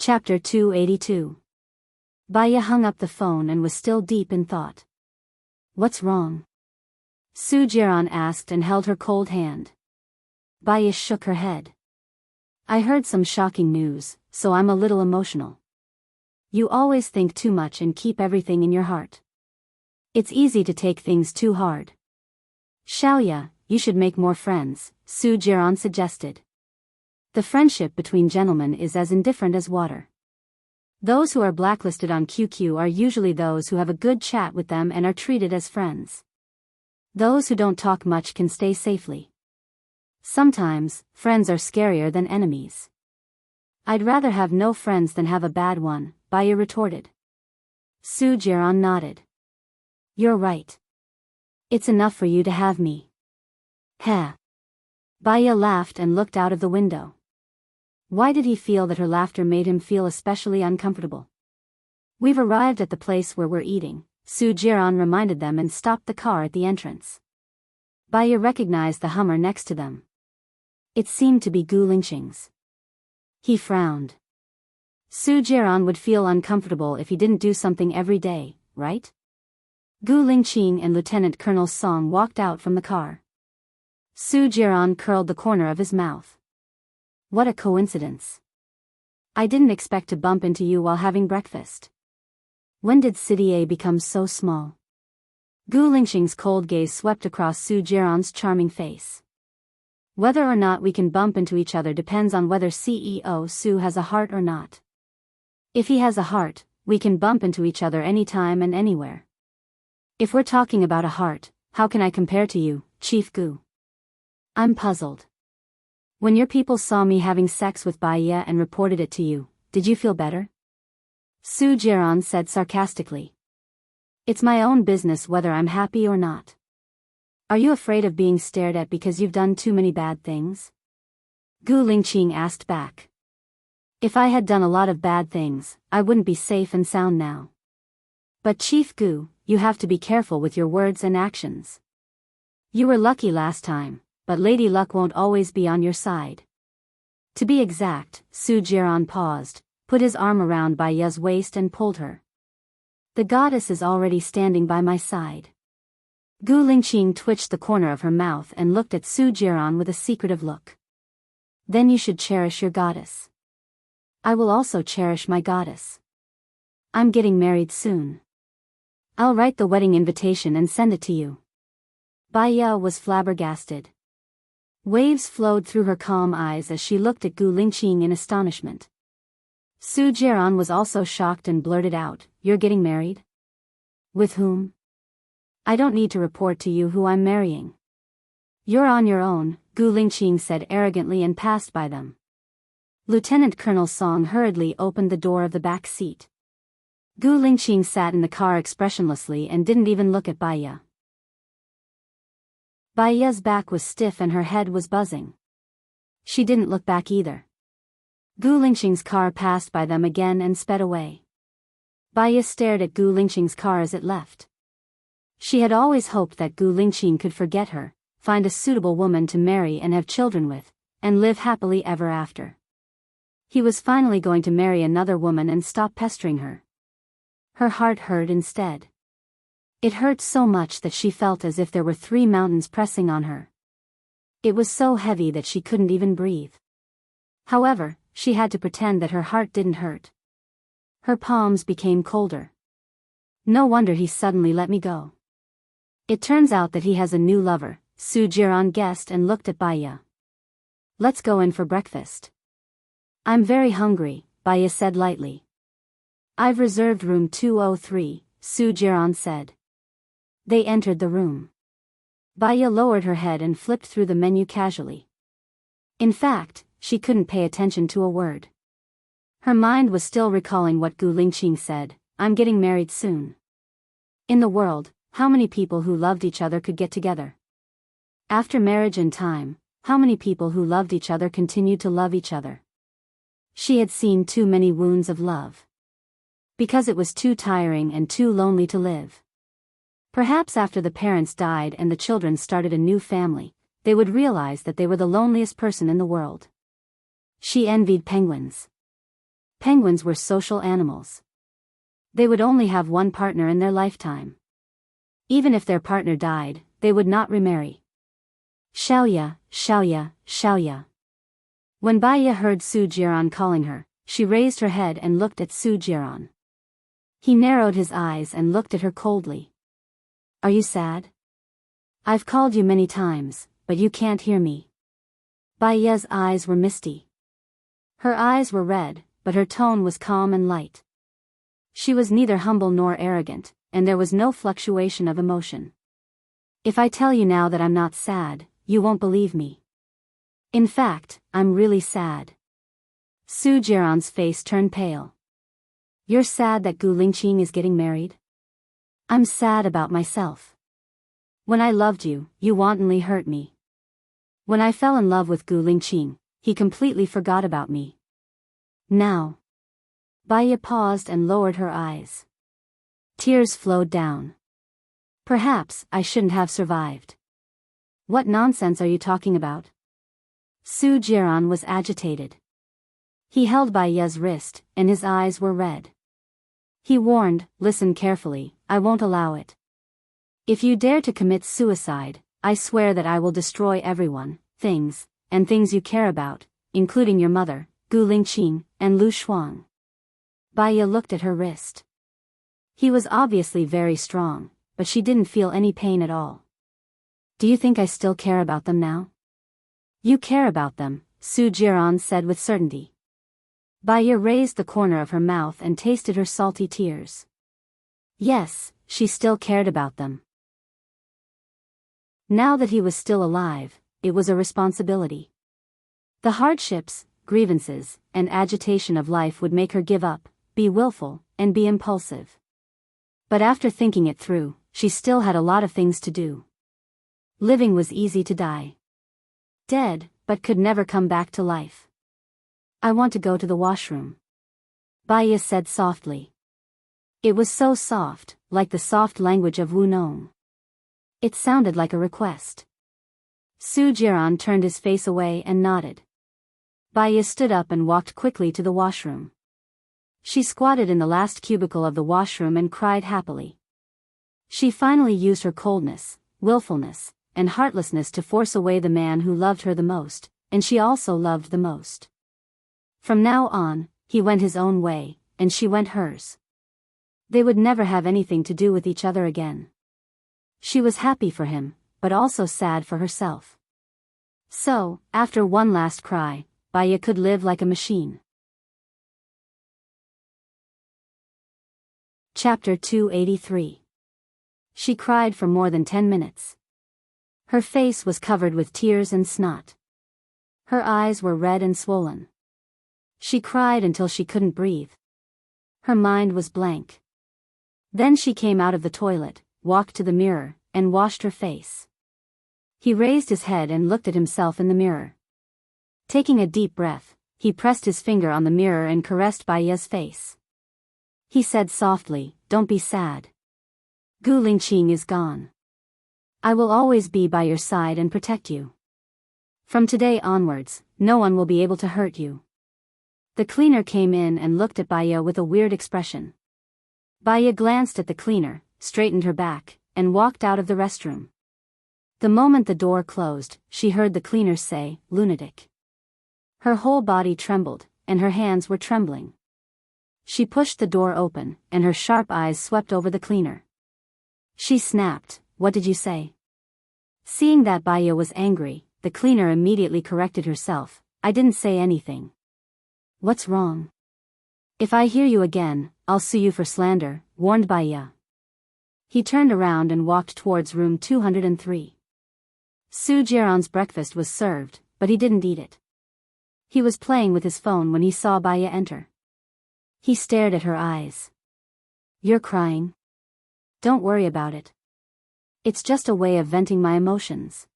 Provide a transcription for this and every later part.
Chapter 282. Baya hung up the phone and was still deep in thought. What's wrong? Su Jiran asked and held her cold hand. Baya shook her head. I heard some shocking news, so I'm a little emotional. You always think too much and keep everything in your heart. It's easy to take things too hard. Xiaoya, you should make more friends, Su Jiran suggested. The friendship between gentlemen is as indifferent as water. Those who are blacklisted on QQ are usually those who have a good chat with them and are treated as friends. Those who don't talk much can stay safely. Sometimes, friends are scarier than enemies. I'd rather have no friends than have a bad one, Baya retorted. Su Jiran nodded. You're right. It's enough for you to have me. Heh. Baya laughed and looked out of the window. Why did he feel that her laughter made him feel especially uncomfortable? We've arrived at the place where we're eating, Su Jiran reminded them and stopped the car at the entrance. Baya recognized the Hummer next to them. It seemed to be Gu Lingqing's. He frowned. Su Jiran would feel uncomfortable if he didn't do something every day, right? Gu Lingqing and Lieutenant Colonel Song walked out from the car. Su Jiran curled the corner of his mouth. What a coincidence. I didn't expect to bump into you while having breakfast. When did City A become so small? Gu Lingqing's cold gaze swept across Su Jiran's charming face. Whether or not we can bump into each other depends on whether CEO Su has a heart or not. If he has a heart, we can bump into each other anytime and anywhere. If we're talking about a heart, how can I compare to you, Chief Gu? I'm puzzled. When your people saw me having sex with Baya and reported it to you, did you feel better? Su Jiran said sarcastically. It's my own business whether I'm happy or not. Are you afraid of being stared at because you've done too many bad things? Gu Lingqing asked back. If I had done a lot of bad things, I wouldn't be safe and sound now. But Chief Gu, you have to be careful with your words and actions. You were lucky last time, but Lady Luck won't always be on your side. To be exact, Su Jiran paused, put his arm around Baya's waist and pulled her. The goddess is already standing by my side. Gu Lingqing twitched the corner of her mouth and looked at Su Jiran with a secretive look. Then you should cherish your goddess. I will also cherish my goddess. I'm getting married soon. I'll write the wedding invitation and send it to you. Baya was flabbergasted. Waves flowed through her calm eyes as she looked at Gu Lingqing in astonishment. Su Jiran was also shocked and blurted out, You're getting married? With whom? I don't need to report to you who I'm marrying. You're on your own, Gu Lingqing said arrogantly and passed by them. Lieutenant Colonel Song hurriedly opened the door of the back seat. Gu Lingqing sat in the car expressionlessly and didn't even look at Baya. Baya's back was stiff and her head was buzzing. She didn't look back either. Gu Lingqing's car passed by them again and sped away. Baya stared at Gu Lingqing's car as it left. She had always hoped that Gu Lingqing could forget her, find a suitable woman to marry and have children with, and live happily ever after. He was finally going to marry another woman and stop pestering her. Her heart hurt instead. It hurt so much that she felt as if there were 3 mountains pressing on her. It was so heavy that she couldn't even breathe. However, she had to pretend that her heart didn't hurt. Her palms became colder. No wonder he suddenly let me go. It turns out that he has a new lover, Su Jiran guessed and looked at Baya. Let's go in for breakfast. I'm very hungry, Baya said lightly. I've reserved room 203, Su Jiran said. They entered the room. Baya lowered her head and flipped through the menu casually. In fact, she couldn't pay attention to a word. Her mind was still recalling what Gu Lingqing said, I'm getting married soon. In the world, how many people who loved each other could get together? After marriage and time, how many people who loved each other continued to love each other? She had seen too many wounds of love. Because it was too tiring and too lonely to live. Perhaps after the parents died and the children started a new family, they would realize that they were the loneliest person in the world. She envied penguins. Penguins were social animals. They would only have one partner in their lifetime. Even if their partner died, they would not remarry. Xiaoya, Xiaoya, Xiaoya. When Baiya heard Su Jiran calling her, she raised her head and looked at Su Jiran. He narrowed his eyes and looked at her coldly. Are you sad? I've called you many times, but you can't hear me. Baiya's eyes were misty. Her eyes were red, but her tone was calm and light. She was neither humble nor arrogant, and there was no fluctuation of emotion. If I tell you now that I'm not sad, you won't believe me. In fact, I'm really sad. Su Jiran's face turned pale. You're sad that Gu Lingqing is getting married? I'm sad about myself. When I loved you, you wantonly hurt me. When I fell in love with Gu Lingqing, he completely forgot about me. Now. Baiya paused and lowered her eyes. Tears flowed down. Perhaps I shouldn't have survived. What nonsense are you talking about? Su Jiran was agitated. He held Baiya's wrist, and his eyes were red. He warned, listen carefully, I won't allow it. If you dare to commit suicide, I swear that I will destroy everyone, things, and things you care about, including your mother, Gu Lingqing, and Lu Shuang. Baiya looked at her wrist. He was obviously very strong, but she didn't feel any pain at all. Do you think I still care about them now? You care about them, Su Jiran said with certainty. Baiya raised the corner of her mouth and tasted her salty tears. Yes, she still cared about them. Now that he was still alive, it was a responsibility. The hardships, grievances, and agitation of life would make her give up, be willful, and be impulsive. But after thinking it through, she still had a lot of things to do. Living was easy to die. Dead, but could never come back to life. I want to go to the washroom. Baiya said softly. It was so soft, like the soft language of Wunong. It sounded like a request. Su Jiran turned his face away and nodded. Baiya stood up and walked quickly to the washroom. She squatted in the last cubicle of the washroom and cried happily. She finally used her coldness, willfulness, and heartlessness to force away the man who loved her the most, and she also loved the most. From now on, he went his own way, and she went hers. They would never have anything to do with each other again. She was happy for him, but also sad for herself. So, after one last cry, Baiya could live like a machine. Chapter 283. She cried for more than 10 minutes. Her face was covered with tears and snot. Her eyes were red and swollen. She cried until she couldn't breathe. Her mind was blank. Then she came out of the toilet, walked to the mirror, and washed her face. He raised his head and looked at himself in the mirror. Taking a deep breath, he pressed his finger on the mirror and caressed Baiya's face. He said softly, don't be sad. Gu Lingqing is gone. I will always be by your side and protect you. From today onwards, no one will be able to hurt you. The cleaner came in and looked at Baiya with a weird expression. Baiya glanced at the cleaner, straightened her back, and walked out of the restroom. The moment the door closed, she heard the cleaner say, lunatic. Her whole body trembled, and her hands were trembling. She pushed the door open, and her sharp eyes swept over the cleaner. She snapped, what did you say? Seeing that Baiya was angry, the cleaner immediately corrected herself, I didn't say anything. What's wrong? If I hear you again, I'll sue you for slander, warned Baiya. He turned around and walked towards room 203. Su Jiran's breakfast was served, but he didn't eat it. He was playing with his phone when he saw Baiya enter. He stared at her eyes. You're crying? Don't worry about it. It's just a way of venting my emotions.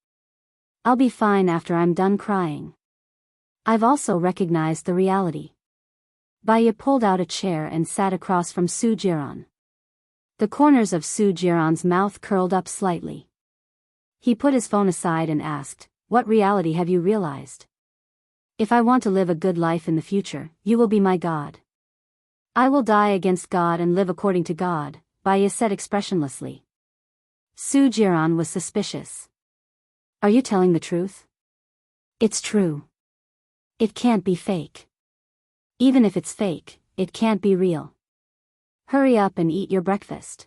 I'll be fine after I'm done crying. I've also recognized the reality. Baiya pulled out a chair and sat across from Su Jiran. The corners of Su Jiran's mouth curled up slightly. He put his phone aside and asked, what reality have you realized? If I want to live a good life in the future, you will be my god. I will die against God and live according to God, Baya said expressionlessly. Su Jiran was suspicious. Are you telling the truth? It's true. It can't be fake. Even if it's fake, it can't be real. Hurry up and eat your breakfast.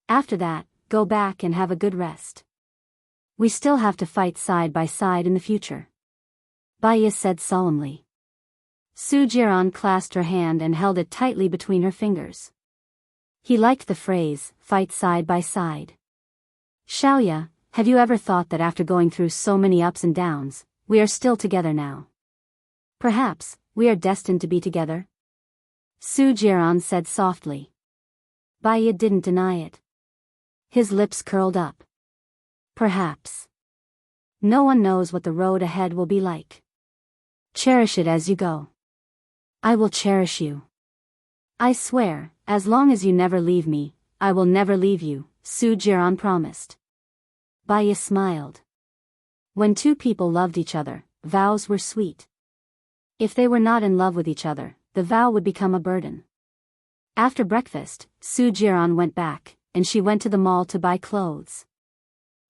After that, go back and have a good rest. We still have to fight side by side in the future. Baya said solemnly. Su Jiran clasped her hand and held it tightly between her fingers. He liked the phrase, fight side by side. Xiaoya, have you ever thought that after going through so many ups and downs, we are still together now? Perhaps, we are destined to be together? Su Jiran said softly. Baya didn't deny it. His lips curled up. Perhaps. No one knows what the road ahead will be like. Cherish it as you go. I will cherish you. I swear, as long as you never leave me, I will never leave you, Su Jiran promised. Baya smiled. When two people loved each other, vows were sweet. If they were not in love with each other, the vow would become a burden. After breakfast, Su Jiran went back, and she went to the mall to buy clothes.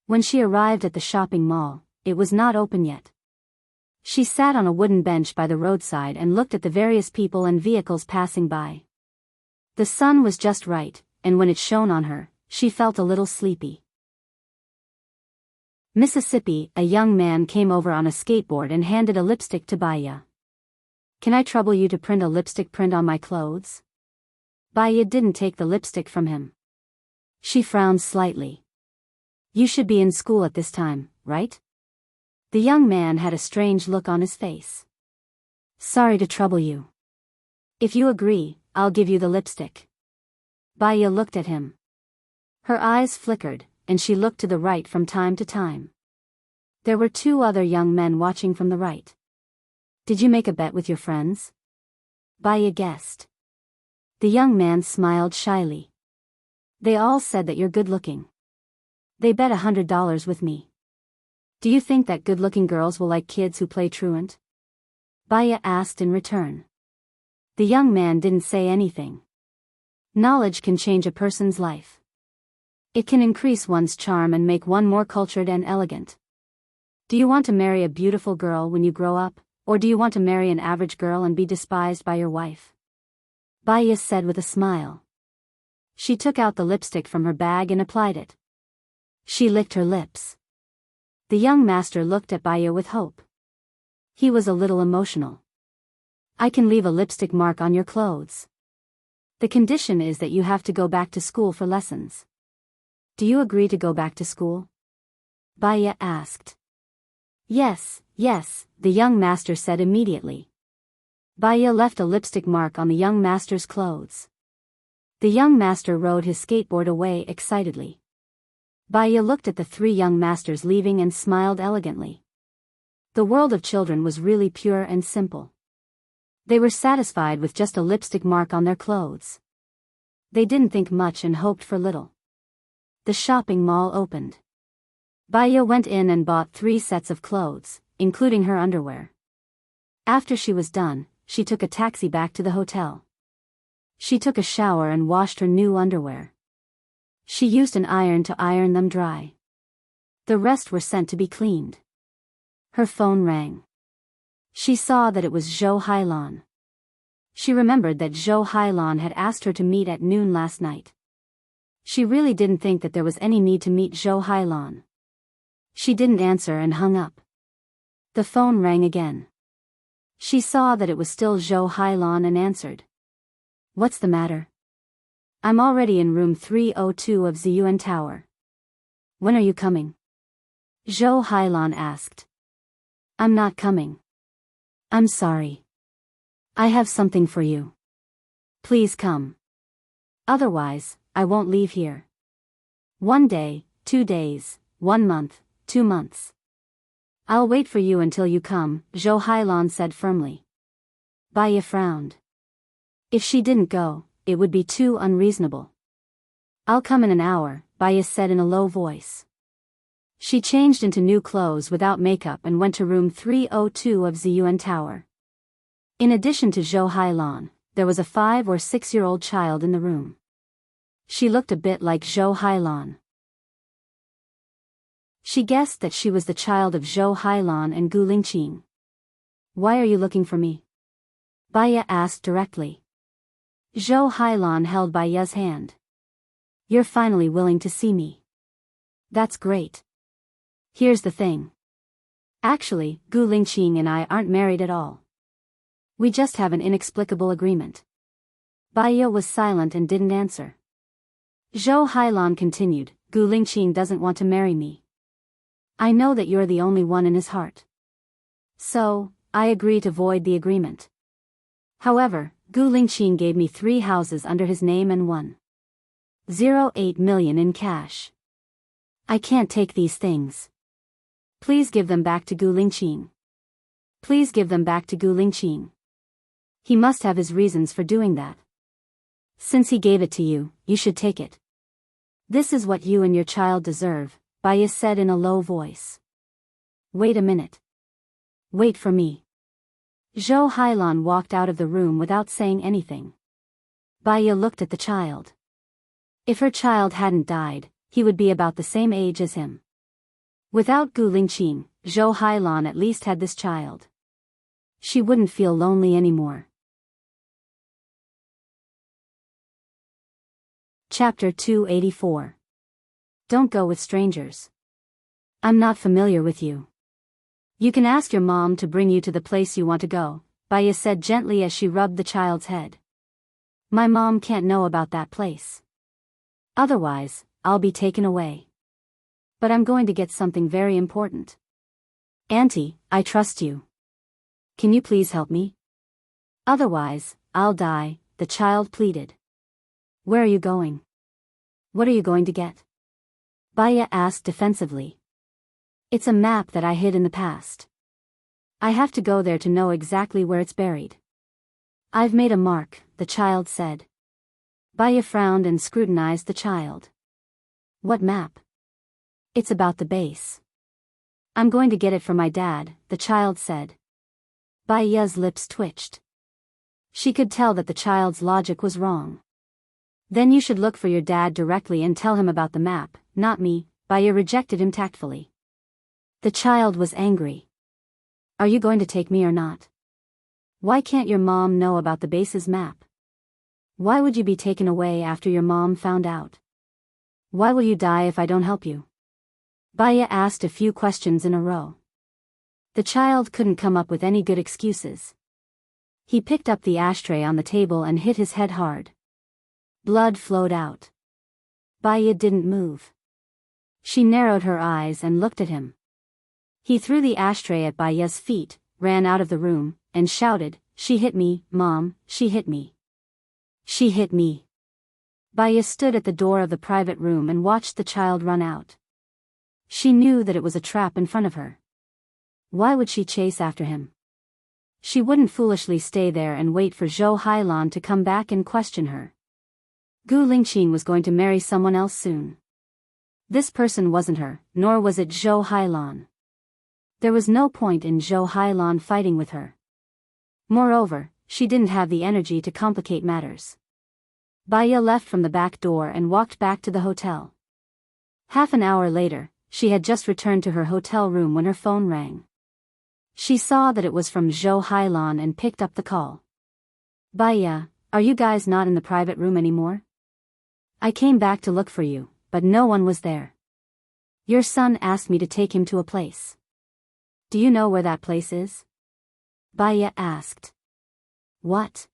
When she arrived at the shopping mall, it was not open yet. She sat on a wooden bench by the roadside and looked at the various people and vehicles passing by. The sun was just right, and when it shone on her, she felt a little sleepy. Mississippi, a young man came over on a skateboard and handed a lipstick to Baya. Can I trouble you to print a lipstick print on my clothes? Baya didn't take the lipstick from him. She frowned slightly. You should be in school at this time, right? The young man had a strange look on his face. Sorry to trouble you. If you agree, I'll give you the lipstick. Baya looked at him. Her eyes flickered, and she looked to the right from time to time. There were two other young men watching from the right. Did you make a bet with your friends? Baya guessed. The young man smiled shyly. They all said that you're good-looking. They bet $100 with me. Do you think that good-looking girls will like kids who play truant? Baya asked in return. The young man didn't say anything. Knowledge can change a person's life. It can increase one's charm and make one more cultured and elegant. Do you want to marry a beautiful girl when you grow up, or do you want to marry an average girl and be despised by your wife? Baya said with a smile. She took out the lipstick from her bag and applied it. She licked her lips. The young master looked at Baya with hope. He was a little emotional. I can leave a lipstick mark on your clothes. The condition is that you have to go back to school for lessons. Do you agree to go back to school? Baya asked. Yes, the young master said immediately. Baya left a lipstick mark on the young master's clothes. The young master rode his skateboard away excitedly. Baya looked at the three young masters leaving and smiled elegantly. The world of children was really pure and simple. They were satisfied with just a lipstick mark on their clothes. They didn't think much and hoped for little. The shopping mall opened. Baya went in and bought 3 sets of clothes, including her underwear. After she was done, she took a taxi back to the hotel. She took a shower and washed her new underwear. She used an iron to iron them dry. The rest were sent to be cleaned. Her phone rang. She saw that it was Zhou Hailan. She remembered that Zhou Hailan had asked her to meet at noon last night. She really didn't think that there was any need to meet Zhou Hailan. She didn't answer and hung up. The phone rang again. She saw that it was still Zhou Hailan and answered. What's the matter? I'm already in room 302 of Ziyuan Tower. When are you coming? Zhou Hailan asked. I'm not coming. I'm sorry. I have something for you. Please come. Otherwise, I won't leave here. 1 day, 2 days, 1 month, 2 months. I'll wait for you until you come, Zhou Hailan said firmly. Baya frowned. If she didn't go, it would be too unreasonable. I'll come in an hour, Baya said in a low voice. She changed into new clothes without makeup and went to room 302 of Ziyuan Tower. In addition to Zhou Hailan, there was a 5 or 6-year-old child in the room. She looked a bit like Zhou Hailan. She guessed that she was the child of Zhou Hailan and Gu Lingqing. "Why are you looking for me?" Baiya asked directly. Zhou Hailan held Baiya's hand. "You're finally willing to see me. That's great. Here's the thing. Actually, Gu Lingqing and I aren't married at all. We just have an inexplicable agreement." Baiya was silent and didn't answer. Zhou Hailan continued, "Gu Lingqing doesn't want to marry me. I know that you're the only one in his heart. So, I agree to void the agreement. However, Gu Lingqing gave me 3 houses under his name and 1.08 million in cash. I can't take these things. Please give them back to Gu Lingqing. Please give them back to Gu Lingqing. He must have his reasons for doing that. Since he gave it to you, you should take it. This is what you and your child deserve," Baiya said in a low voice. "Wait a minute. Wait for me." Zhou Hailan walked out of the room without saying anything. Baiya looked at the child. If her child hadn't died, he would be about the same age as him. Without Gu Lingqing, Zhou Hailan at least had this child. She wouldn't feel lonely anymore. Chapter 284. Don't go with strangers. I'm not familiar with you. You can ask your mom to bring you to the place you want to go, Baiya said gently as she rubbed the child's head. My mom can't know about that place. Otherwise, I'll be taken away. But I'm going to get something very important. Auntie, I trust you. Can you please help me? Otherwise, I'll die, the child pleaded. Where are you going? What are you going to get? Baiya asked defensively. It's a map that I hid in the past. I have to go there to know exactly where it's buried. I've made a mark, the child said. Baiya frowned and scrutinized the child. What map? It's about the base. I'm going to get it from my dad, the child said. Baiya's lips twitched. She could tell that the child's logic was wrong. Then you should look for your dad directly and tell him about the map, not me, Baiya rejected him tactfully. The child was angry. Are you going to take me or not? Why can't your mom know about the base's map? Why would you be taken away after your mom found out? Why will you die if I don't help you? Baiya asked a few questions in a row. The child couldn't come up with any good excuses. He picked up the ashtray on the table and hit his head hard. Blood flowed out. Baiya didn't move. She narrowed her eyes and looked at him. He threw the ashtray at Baiya's feet, ran out of the room, and shouted, She hit me, Mom, she hit me. She hit me. Baiya stood at the door of the private room and watched the child run out. She knew that it was a trap in front of her. Why would she chase after him? She wouldn't foolishly stay there and wait for Zhou Hailan to come back and question her. Gu Lingqing was going to marry someone else soon. This person wasn't her, nor was it Zhou Hailan. There was no point in Zhou Hailan fighting with her. Moreover, she didn't have the energy to complicate matters. Baiya left from the back door and walked back to the hotel. Half an hour later, she had just returned to her hotel room when her phone rang. She saw that it was from Zhou Hailan and picked up the call. Baiya, are you guys not in the private room anymore? I came back to look for you, but no one was there. Your son asked me to take him to a place. Do you know where that place is? Baiya asked. What?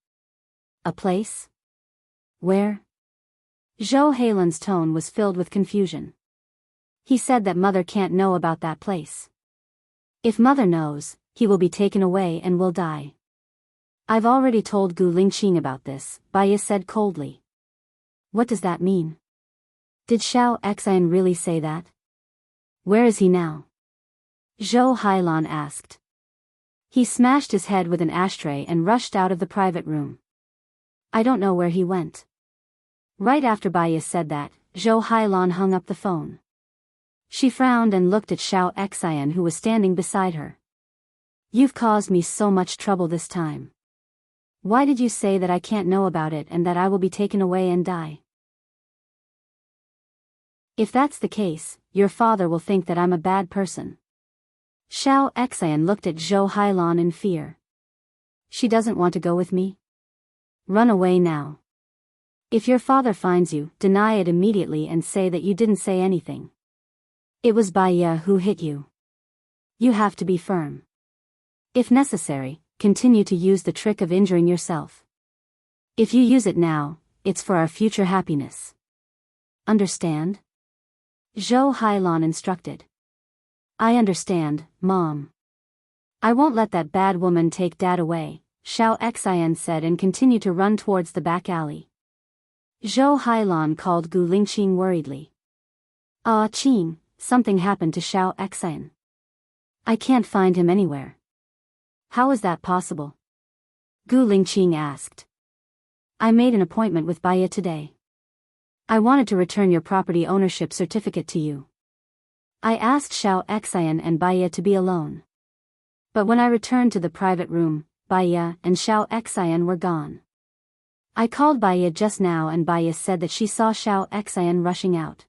A place? Where? Zhou Hailan's tone was filled with confusion. He said that mother can't know about that place. If mother knows, he will be taken away and will die. I've already told Gu Lingqing about this, Baiya said coldly. What does that mean? Did Xiao Xian really say that? Where is he now? Zhou Hailan asked. He smashed his head with an ashtray and rushed out of the private room. I don't know where he went. Right after Baiya said that, Zhou Hailan hung up the phone. She frowned and looked at Xiao Xian who was standing beside her. You've caused me so much trouble this time. Why did you say that I can't know about it and that I will be taken away and die? If that's the case, your father will think that I'm a bad person. Xiao Xian looked at Zhou Hailan in fear. She doesn't want to go with me? Run away now. If your father finds you, deny it immediately and say that you didn't say anything. It was Baiya who hit you. You have to be firm. If necessary, continue to use the trick of injuring yourself. If you use it now, it's for our future happiness. Understand? Zhou Hailan instructed. I understand, Mom. I won't let that bad woman take Dad away, Xiao Xian said and continued to run towards the back alley. Zhou Hailan called Gu Lingqing worriedly. Ah, Qing, something happened to Xiao Xian. I can't find him anywhere. How is that possible? Gu Lingqing asked. I made an appointment with Baiya today. I wanted to return your property ownership certificate to you. I asked Xiao Xian and Baiya to be alone. But when I returned to the private room, Baiya and Xiao Xian were gone. I called Baiya just now and Baiya said that she saw Xiao Xian rushing out.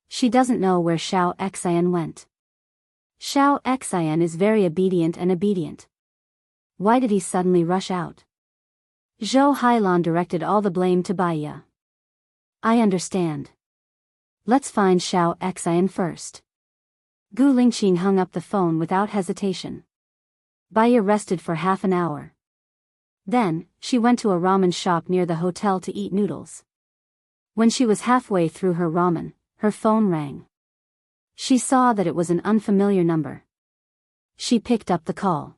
She doesn't know where Xiao Xian went. Xiao Xian is very obedient. Why did he suddenly rush out? Zhou Hailan directed all the blame to Baiya. I understand. Let's find Xiao Xian first. Gu Lingqing hung up the phone without hesitation. Baiya rested for half an hour. Then, she went to a ramen shop near the hotel to eat noodles. When she was halfway through her ramen, her phone rang. She saw that it was an unfamiliar number. She picked up the call.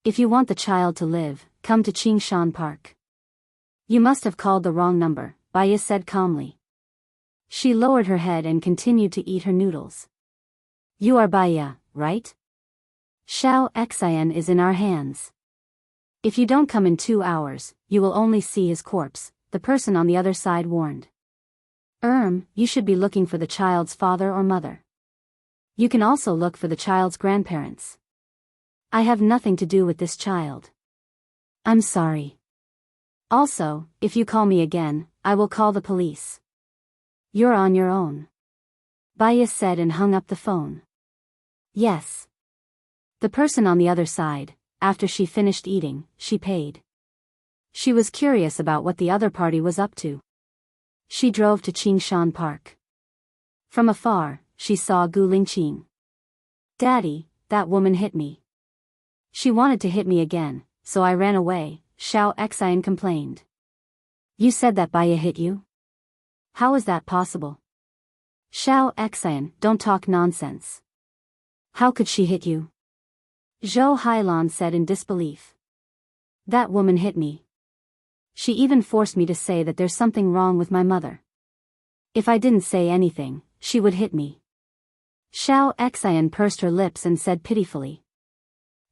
If you want the child to live, come to Qingshan Park. You must have called the wrong number, Baiya said calmly. She lowered her head and continued to eat her noodles. You are Baiya, right? Xiao Xian is in our hands. If you don't come in 2 hours, you will only see his corpse, the person on the other side warned. You should be looking for the child's father or mother. You can also look for the child's grandparents. I have nothing to do with this child. I'm sorry. Also, if you call me again, I will call the police. You're on your own. Baiya said and hung up the phone. Yes. The person on the other side, after she finished eating, she paid. She was curious about what the other party was up to. She drove to Qingshan Park. From afar, she saw Gu Lingqing. Daddy, that woman hit me. She wanted to hit me again, so I ran away, Xiao Xian complained. You said that Baiya hit you? How is that possible? Xiao Xian, don't talk nonsense. How could she hit you? Zhou Hailan said in disbelief. That woman hit me. She even forced me to say that there's something wrong with my mother. If I didn't say anything, she would hit me. Xiao Xian pursed her lips and said pitifully.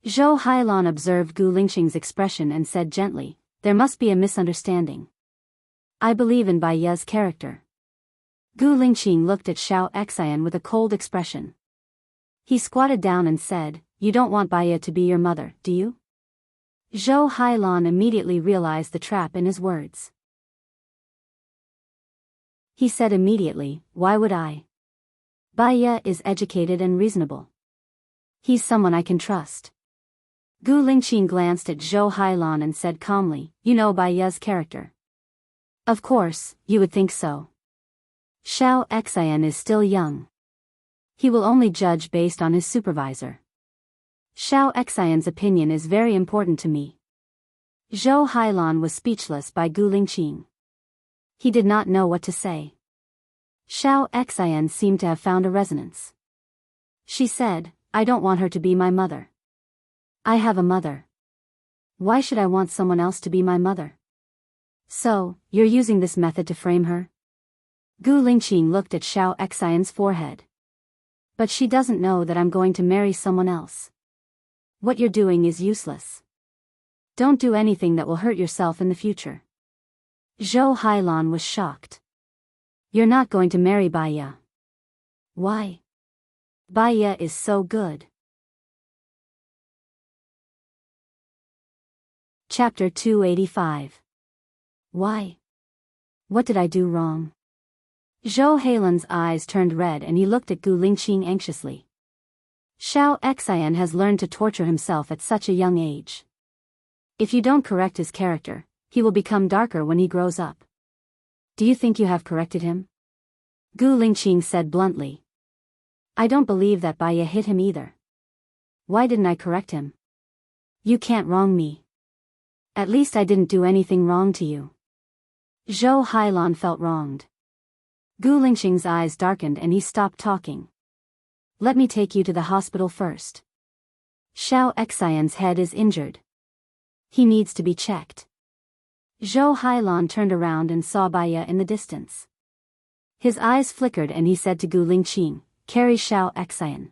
Zhou Hailan observed Gu Lingqing's expression and said gently, there must be a misunderstanding. I believe in Baiya's character. Gu Lingqing looked at Xiao Xian with a cold expression. He squatted down and said, you don't want Baiya to be your mother, do you? Zhou Hailan immediately realized the trap in his words. He said immediately, why would I? Baiya is educated and reasonable. He's someone I can trust. Gu Lingqing glanced at Zhou Hailan and said calmly, you know Baiya's character. Of course, you would think so. Xiao Xian is still young. He will only judge based on his supervisor. Xiao Xian's opinion is very important to me. Zhou Hailan was speechless by Gu Lingqing. He did not know what to say. Xiao Xian seemed to have found a resonance. She said, I don't want her to be my mother. I have a mother. Why should I want someone else to be my mother? So, you're using this method to frame her? Gu Lingqing looked at Xiao Xian's forehead. But she doesn't know that I'm going to marry someone else. What you're doing is useless. Don't do anything that will hurt yourself in the future. Zhou Hailan was shocked. You're not going to marry Baiya. Why? Baiya is so good. Chapter 285. Why? What did I do wrong? Zhou Heilan's eyes turned red and he looked at Gu Lingqing anxiously. Xiao Xian has learned to torture himself at such a young age. If you don't correct his character, he will become darker when he grows up. Do you think you have corrected him? Gu Lingqing said bluntly. I don't believe that Baiya hit him either. Why didn't I correct him? You can't wrong me. At least I didn't do anything wrong to you. Zhou Heilan felt wronged. Gu Lingqing's eyes darkened and he stopped talking. Let me take you to the hospital first. Xiao Xian's head is injured. He needs to be checked. Zhou Heilan turned around and saw Baiya in the distance. His eyes flickered and he said to Gu Lingqing, carry Xiao Xian.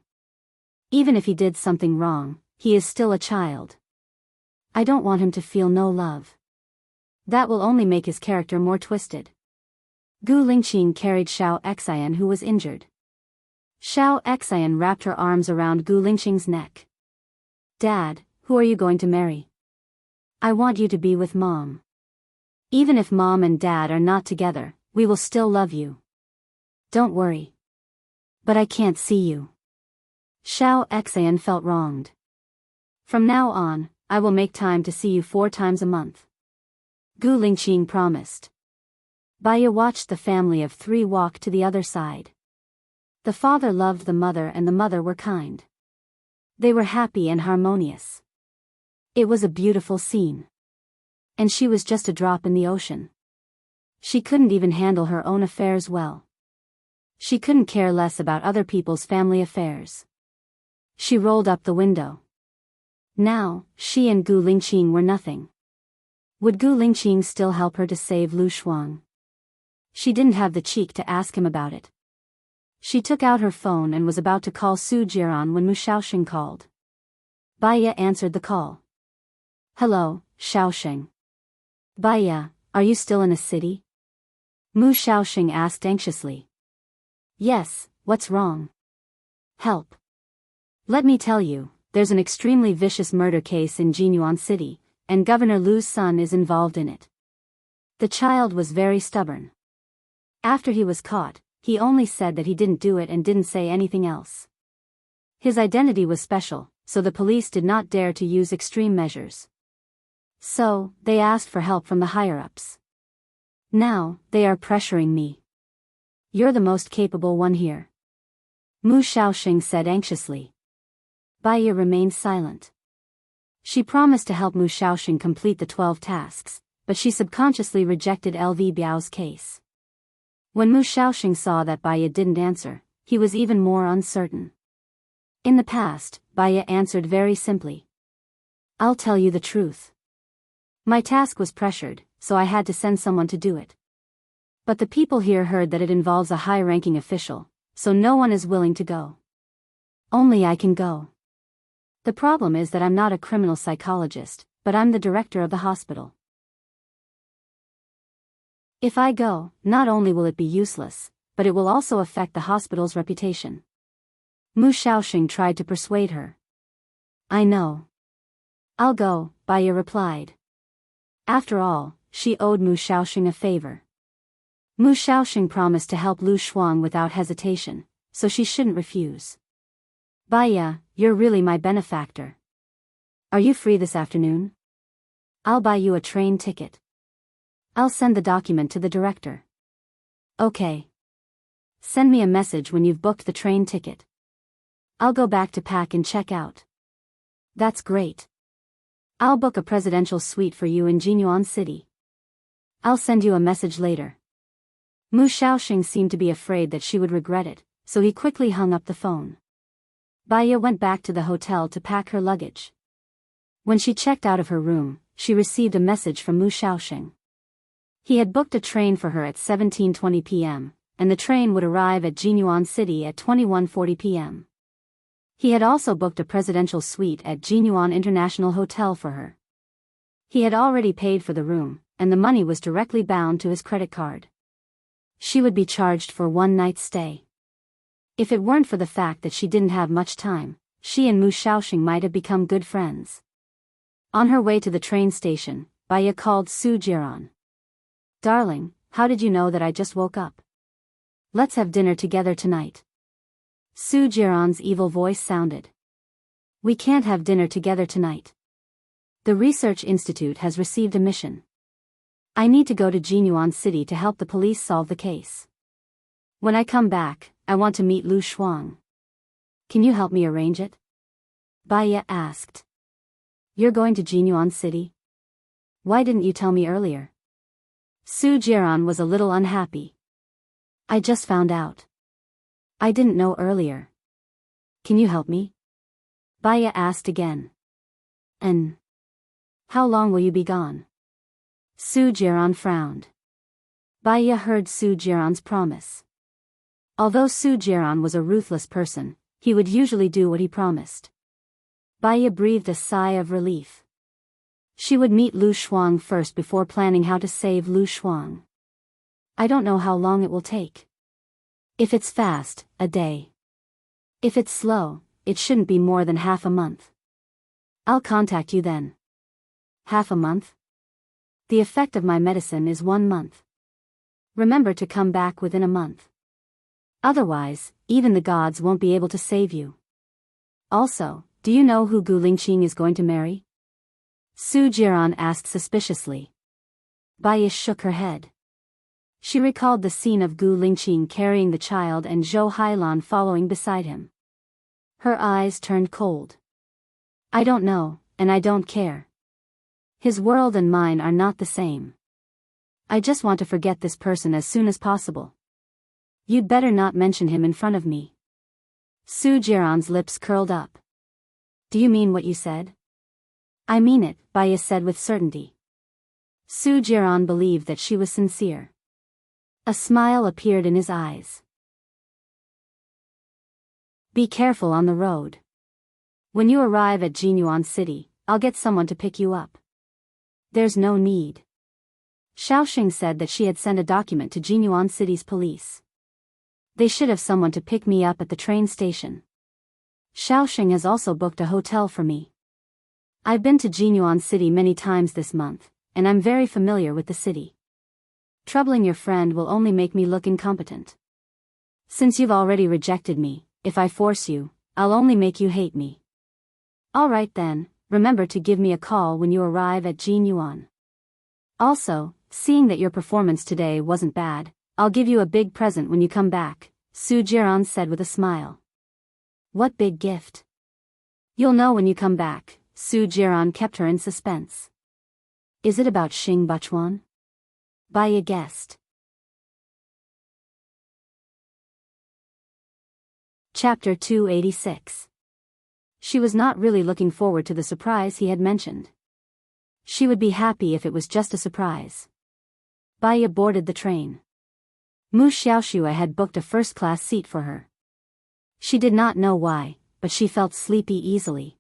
Even if he did something wrong, he is still a child. I don't want him to feel no love. That will only make his character more twisted. Gu Lingqing carried Xiao Xian who was injured. Xiao Xian wrapped her arms around Gu Lingqing's neck. Dad, who are you going to marry? I want you to be with Mom. Even if Mom and Dad are not together, we will still love you. Don't worry. But I can't see you. Xiao Xian felt wronged. From now on, I will make time to see you 4 times a month. Gu Lingqing promised. Baiya watched the family of 3 walk to the other side. The father loved the mother and the mother were kind. They were happy and harmonious. It was a beautiful scene. And she was just a drop in the ocean. She couldn't even handle her own affairs well. She couldn't care less about other people's family affairs. She rolled up the window. Now, she and Gu Lingqing were nothing. Would Gu Lingqing still help her to save Lu Shuang? She didn't have the cheek to ask him about it. She took out her phone and was about to call Su Jiran when Mu Xiaoxing called. Baiya answered the call. Hello, Xiaoxing. Baiya, are you still in a city? Mu Xiaoxing asked anxiously. Yes, what's wrong? Help. Let me tell you, there's an extremely vicious murder case in Jinyuan City, and Governor Lu's son is involved in it. The child was very stubborn. After he was caught, he only said that he didn't do it and didn't say anything else. His identity was special, so the police did not dare to use extreme measures. So, they asked for help from the higher-ups. Now, they are pressuring me. You're the most capable one here. Mu Xiaoxing said anxiously. Baiya remained silent. She promised to help Mu Xiaoxing complete the 12 tasks, but she subconsciously rejected LV Biao's case. When Mu Xiaoxing saw that Baiya didn't answer, he was even more uncertain. In the past, Baiya answered very simply. I'll tell you the truth. My task was pressured, so I had to send someone to do it. But the people here heard that it involves a high-ranking official, so no one is willing to go. Only I can go. The problem is that I'm not a criminal psychologist, but I'm the director of the hospital. If I go, not only will it be useless, but it will also affect the hospital's reputation. Mu Xiaoxing tried to persuade her. I know. I'll go, Baiya replied. After all, she owed Mu Xiaoxing a favor. Mu Xiaoxing promised to help Lu Shuang without hesitation, so she shouldn't refuse. Baiya, you're really my benefactor. Are you free this afternoon? I'll buy you a train ticket. I'll send the document to the director. Okay. Send me a message when you've booked the train ticket. I'll go back to pack and check out. That's great. I'll book a presidential suite for you in Jinyuan City. I'll send you a message later. Mu Xiaoxing seemed to be afraid that she would regret it, so he quickly hung up the phone. Baiya went back to the hotel to pack her luggage. When she checked out of her room, she received a message from Mu Xiaoxing. He had booked a train for her at 17:20 p.m., and the train would arrive at Jinyuan City at 21:40 p.m. He had also booked a presidential suite at Jinyuan International Hotel for her. He had already paid for the room, and the money was directly bound to his credit card. She would be charged for one night's stay. If it weren't for the fact that she didn't have much time, she and Mu Xiaoxing might have become good friends. On her way to the train station, Baya called Su Jiran. Darling, how did you know that I just woke up? Let's have dinner together tonight. Su Jiran's evil voice sounded. We can't have dinner together tonight. The Research Institute has received a mission. I need to go to Jinyuan City to help the police solve the case. When I come back, I want to meet Lu Shuang. Can you help me arrange it? Baya asked. You're going to Jinyuan City? Why didn't you tell me earlier? Su Jiran was a little unhappy. I just found out. I didn't know earlier. Can you help me? Baya asked again. And how long will you be gone? Su Jiran frowned. Baya heard Su Jiran's promise. Although Su Jiran was a ruthless person, he would usually do what he promised. Baya breathed a sigh of relief. She would meet Lu Shuang first before planning how to save Lu Shuang. I don't know how long it will take. If it's fast, a day. If it's slow, it shouldn't be more than half a month. I'll contact you then. Half a month? The effect of my medicine is 1 month. Remember to come back within a month. Otherwise, even the gods won't be able to save you. Also, do you know who Gu Lingqing is going to marry? Su Jiran asked suspiciously. Baya shook her head. She recalled the scene of Gu Lingqing carrying the child and Zhou Hailan following beside him. Her eyes turned cold. I don't know, and I don't care. His world and mine are not the same. I just want to forget this person as soon as possible. You'd better not mention him in front of me. Su Jiran's lips curled up. Do you mean what you said? I mean it, Baya said with certainty. Su Jiran believed that she was sincere. A smile appeared in his eyes. Be careful on the road. When you arrive at Jinyuan City, I'll get someone to pick you up. There's no need. Xiaoxing said that she had sent a document to Jinyuan City's police. They should have someone to pick me up at the train station. Xiaoxing has also booked a hotel for me. I've been to Jinyuan City many times this month, and I'm very familiar with the city. Troubling your friend will only make me look incompetent. Since you've already rejected me, if I force you, I'll only make you hate me. All right then, remember to give me a call when you arrive at Jinyuan. Also, seeing that your performance today wasn't bad, I'll give you a big present when you come back, Su Jiran said with a smile. What big gift? You'll know when you come back, Su Jiran kept her in suspense. Is it about Xing Buchuan? Baya guessed. Chapter 286. She was not really looking forward to the surprise he had mentioned. She would be happy if it was just a surprise. Baya boarded the train. Mu Xiaoxue had booked a first-class seat for her. She did not know why, but she felt sleepy easily.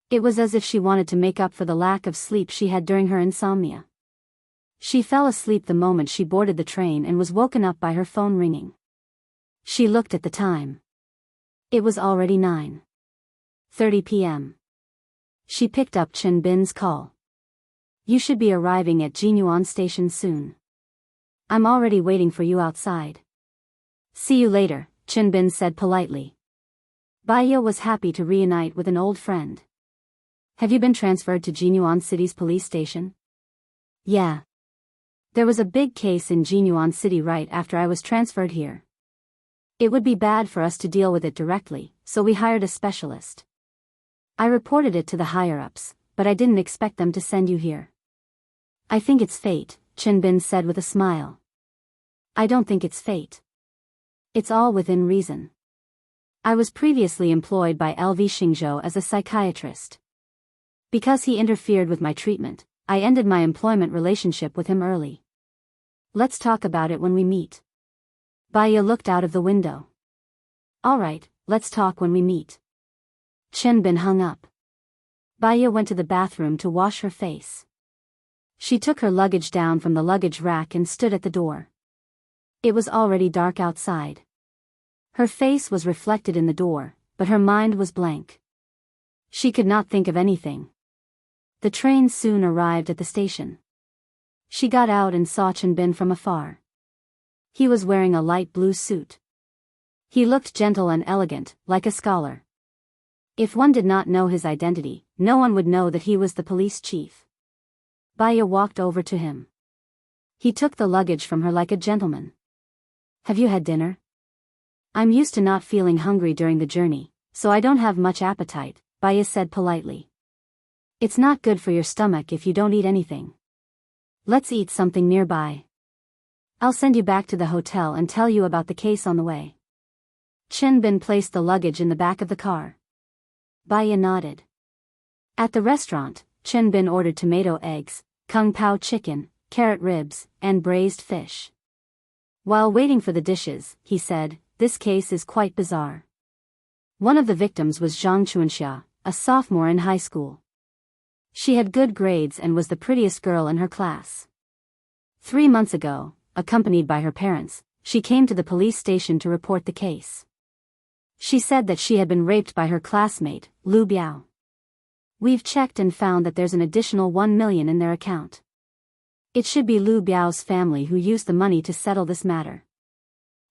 It was as if she wanted to make up for the lack of sleep she had during her insomnia. She fell asleep the moment she boarded the train and was woken up by her phone ringing. She looked at the time. It was already 9:30 p.m. She picked up Chen Bin's call. You should be arriving at Jinyuan Station soon. I'm already waiting for you outside. See you later, Chen Bin said politely. Baya was happy to reunite with an old friend. Have you been transferred to Jinyuan City's police station? Yeah. There was a big case in Jinyuan City right after I was transferred here. It would be bad for us to deal with it directly, so we hired a specialist. I reported it to the higher-ups, but I didn't expect them to send you here. I think it's fate, Chen Bin said with a smile. I don't think it's fate. It's all within reason. I was previously employed by LV Xingzhou as a psychiatrist. Because he interfered with my treatment, I ended my employment relationship with him early. Let's talk about it when we meet. Baya looked out of the window. All right, let's talk when we meet. Chen Bin hung up. Baya went to the bathroom to wash her face. She took her luggage down from the luggage rack and stood at the door. It was already dark outside. Her face was reflected in the door, but her mind was blank. She could not think of anything. The train soon arrived at the station. She got out and saw Chen Bin from afar. He was wearing a light blue suit. He looked gentle and elegant, like a scholar. If one did not know his identity, no one would know that he was the police chief. Baya walked over to him. He took the luggage from her like a gentleman. Have you had dinner? I'm used to not feeling hungry during the journey, so I don't have much appetite, Baya said politely. It's not good for your stomach if you don't eat anything. Let's eat something nearby. I'll send you back to the hotel and tell you about the case on the way. Chen Bin placed the luggage in the back of the car. Baya nodded. At the restaurant, Chen Bin ordered tomato eggs, kung pao chicken, carrot ribs, and braised fish. While waiting for the dishes, he said, "This case is quite bizarre." One of the victims was Zhang Chuanxia, a sophomore in high school. She had good grades and was the prettiest girl in her class. 3 months ago, accompanied by her parents, she came to the police station to report the case. She said that she had been raped by her classmate, Lu Biao. We've checked and found that there's an additional 1 million in their account. It should be Lu Biao's family who used the money to settle this matter.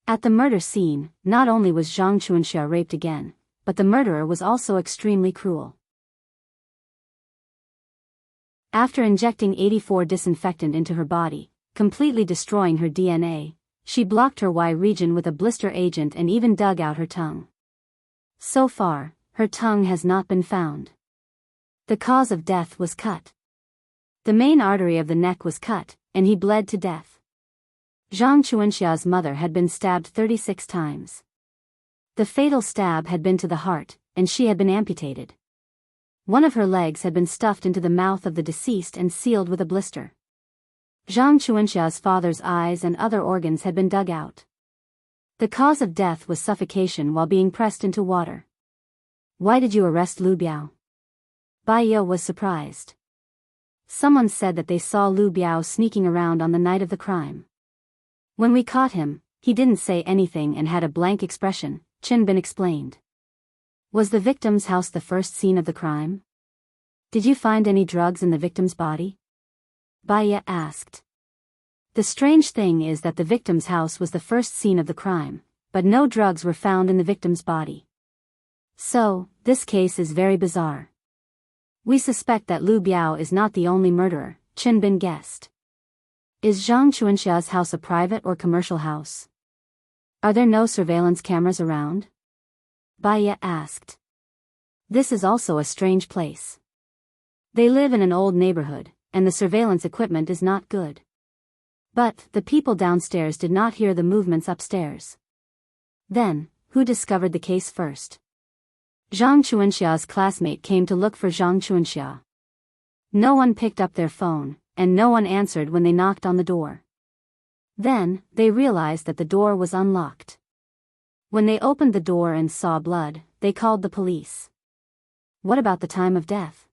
At the murder scene, not only was Zhang Chuanxia raped again, but the murderer was also extremely cruel. After injecting 84 disinfectant into her body, completely destroying her DNA, she blocked her Y region with a blister agent and even dug out her tongue. So far, her tongue has not been found. The cause of death was cut. The main artery of the neck was cut, and he bled to death. Zhang Chuanxia's mother had been stabbed 36 times. The fatal stab had been to the heart, and she had been amputated. One of her legs had been stuffed into the mouth of the deceased and sealed with a blister. Zhang Chuanxia's father's eyes and other organs had been dug out. The cause of death was suffocation while being pressed into water. Why did you arrest Lu Biao? Baya was surprised. Someone said that they saw Lu Biao sneaking around on the night of the crime. When we caught him, he didn't say anything and had a blank expression, Chen Bin explained. Was the victim's house the first scene of the crime? Did you find any drugs in the victim's body? Baya asked. The strange thing is that the victim's house was the first scene of the crime, but no drugs were found in the victim's body. So, this case is very bizarre. We suspect that Lu Biao is not the only murderer, Chen Bin guessed. Is Zhang Chuanxia's house a private or commercial house? Are there no surveillance cameras around? Baya asked. This is also a strange place. They live in an old neighborhood, and the surveillance equipment is not good. But the people downstairs did not hear the movements upstairs. Then, who discovered the case first? Zhang Chuanxia's classmate came to look for Zhang Chuanxia. No one picked up their phone, and no one answered when they knocked on the door. Then, they realized that the door was unlocked. When they opened the door and saw blood, they called the police. What about the time of death?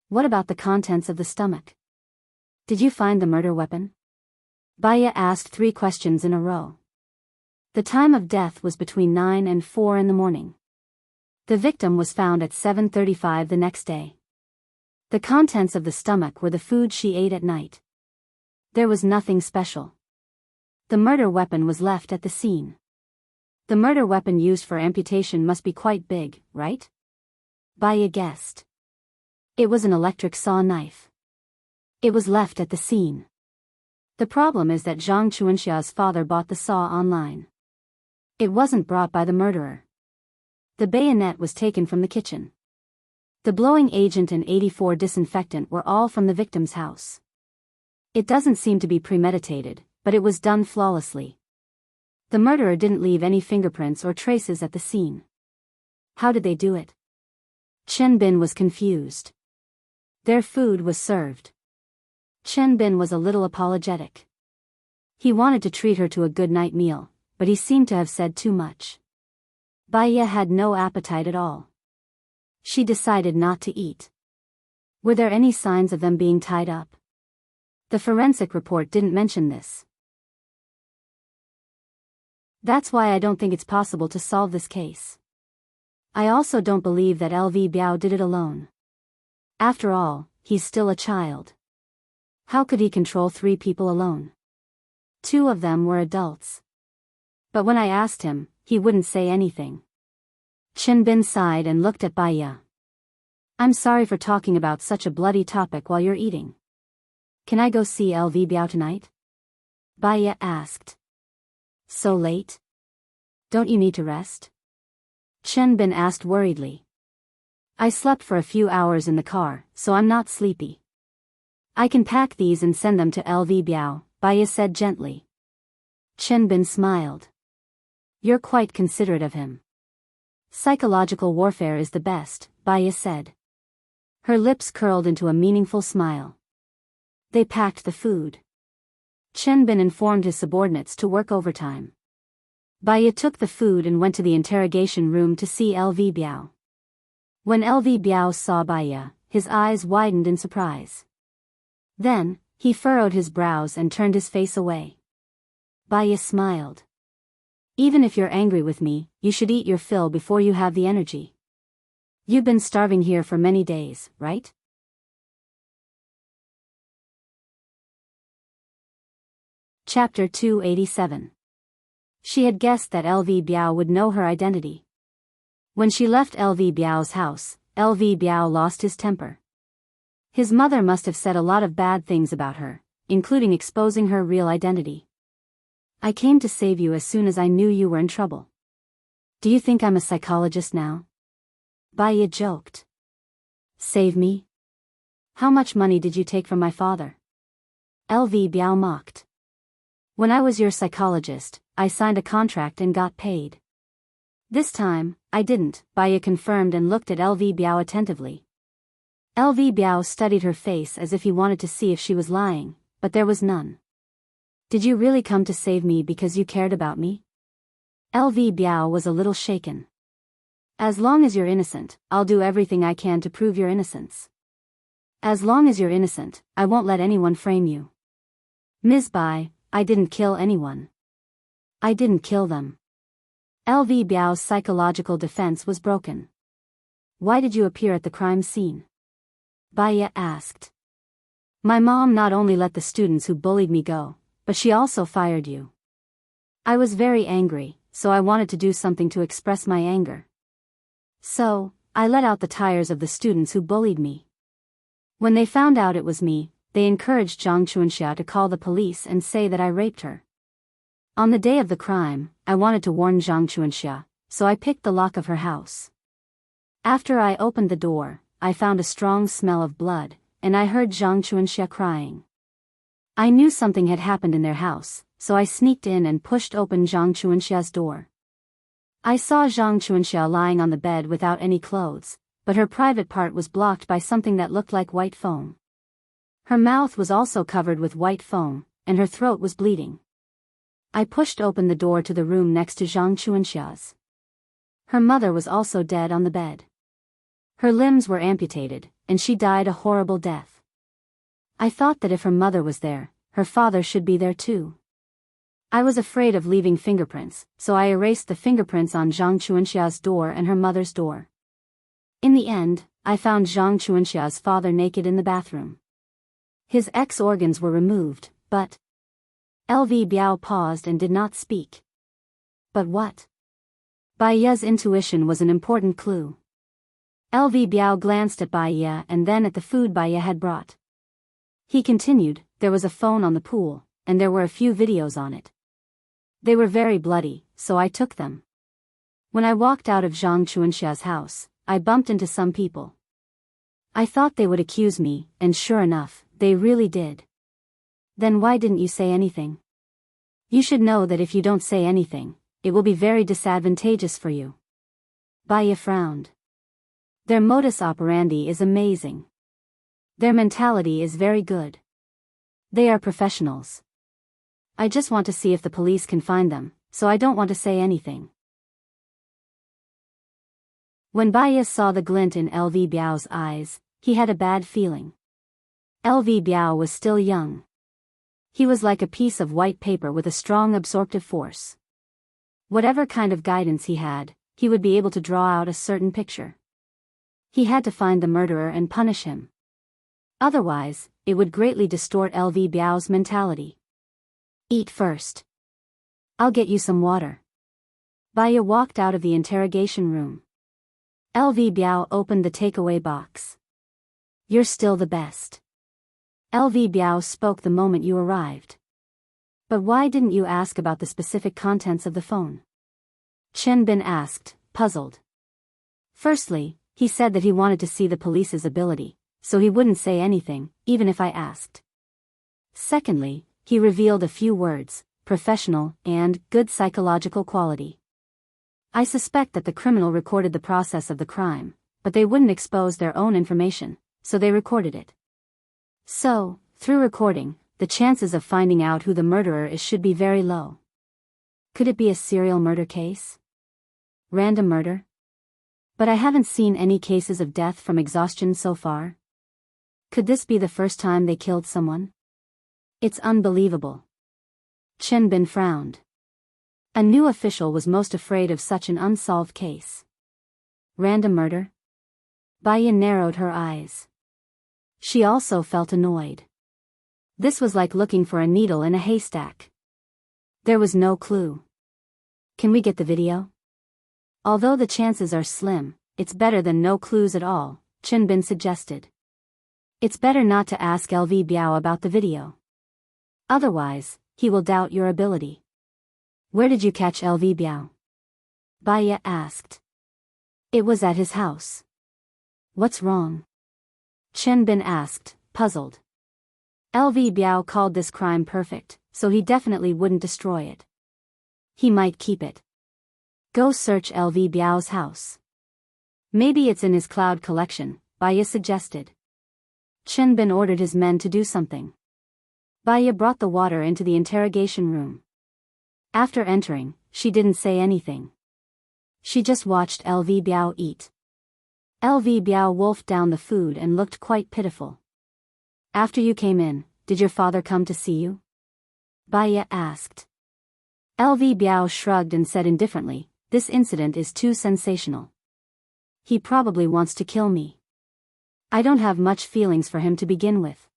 What about the contents of the stomach? Did you find the murder weapon? Baya asked 3 questions in a row. The time of death was between 9 and 4 in the morning. The victim was found at 7:35 the next day. The contents of the stomach were the food she ate at night. There was nothing special. The murder weapon was left at the scene. The murder weapon used for amputation must be quite big, right? Baya guessed. It was an electric saw knife. It was left at the scene. The problem is that Zhang Chuanxia's father bought the saw online. It wasn't brought by the murderer. The bayonet was taken from the kitchen. The blowing agent and 84 disinfectant were all from the victim's house. It doesn't seem to be premeditated, but it was done flawlessly. The murderer didn't leave any fingerprints or traces at the scene. How did they do it? Chen Bin was confused. Their food was served. Chen Bin was a little apologetic. He wanted to treat her to a good night meal, but he seemed to have said too much. Baya had no appetite at all. She decided not to eat. Were there any signs of them being tied up? The forensic report didn't mention this. That's why I don't think it's possible to solve this case. I also don't believe that LV Biao did it alone. After all, he's still a child. How could he control 3 people alone? 2 of them were adults. But when I asked him, he wouldn't say anything. Chinbin sighed and looked at Baya. I'm sorry for talking about such a bloody topic while you're eating. Can I go see LV Biao tonight? Baya asked. So late? Don't you need to rest? Chinbin asked worriedly. I slept for a few hours in the car, so I'm not sleepy. I can pack these and send them to LV Biao, Baya said gently. Chinbin smiled. You're quite considerate of him. Psychological warfare is the best, Baya said. Her lips curled into a meaningful smile. They packed the food. Chinbin informed his subordinates to work overtime. Baya took the food and went to the interrogation room to see LV Biao. When LV Biao saw Baya, his eyes widened in surprise. Then, he furrowed his brows and turned his face away. Baya smiled. Even if you're angry with me, you should eat your fill before you have the energy. You've been starving here for many days, right? Chapter 287. She had guessed that LV Biao would know her identity. When she left LV Biao's house, LV Biao lost his temper. His mother must have said a lot of bad things about her, including exposing her real identity. I came to save you as soon as I knew you were in trouble. Do you think I'm a psychologist now? Baya joked. Save me? How much money did you take from my father? LV Biao mocked. When I was your psychologist, I signed a contract and got paid. This time, I didn't, Baya confirmed and looked at LV Biao attentively. LV Biao studied her face as if he wanted to see if she was lying, but there was none. Did you really come to save me because you cared about me? LV Biao was a little shaken. As long as you're innocent, I'll do everything I can to prove your innocence. As long as you're innocent, I won't let anyone frame you. Ms. Bai, I didn't kill anyone. I didn't kill them. LV Biao's psychological defense was broken. Why did you appear at the crime scene? Baya asked. My mom not only let the students who bullied me go, but she also fired you. I was very angry, so I wanted to do something to express my anger. So, I let out the tires of the students who bullied me. When they found out it was me, they encouraged Zhang Chuanxia to call the police and say that I raped her. On the day of the crime, I wanted to warn Zhang Chuanxia, so I picked the lock of her house. After I opened the door, I found a strong smell of blood, and I heard Zhang Chuanxia crying. I knew something had happened in their house, so I sneaked in and pushed open Zhang Chuanxia's door. I saw Zhang Chuanxia lying on the bed without any clothes, but her private part was blocked by something that looked like white foam. Her mouth was also covered with white foam, and her throat was bleeding. I pushed open the door to the room next to Zhang Chuanxia's. Her mother was also dead on the bed. Her limbs were amputated, and she died a horrible death. I thought that if her mother was there, her father should be there too. I was afraid of leaving fingerprints, so I erased the fingerprints on Zhang Chuanxia's door and her mother's door. In the end, I found Zhang Chuanxia's father naked in the bathroom. His organs were removed, but... LV Biao paused and did not speak. But what? Baya's intuition was an important clue. LV Biao glanced at Baya and then at the food Baya had brought. He continued, there was a phone on the pool, and there were a few videos on it. They were very bloody, so I took them. When I walked out of Zhang Chuanxia's house, I bumped into some people. I thought they would accuse me, and sure enough, they really did. Then why didn't you say anything? You should know that if you don't say anything, it will be very disadvantageous for you. Baya frowned. Their modus operandi is amazing. Their mentality is very good. They are professionals. I just want to see if the police can find them, so I don't want to say anything. When Baya saw the glint in LV Biao's eyes, he had a bad feeling. LV Biao was still young. He was like a piece of white paper with a strong absorptive force. Whatever kind of guidance he had, he would be able to draw out a certain picture. He had to find the murderer and punish him. Otherwise, it would greatly distort LV Biao's mentality. Eat first. I'll get you some water. Baya walked out of the interrogation room. LV Biao opened the takeaway box. You're still the best. LV Biao spoke the moment you arrived. But why didn't you ask about the specific contents of the phone? Chen Bin asked, puzzled. Firstly, he said that he wanted to see the police's ability, so he wouldn't say anything, even if I asked. Secondly, he revealed a few words, professional and good psychological quality. I suspect that the criminal recorded the process of the crime, but they wouldn't expose their own information, so they recorded it. So, through recording, the chances of finding out who the murderer is should be very low. Could it be a serial murder case? Random murder? But I haven't seen any cases of death from exhaustion so far. Could this be the first time they killed someone? It's unbelievable. Chen Bin frowned. A new official was most afraid of such an unsolved case. Random murder? Baya narrowed her eyes. She also felt annoyed. This was like looking for a needle in a haystack. There was no clue. Can we get the video? Although the chances are slim, it's better than no clues at all, Chen Bin suggested. It's better not to ask LV Biao about the video. Otherwise, he will doubt your ability. Where did you catch LV Biao? Baya asked. It was at his house. What's wrong? Chen Bin asked, puzzled. LV Biao called this crime perfect, so he definitely wouldn't destroy it. He might keep it. Go search LV Biao's house. Maybe it's in his cloud collection, Baya suggested. Chen Bin ordered his men to do something. Baya brought the water into the interrogation room. After entering, she didn't say anything. She just watched LV Biao eat. LV Biao wolfed down the food and looked quite pitiful. After you came in, did your father come to see you? Baya asked. LV Biao shrugged and said indifferently, this incident is too sensational. He probably wants to kill me. I don't have much feelings for him to begin with.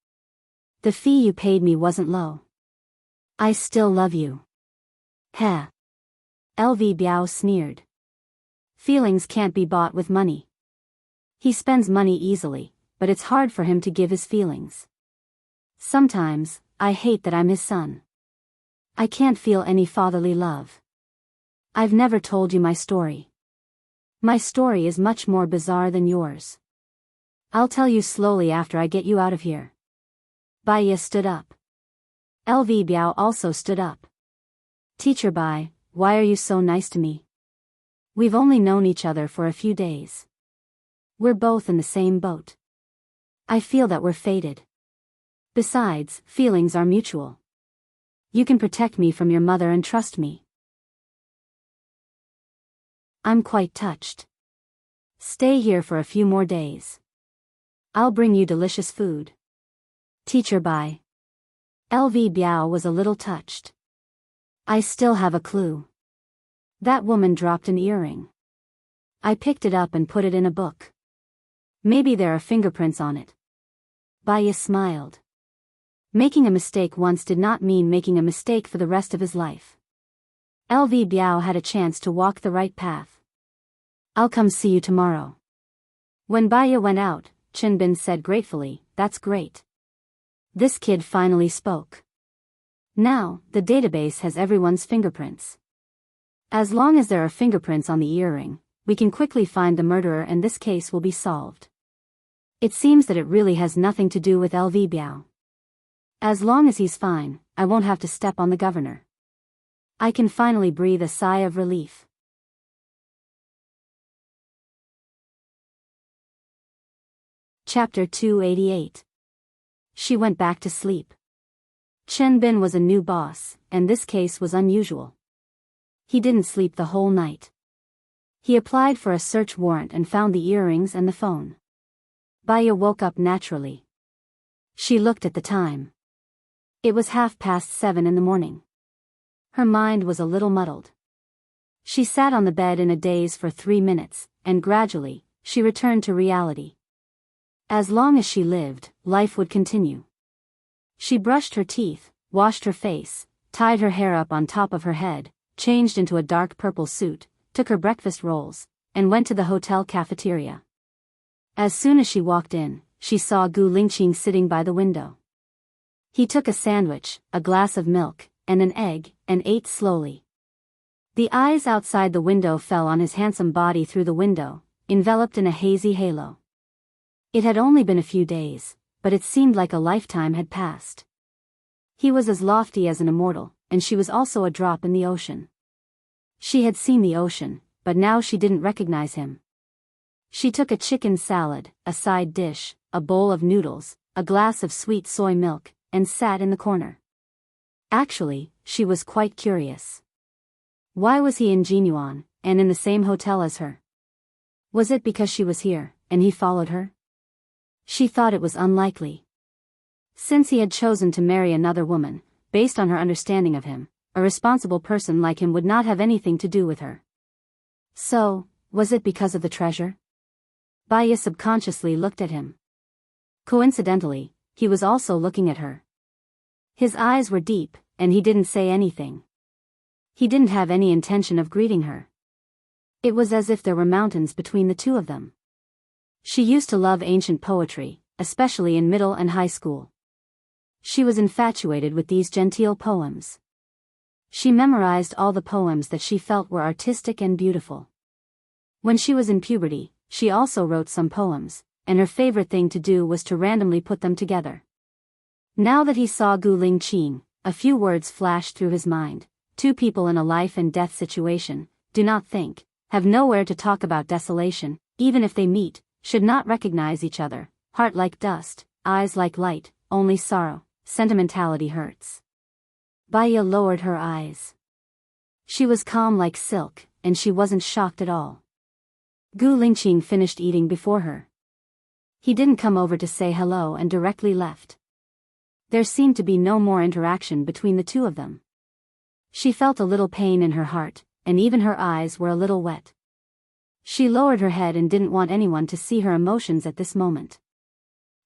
The fee you paid me wasn't low. I still love you. Heh. LV Biao sneered. Feelings can't be bought with money. He spends money easily, but it's hard for him to give his feelings. Sometimes, I hate that I'm his son. I can't feel any fatherly love. I've never told you my story. My story is much more bizarre than yours. I'll tell you slowly after I get you out of here. Baya stood up. LV Biao also stood up. Teacher Bai, why are you so nice to me? We've only known each other for a few days. We're both in the same boat. I feel that we're fated. Besides, feelings are mutual. You can protect me from your mother and trust me. I'm quite touched. Stay here for a few more days. I'll bring you delicious food. Teacher Bai. LV Biao was a little touched. I still have a clue. That woman dropped an earring. I picked it up and put it in a book. Maybe there are fingerprints on it. Baya smiled. Making a mistake once did not mean making a mistake for the rest of his life. LV Biao had a chance to walk the right path. I'll come see you tomorrow. When Baya went out, Chen Bin said gratefully, that's great. This kid finally spoke. Now, the database has everyone's fingerprints. As long as there are fingerprints on the earring, we can quickly find the murderer and this case will be solved. It seems that it really has nothing to do with LV Biao. As long as he's fine, I won't have to step on the governor. I can finally breathe a sigh of relief. Chapter 288. She went back to sleep. Chen Bin was a new boss, and this case was unusual. He didn't sleep the whole night. He applied for a search warrant and found the earrings and the phone. Baya woke up naturally. She looked at the time. It was 7:30 in the morning. Her mind was a little muddled. She sat on the bed in a daze for 3 minutes, and gradually, she returned to reality. As long as she lived, life would continue. She brushed her teeth, washed her face, tied her hair up on top of her head, changed into a dark purple suit, took her breakfast rolls, and went to the hotel cafeteria. As soon as she walked in, she saw Gu Lingqing sitting by the window. He took a sandwich, a glass of milk, and an egg, and ate slowly. The eyes outside the window fell on his handsome body through the window, enveloped in a hazy halo. It had only been a few days, but it seemed like a lifetime had passed. He was as lofty as an immortal, and she was also a drop in the ocean. She had seen the ocean, but now she didn't recognize him. She took a chicken salad, a side dish, a bowl of noodles, a glass of sweet soy milk, and sat in the corner. Actually, she was quite curious. Why was he in Jinyuan, and in the same hotel as her? Was it because she was here, and he followed her? She thought it was unlikely. Since he had chosen to marry another woman, based on her understanding of him, a responsible person like him would not have anything to do with her. So, was it because of the treasure? Baya subconsciously looked at him. Coincidentally, he was also looking at her. His eyes were deep, and he didn't say anything. He didn't have any intention of greeting her. It was as if there were mountains between the two of them. She used to love ancient poetry, especially in middle and high school. She was infatuated with these genteel poems. She memorized all the poems that she felt were artistic and beautiful. When she was in puberty, she also wrote some poems, and her favorite thing to do was to randomly put them together. Now that he saw Gu Lingqing, a few words flashed through his mind. Two people in a life and death situation, do not think, have nowhere to talk about desolation, even if they meet, should not recognize each other, heart like dust, eyes like light, only sorrow, sentimentality hurts. Baya lowered her eyes. She was calm like silk, and she wasn't shocked at all. Gu Lingqing finished eating before her. He didn't come over to say hello and directly left. There seemed to be no more interaction between the two of them. She felt a little pain in her heart, and even her eyes were a little wet. She lowered her head and didn't want anyone to see her emotions at this moment.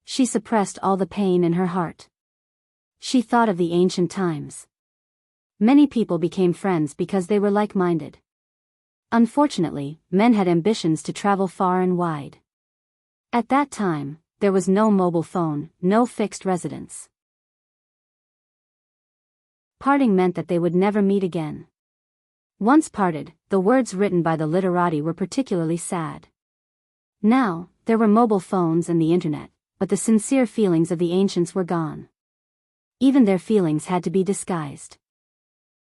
She suppressed all the pain in her heart. She thought of the ancient times. Many people became friends because they were like-minded. Unfortunately, men had ambitions to travel far and wide. At that time, there was no mobile phone, no fixed residence. Parting meant that they would never meet again. Once parted, the words written by the literati were particularly sad. Now, there were mobile phones and the internet, but the sincere feelings of the ancients were gone. Even their feelings had to be disguised.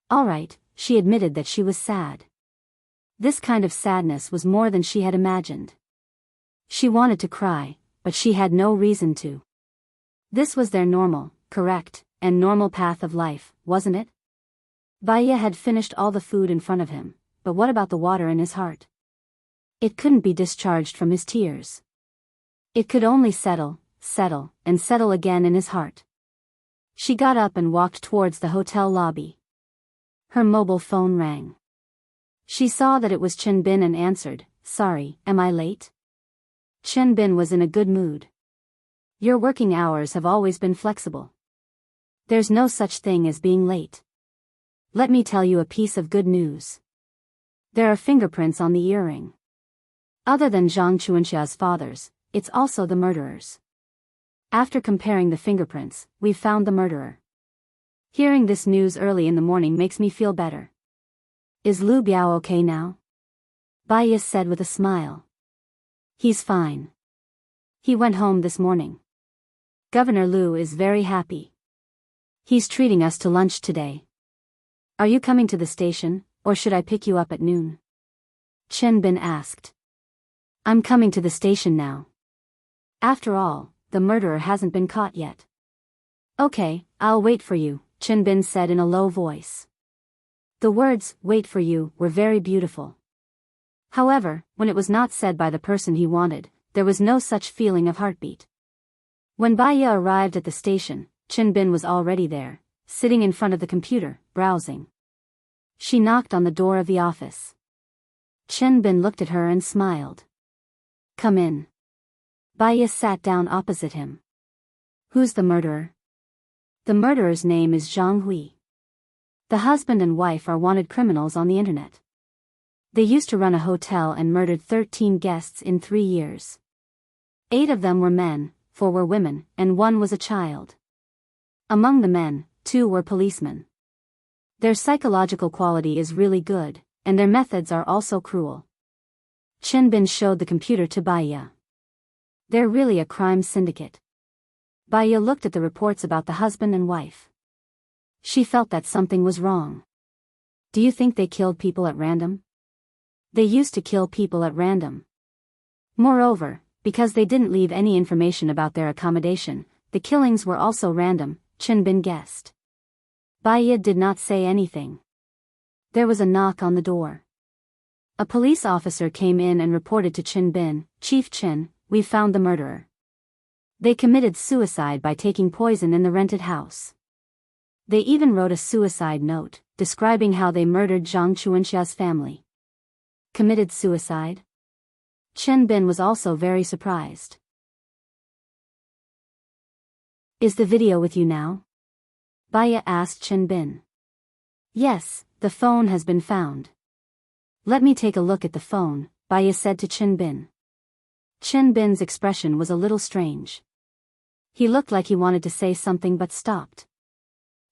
All right, she admitted that she was sad. This kind of sadness was more than she had imagined. She wanted to cry, but she had no reason to. This was their normal, correct, and normal path of life, wasn't it? Baya had finished all the food in front of him, but what about the water in his heart? It couldn't be discharged from his tears. It could only settle, and settle again in his heart. She got up and walked towards the hotel lobby. Her mobile phone rang. She saw that it was Chen Bin and answered, "Sorry, am I late?" Chen Bin was in a good mood. "Your working hours have always been flexible. There's no such thing as being late. Let me tell you a piece of good news. There are fingerprints on the earring. Other than Zhang Chuanxia's father's, it's also the murderer's. After comparing the fingerprints, we've found the murderer. Hearing this news early in the morning makes me feel better. Is Lu Biao okay now?" Baya said with a smile. "He's fine. He went home this morning. Governor Lu is very happy. He's treating us to lunch today. Are you coming to the station, or should I pick you up at noon?" Chen Bin asked. "I'm coming to the station now. After all, the murderer hasn't been caught yet." "Okay, I'll wait for you," Chen Bin said in a low voice. The words, "wait for you," were very beautiful. However, when it was not said by the person he wanted, there was no such feeling of heartbeat. When Baya arrived at the station, Chen Bin was already there, sitting in front of the computer, browsing. She knocked on the door of the office. Chen Bin looked at her and smiled. "Come in." Baya sat down opposite him. Who's the murderer? The murderer's name is Zhang Hui. The husband and wife are wanted criminals on the internet. They used to run a hotel and murdered 13 guests in 3 years. 8 of them were men, 4 were women, and 1 was a child. Among the men, 2 were policemen. Their psychological quality is really good, and their methods are also cruel. Bin showed the computer to Baya. They're really a crime syndicate. Baya looked at the reports about the husband and wife. She felt that something was wrong. Do you think they killed people at random? They used to kill people at random. Moreover, because they didn't leave any information about their accommodation, the killings were also random, Bin guessed. Baya did not say anything. There was a knock on the door. A police officer came in and reported to Bin, Chief Chin, we've found the murderer. They committed suicide by taking poison in the rented house. They even wrote a suicide note, describing how they murdered Zhang Chuanxia's family. Committed suicide? Bin was also very surprised. Is the video with you now? Baya asked Bin. Yes, the phone has been found. Let me take a look at the phone, Baya said to Bin. Bin's expression was a little strange. He looked like he wanted to say something but stopped.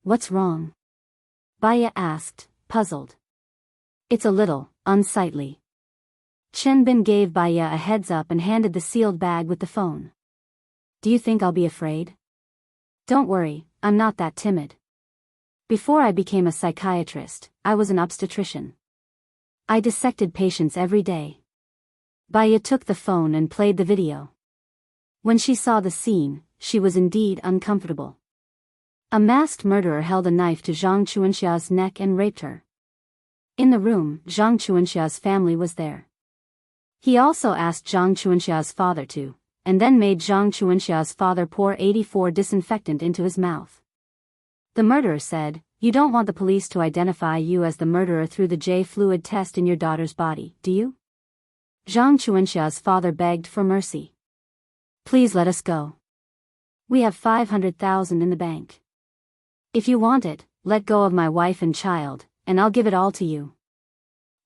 What's wrong? Baya asked, puzzled. It's a little unsightly. Bin gave Baya a heads up and handed the sealed bag with the phone. Do you think I'll be afraid? Don't worry, I'm not that timid. Before I became a psychiatrist, I was an obstetrician. I dissected patients every day. Baya took the phone and played the video. When she saw the scene, she was indeed uncomfortable. A masked murderer held a knife to Zhang Chuanxia's neck and raped her. In the room, Zhang Chuanxia's family was there. He also asked Zhang Chuanxia's father to, and then made Zhang Chuanxia's father pour 84 disinfectant into his mouth. The murderer said, "You don't want the police to identify you as the murderer through the J fluid test in your daughter's body, do you?" Zhang Chuanxia's father begged for mercy. "Please let us go. We have 500,000 in the bank. If you want it, let go of my wife and child, and I'll give it all to you."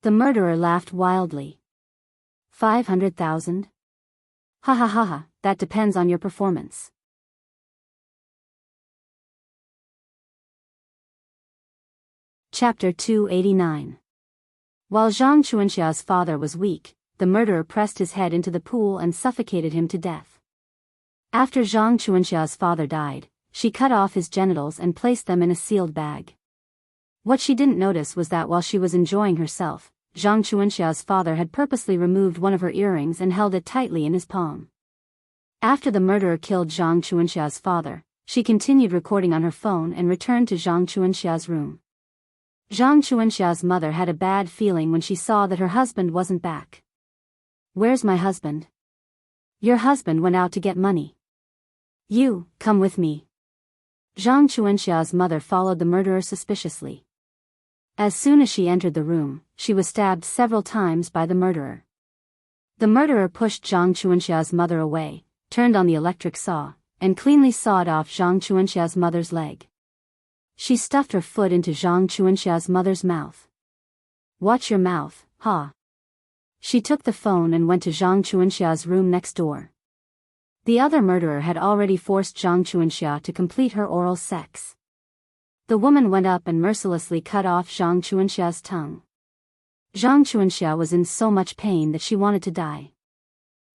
The murderer laughed wildly. 500,000? Ha ha ha ha, that depends on your performance. Chapter 289. While Zhang Chuanxia's father was weak, the murderer pressed his head into the pool and suffocated him to death. After Zhang Chuanxia's father died, she cut off his genitals and placed them in a sealed bag. What she didn't notice was that while she was enjoying herself, Zhang Chuanxia's father had purposely removed one of her earrings and held it tightly in his palm. After the murderer killed Zhang Chuanxia's father, she continued recording on her phone and returned to Zhang Chuanxia's room. Zhang Chuanxia's mother had a bad feeling when she saw that her husband wasn't back. "Where's my husband?" "Your husband went out to get money. You, come with me." Zhang Chuanxia's mother followed the murderer suspiciously. As soon as she entered the room, she was stabbed several times by the murderer. The murderer pushed Zhang Chuanxia's mother away, turned on the electric saw, and cleanly sawed off Zhang Chuanxia's mother's leg. She stuffed her foot into Zhang Chuanxia's mother's mouth. "Watch your mouth, ha." She took the phone and went to Zhang Chuanxia's room next door. The other murderer had already forced Zhang Chuanxia to complete her oral sex. The woman went up and mercilessly cut off Zhang Chuanxia's tongue. Zhang Chuanxia was in so much pain that she wanted to die.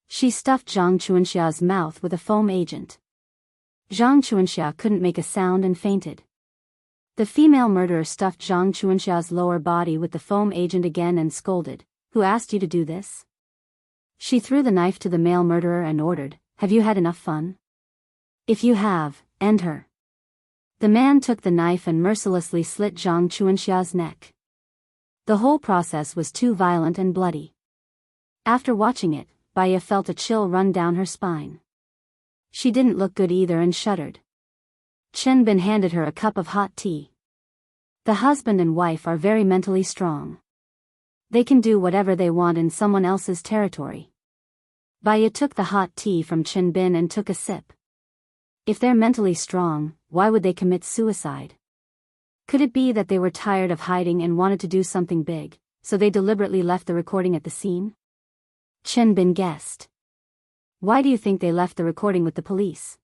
She stuffed Zhang Chuanxia's mouth with a foam agent. Zhang Chuanxia couldn't make a sound and fainted. The female murderer stuffed Zhang Chuanxia's lower body with the foam agent again and scolded, "Who asked you to do this?" She threw the knife to the male murderer and ordered, "Have you had enough fun? If you have, end her." The man took the knife and mercilessly slit Zhang Chuanxia's neck. The whole process was too violent and bloody. After watching it, Baya felt a chill run down her spine. She didn't look good either and shuddered. Bin handed her a cup of hot tea. The husband and wife are very mentally strong. They can do whatever they want in someone else's territory. Baya took the hot tea from Chin Bin and took a sip. If they're mentally strong, why would they commit suicide? Could it be that they were tired of hiding and wanted to do something big, so they deliberately left the recording at the scene? Chin Bin guessed. Why do you think they left the recording with the police?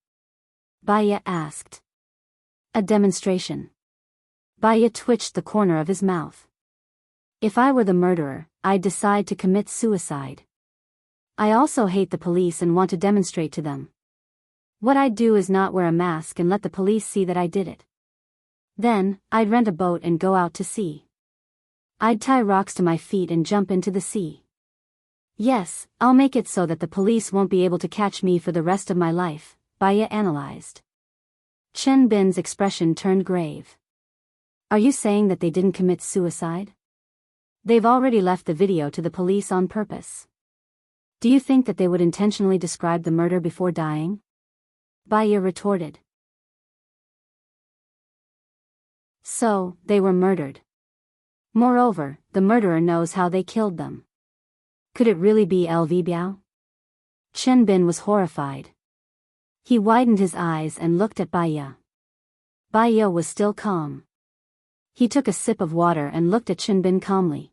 Baya asked. A demonstration. Baya twitched the corner of his mouth. If I were the murderer, I'd decide to commit suicide. I also hate the police and want to demonstrate to them. What I'd do is not wear a mask and let the police see that I did it. Then, I'd rent a boat and go out to sea. I'd tie rocks to my feet and jump into the sea. Yes, I'll make it so that the police won't be able to catch me for the rest of my life, Baya analyzed. Chen Bin's expression turned grave. Are you saying that they didn't commit suicide? They've already left the video to the police on purpose. Do you think that they would intentionally describe the murder before dying? Baya retorted. So, they were murdered. Moreover, the murderer knows how they killed them. Could it really be LV Biao? Chen Bin was horrified. He widened his eyes and looked at Baya. Baya was still calm. He took a sip of water and looked at Chen Bin calmly.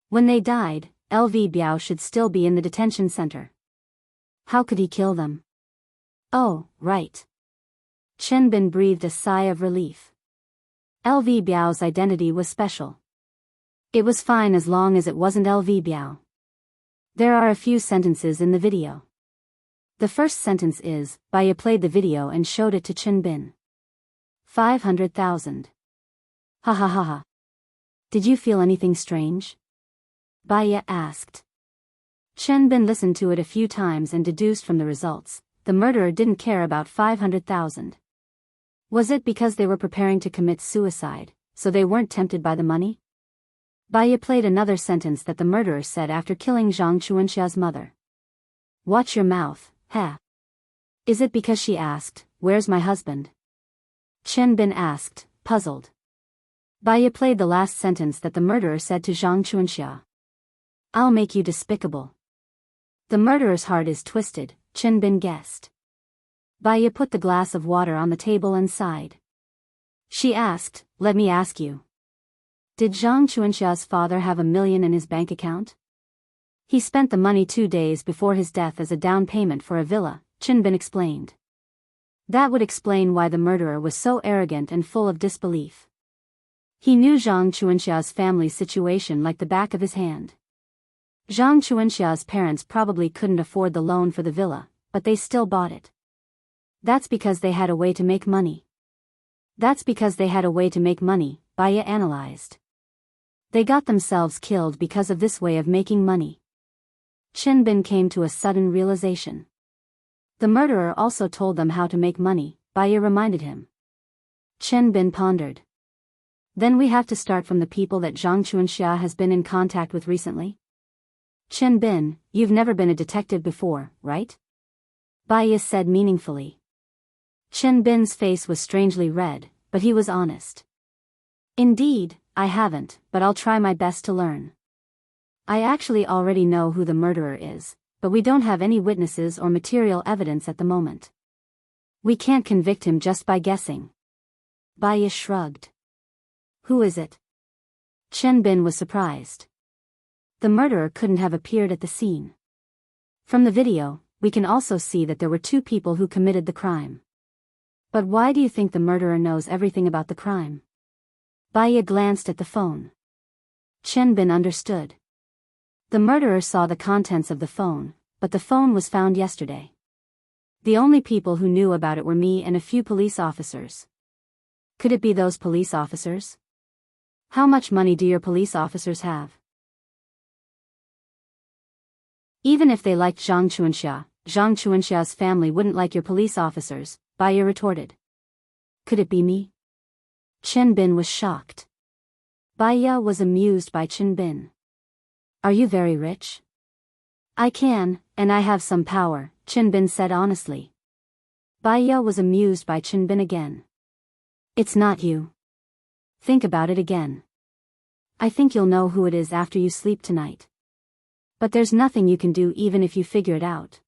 When they died, LV Biao should still be in the detention center. How could he kill them? Oh, right. Chen Bin breathed a sigh of relief. LV Biao's identity was special. It was fine as long as it wasn't LV Biao. There are a few sentences in the video. The first sentence is, Baya played the video and showed it to Chen Bin. 500,000. Ha ha ha ha. Did you feel anything strange? Baya asked. Chen Bin listened to it a few times and deduced from the results, the murderer didn't care about 500,000. Was it because they were preparing to commit suicide, so they weren't tempted by the money? Baya played another sentence that the murderer said after killing Zhang Chuanxia's mother. Watch your mouth, heh. Is it because she asked, where's my husband? Chen Bin asked, puzzled. Baya played the last sentence that the murderer said to Zhang Chuanxia. I'll make you despicable. The murderer's heart is twisted, Chen Bin guessed. Baya put the glass of water on the table and sighed. She asked, let me ask you. Did Zhang Chuanxia's father have $1 million in his bank account? He spent the money 2 days before his death as a down payment for a villa, Chen Bin explained. That would explain why the murderer was so arrogant and full of disbelief. He knew Zhang Chuanxia's family's situation like the back of his hand. Zhang Chuanxia's parents probably couldn't afford the loan for the villa, but they still bought it. That's because they had a way to make money. Baya analyzed. They got themselves killed because of this way of making money. Chen Bin came to a sudden realization. The murderer also told them how to make money, Baya reminded him. Chen Bin pondered. Then we have to start from the people that Zhang Chuanxia has been in contact with recently? Chen Bin, you've never been a detective before, right? Baya said meaningfully. Chen Bin's face was strangely red, but he was honest. Indeed, I haven't, but I'll try my best to learn. I actually already know who the murderer is, but we don't have any witnesses or material evidence at the moment. We can't convict him just by guessing. Baya shrugged. Who is it? Chen Bin was surprised. The murderer couldn't have appeared at the scene. From the video, we can also see that there were 2 people who committed the crime. But why do you think the murderer knows everything about the crime? Baya glanced at the phone. Chen Bin understood. The murderer saw the contents of the phone, but the phone was found yesterday. The only people who knew about it were me and a few police officers. Could it be those police officers? How much money do your police officers have? Even if they liked Zhang Chuanxia's family wouldn't like your police officers, Baya retorted. Could it be me? Chen Bin was shocked. Baya was amused by Chen Bin. Are you very rich? I can, and I have some power, Chen Bin said honestly. Baya was amused by Chen Bin again. It's not you. Think about it again. I think you'll know who it is after you sleep tonight. But there's nothing you can do even if you figure it out.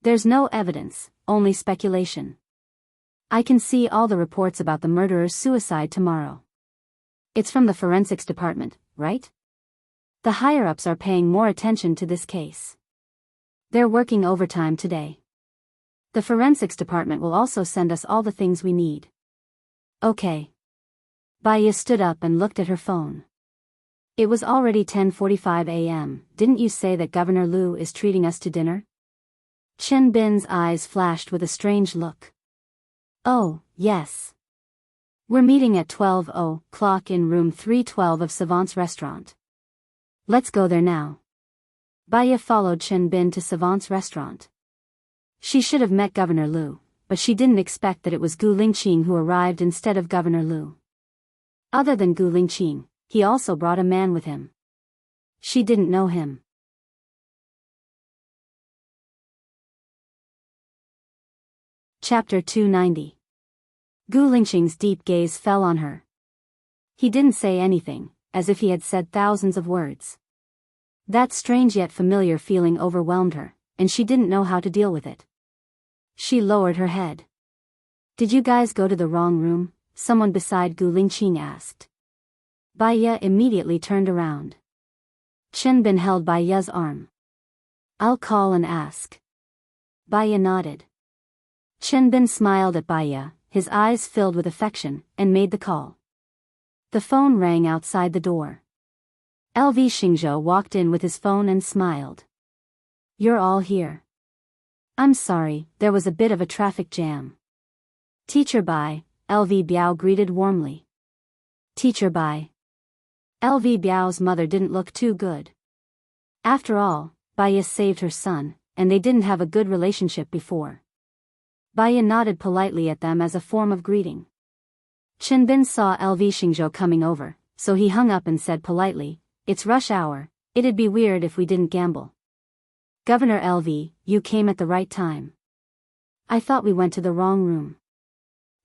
There's no evidence, only speculation. I can see all the reports about the murderer's suicide tomorrow. It's from the forensics department, right? The higher-ups are paying more attention to this case. They're working overtime today. The forensics department will also send us all the things we need. Okay. Baya stood up and looked at her phone. It was already 10:45 a.m. Didn't you say that Governor Liu is treating us to dinner? Chen Bin's eyes flashed with a strange look. Oh, yes. We're meeting at 12:00 in room 312 of Savant's restaurant. Let's go there now. Baya followed Chen Bin to Savant's restaurant. She should have met Governor Liu, but she didn't expect that it was Gu Lingqing who arrived instead of Governor Liu. Other than Gu Lingqing, he also brought a man with him. She didn't know him. Chapter 290. Gu Lingqing's deep gaze fell on her. He didn't say anything, as if he had said thousands of words. That strange yet familiar feeling overwhelmed her, and she didn't know how to deal with it. She lowered her head. Did you guys go to the wrong room? Someone beside Gu Lingqing asked. Baya immediately turned around. Chen Bin held Baya's arm. I'll call and ask. Baya nodded. Chen Bin smiled at Baya, his eyes filled with affection, and made the call. The phone rang outside the door. LV Xingzhou walked in with his phone and smiled. You're all here. I'm sorry, there was a bit of a traffic jam. Teacher Bai, LV Biao greeted warmly. Teacher Bai. LV Biao's mother didn't look too good. After all, Baya saved her son, and they didn't have a good relationship before. Baya nodded politely at them as a form of greeting. Chen Bin saw LV Xingzhou coming over, so he hung up and said politely, It's rush hour, it'd be weird if we didn't gamble. Governor LV, you came at the right time. I thought we went to the wrong room.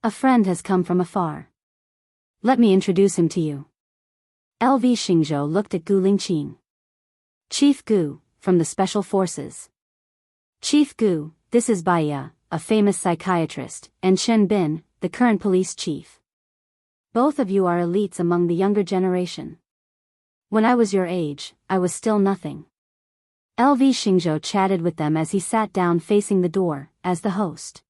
A friend has come from afar. Let me introduce him to you. LV Xingzhou looked at Gu Lingqing. Chief Gu, from the Special Forces. Chief Gu, this is Baya, a famous psychiatrist, and Chen Bin, the current police chief. Both of you are elites among the younger generation. When I was your age, I was still nothing. LV Xingzhou chatted with them as he sat down facing the door, as the host.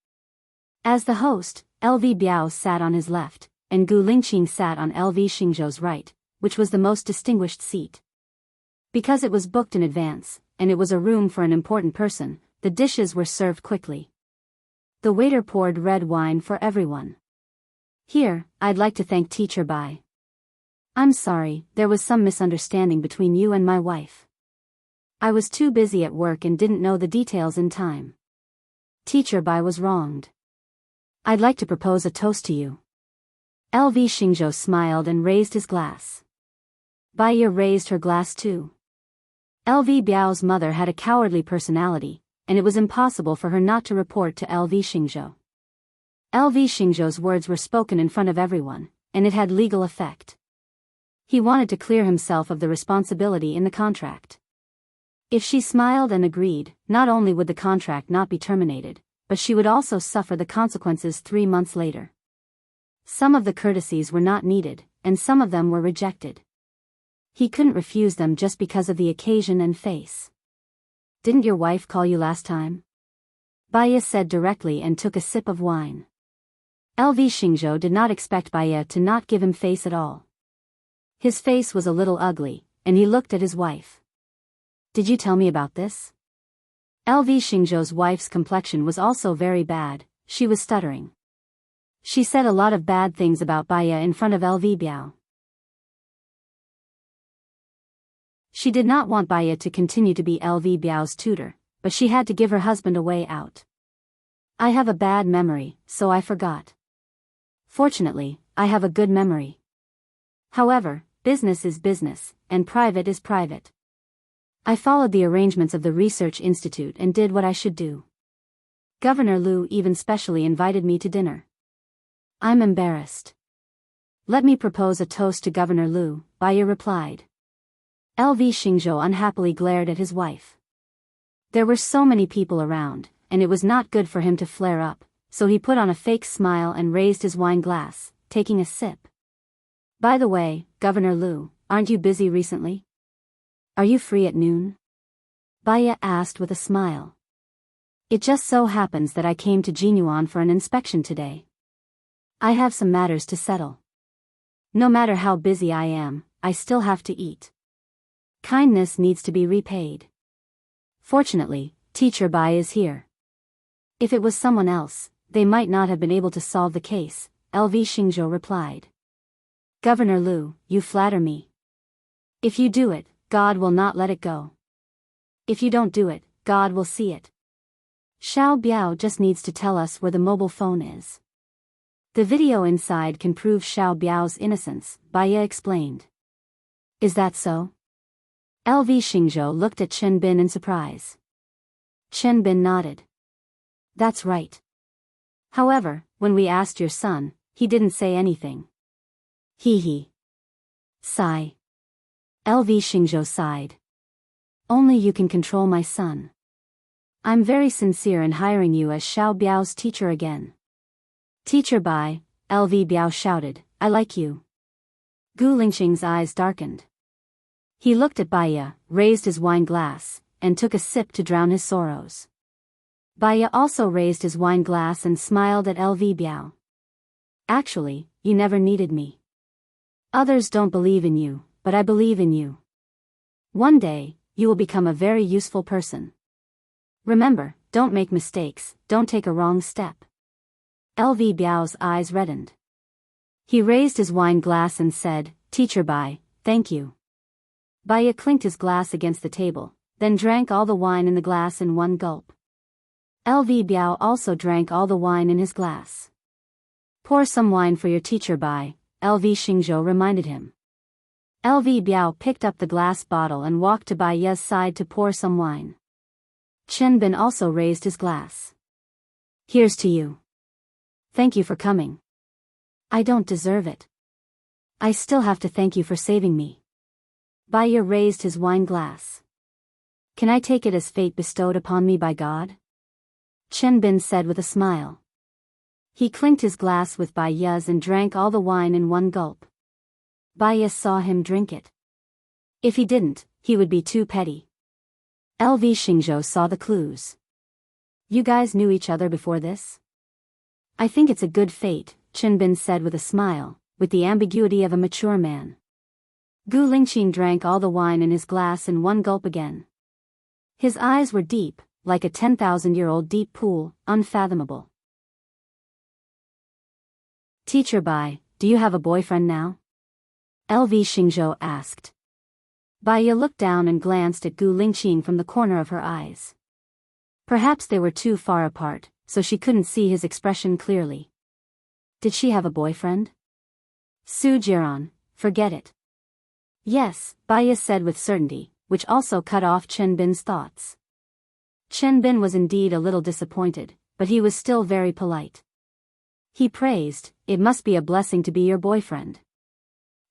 As the host, LV Biao sat on his left, and Gu Lingqing sat on LV Xingzhou's right, which was the most distinguished seat. Because it was booked in advance, and it was a room for an important person, the dishes were served quickly. The waiter poured red wine for everyone. Here, I'd like to thank Teacher Bai. I'm sorry, there was some misunderstanding between you and my wife. I was too busy at work and didn't know the details in time. Teacher Bai was wronged. I'd like to propose a toast to you. LV Xingzhou smiled and raised his glass. Baya raised her glass too. LV Biao's mother had a cowardly personality, and it was impossible for her not to report to LV Xingzhou. LV Xingzhou's words were spoken in front of everyone, and it had legal effect. He wanted to clear himself of the responsibility in the contract. If she smiled and agreed, not only would the contract not be terminated, but she would also suffer the consequences 3 months later. Some of the courtesies were not needed, and some of them were rejected. He couldn't refuse them just because of the occasion and face. Didn't your wife call you last time? Baya said directly and took a sip of wine. LV Xingzhou did not expect Baya to not give him face at all. His face was a little ugly, and he looked at his wife. Did you tell me about this? LV Xingzhou's wife's complexion was also very bad, she was stuttering. She said a lot of bad things about Baya in front of LV Biao. She did not want Baya to continue to be LV Biao's tutor, but she had to give her husband a way out. I have a bad memory, so I forgot. Fortunately, I have a good memory. However, business is business, and private is private. I followed the arrangements of the research institute and did what I should do. Governor Liu even specially invited me to dinner. I'm embarrassed. Let me propose a toast to Governor Liu, Baya replied. LV Xingzhou unhappily glared at his wife. There were so many people around, and it was not good for him to flare up, so he put on a fake smile and raised his wine glass, taking a sip. By the way, Governor Liu, aren't you busy recently? Are you free at noon? Baya asked with a smile. It just so happens that I came to Jinyuan for an inspection today. I have some matters to settle. No matter how busy I am, I still have to eat. Kindness needs to be repaid. Fortunately, Teacher Bai is here. If it was someone else, they might not have been able to solve the case, LV Xingzhou replied. Governor Liu, you flatter me. If you do it, God will not let it go. If you don't do it, God will see it. Xiao Biao just needs to tell us where the mobile phone is. The video inside can prove Xiao Biao's innocence, Baya explained. Is that so? LV Xingzhou looked at Chen Bin in surprise. Chen Bin nodded. That's right. However, when we asked your son, he didn't say anything. Hee. Sigh. LV Xingzhou sighed. Only you can control my son. I'm very sincere in hiring you as Xiao Biao's teacher again. Teacher Bai, LV Biao shouted, I like you. Gu Lingqing's eyes darkened. He looked at Baya, raised his wine glass, and took a sip to drown his sorrows. Baya also raised his wine glass and smiled at LV Biao. Actually, you never needed me. Others don't believe in you, but I believe in you. One day, you will become a very useful person. Remember, don't make mistakes, don't take a wrong step. LV Biao's eyes reddened. He raised his wine glass and said, Teacher Bai, thank you. Baya clinked his glass against the table, then drank all the wine in the glass in one gulp. LV Biao also drank all the wine in his glass. Pour some wine for your teacher Bai, LV Xingzhou reminded him. LV Biao picked up the glass bottle and walked to Baya's side to pour some wine. Chen Bin also raised his glass. Here's to you. Thank you for coming. I don't deserve it. I still have to thank you for saving me. Baya raised his wine glass. Can I take it as fate bestowed upon me by God? Chen Bin said with a smile. He clinked his glass with Baya's and drank all the wine in one gulp. Baya saw him drink it. If he didn't, he would be too petty. LV Xingzhou saw the clues. You guys knew each other before this? I think it's a good fate, Chen Bin said with a smile, with the ambiguity of a mature man. Gu Lingqing drank all the wine in his glass in one gulp again. His eyes were deep, like a 10,000-year-old deep pool, unfathomable. Teacher Bai, do you have a boyfriend now? LV Xingzhou asked. Baya looked down and glanced at Gu Lingqing from the corner of her eyes. Perhaps they were too far apart, so she couldn't see his expression clearly. Did she have a boyfriend? Su Jiran, forget it. Yes, Baya said with certainty, which also cut off Chen Bin's thoughts. Chen Bin was indeed a little disappointed, but he was still very polite. He praised, it must be a blessing to be your boyfriend.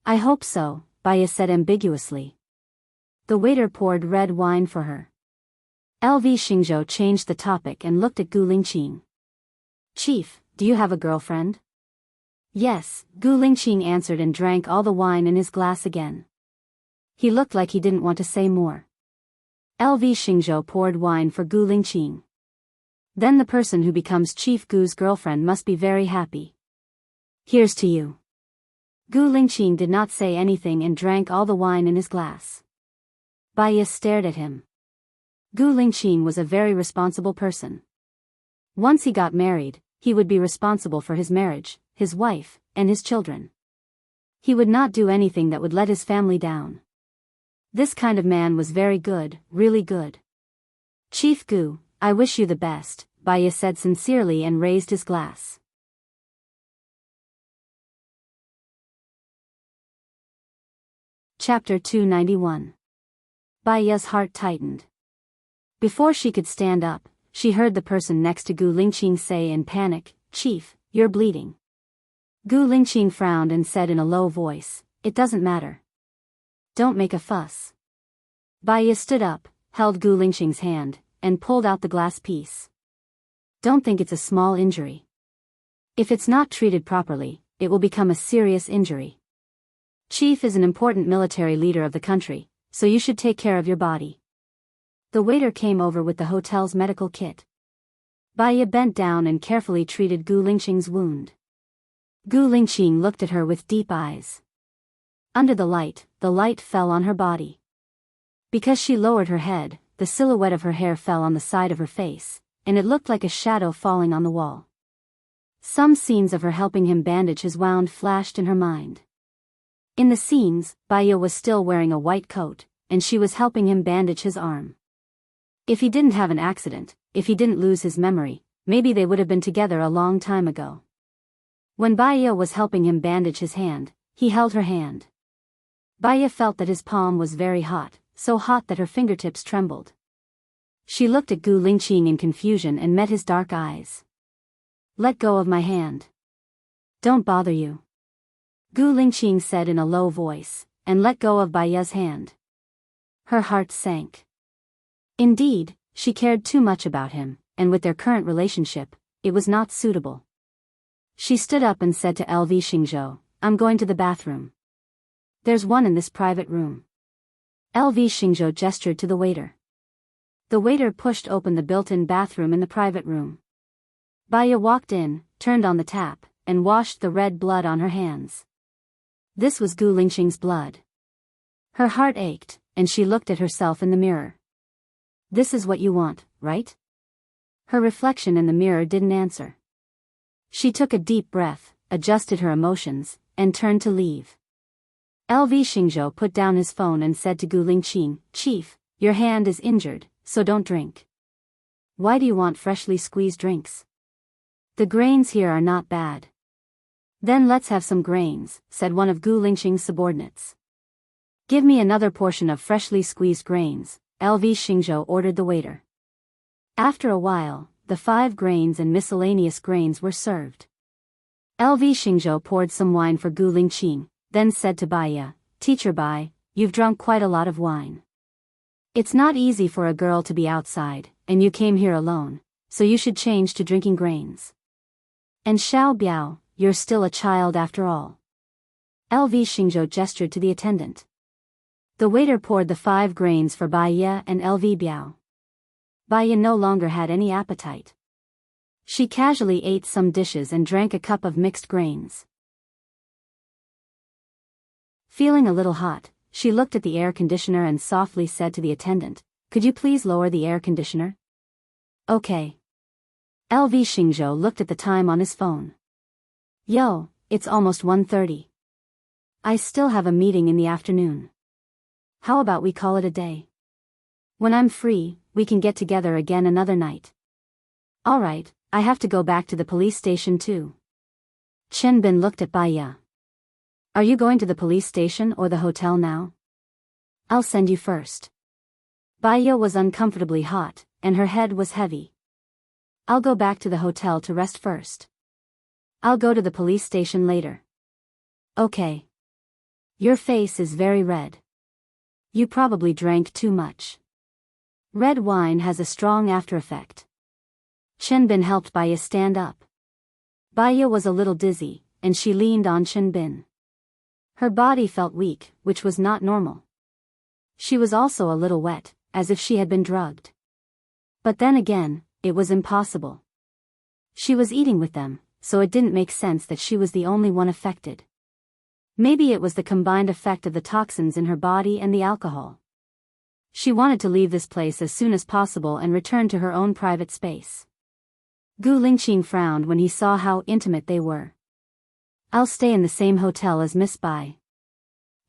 I hope so, Baya said ambiguously. The waiter poured red wine for her. LV Xingzhou changed the topic and looked at Gu Lingqing. Chief, do you have a girlfriend? Yes, Gu Lingqing answered and drank all the wine in his glass again. He looked like he didn't want to say more. LV Xingzhou poured wine for Gu Lingqing. Then the person who becomes Chief Gu's girlfriend must be very happy. Here's to you. Gu Lingqing did not say anything and drank all the wine in his glass. Baya stared at him. Gu Lingqing was a very responsible person. Once he got married, he would be responsible for his marriage, his wife, and his children. He would not do anything that would let his family down. This kind of man was very good, really good. Chief Gu, I wish you the best, Baya said sincerely and raised his glass. Chapter 291. Baya's heart tightened. Before she could stand up, she heard the person next to Gu Lingqing say in panic, Chief, you're bleeding. Gu Lingqing frowned and said in a low voice, It doesn't matter. Don't make a fuss. Baya stood up, held Gu Lingqing's hand, and pulled out the glass piece. Don't think it's a small injury. If it's not treated properly, it will become a serious injury. Chief is an important military leader of the country, so you should take care of your body. The waiter came over with the hotel's medical kit. Baya bent down and carefully treated Gu Lingqing's wound. Gu Lingqing looked at her with deep eyes. Under the light fell on her body. Because she lowered her head, the silhouette of her hair fell on the side of her face, and it looked like a shadow falling on the wall. Some scenes of her helping him bandage his wound flashed in her mind. In the scenes, Baya was still wearing a white coat, and she was helping him bandage his arm. If he didn't have an accident, if he didn't lose his memory, maybe they would have been together a long time ago. When Baya was helping him bandage his hand, he held her hand. Baya felt that his palm was very hot, so hot that her fingertips trembled. She looked at Gu Lingqing in confusion and met his dark eyes. Let go of my hand. Don't bother you. Gu Lingqing said in a low voice, and let go of Baya's hand. Her heart sank. Indeed, she cared too much about him, and with their current relationship, it was not suitable. She stood up and said to LV Xingzhou, I'm going to the bathroom. There's one in this private room. LV Xingzhou gestured to the waiter. The waiter pushed open the built-in bathroom in the private room. Baya walked in, turned on the tap, and washed the red blood on her hands. This was Gu Lingqing's blood. Her heart ached, and she looked at herself in the mirror. This is what you want, right? Her reflection in the mirror didn't answer. She took a deep breath, adjusted her emotions, and turned to leave. LV Xingzhou put down his phone and said to Gu Lingqing, Chief, your hand is injured, so don't drink. Why do you want freshly squeezed drinks? The grains here are not bad. Then let's have some grains, said one of Gu Lingqing's subordinates. Give me another portion of freshly squeezed grains, LV Xingzhou ordered the waiter. After a while, the 5 grains and miscellaneous grains were served. LV Xingzhou poured some wine for Gu Lingqing, then said to Baya, Teacher Bai, you've drunk quite a lot of wine. It's not easy for a girl to be outside, and you came here alone, so you should change to drinking grains. And Xiao Biao, you're still a child after all. LV Xingzhou gestured to the attendant. The waiter poured the 5 grains for Baya and LV Biao. Baya no longer had any appetite. She casually ate some dishes and drank a cup of mixed grains. Feeling a little hot, she looked at the air conditioner and softly said to the attendant, Could you please lower the air conditioner? Okay. LV Xingzhou looked at the time on his phone. Yo, it's almost 1:30. I still have a meeting in the afternoon. How about we call it a day? When I'm free, we can get together again another night. Alright, I have to go back to the police station too. Chen Bin looked at Baya. Are you going to the police station or the hotel now? I'll send you first. Baya was uncomfortably hot, and her head was heavy. I'll go back to the hotel to rest first. I'll go to the police station later. Okay. Your face is very red. You probably drank too much. Red wine has a strong after effect. Chen Bin helped Baya stand up. Baya was a little dizzy, and she leaned on Chen Bin. Her body felt weak, which was not normal. She was also a little wet, as if she had been drugged. But then again, it was impossible. She was eating with them, so it didn't make sense that she was the only one affected. Maybe it was the combined effect of the toxins in her body and the alcohol. She wanted to leave this place as soon as possible and return to her own private space. Gu Lingqing frowned when he saw how intimate they were. I'll stay in the same hotel as Miss Bai.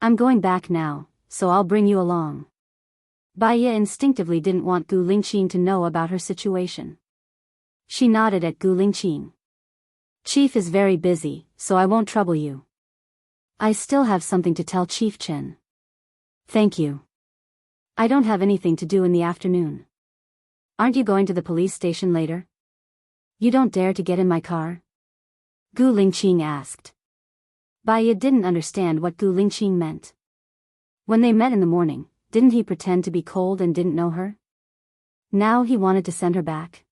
I'm going back now, so I'll bring you along. Baya instinctively didn't want Gu Lingqing to know about her situation. She nodded at Gu Lingqing. Chief is very busy, so I won't trouble you. I still have something to tell Chief Chen. Thank you. I don't have anything to do in the afternoon. Aren't you going to the police station later? You don't dare to get in my car? Gu Lingqing asked. Baya didn't understand what Gu Lingqing meant. When they met in the morning, didn't he pretend to be cold and didn't know her? Now he wanted to send her back.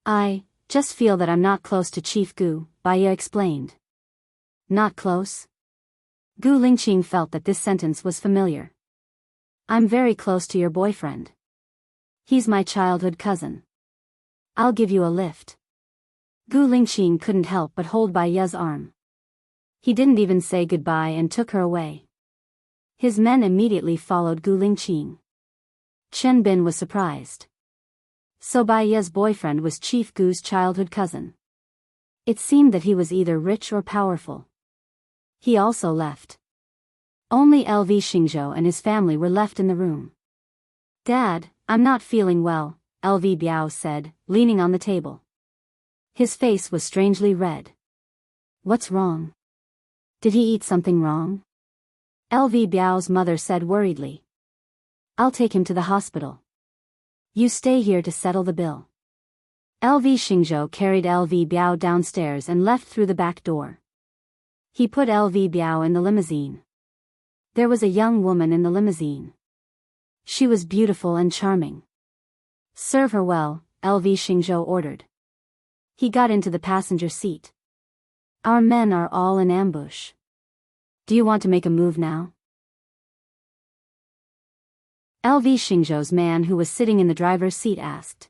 I just feel that I'm not close to Chief Gu, Baya explained. Not close? Gu Lingqing felt that this sentence was familiar. I'm very close to your boyfriend. He's my childhood cousin. I'll give you a lift. Gu Lingqing couldn't help but hold Baya's arm. He didn't even say goodbye and took her away. His men immediately followed Gu Lingqing. Chen Bin was surprised. So Baya's boyfriend was Chief Gu's childhood cousin. It seemed that he was either rich or powerful. He also left. Only LV Xingzhou and his family were left in the room. Dad, I'm not feeling well, LV Biao said, leaning on the table. His face was strangely red. What's wrong? Did he eat something wrong? LV Biao's mother said worriedly. I'll take him to the hospital. You stay here to settle the bill. LV Xingzhou carried LV Biao downstairs and left through the back door. He put LV Biao in the limousine. There was a young woman in the limousine. She was beautiful and charming. Serve her well, LV Xingzhou ordered. He got into the passenger seat. Our men are all in ambush. Do you want to make a move now? LV Xingzhou's man who was sitting in the driver's seat asked.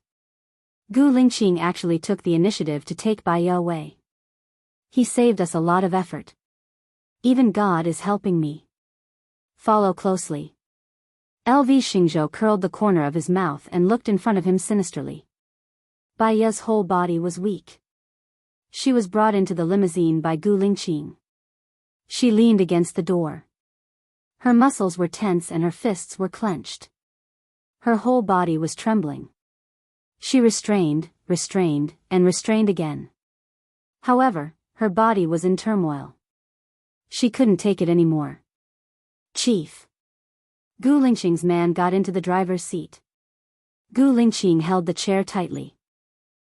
Gu Lingqing actually took the initiative to take Baya away. He saved us a lot of effort. Even God is helping me. Follow closely. LV Xingzhou curled the corner of his mouth and looked in front of him sinisterly. Baya's whole body was weak. She was brought into the limousine by Gu Lingqing. She leaned against the door. Her muscles were tense and her fists were clenched. Her whole body was trembling. She restrained, and restrained again. However, her body was in turmoil. She couldn't take it anymore. Chief. Gu Lingqing's man got into the driver's seat. Gu Lingqing held the chair tightly.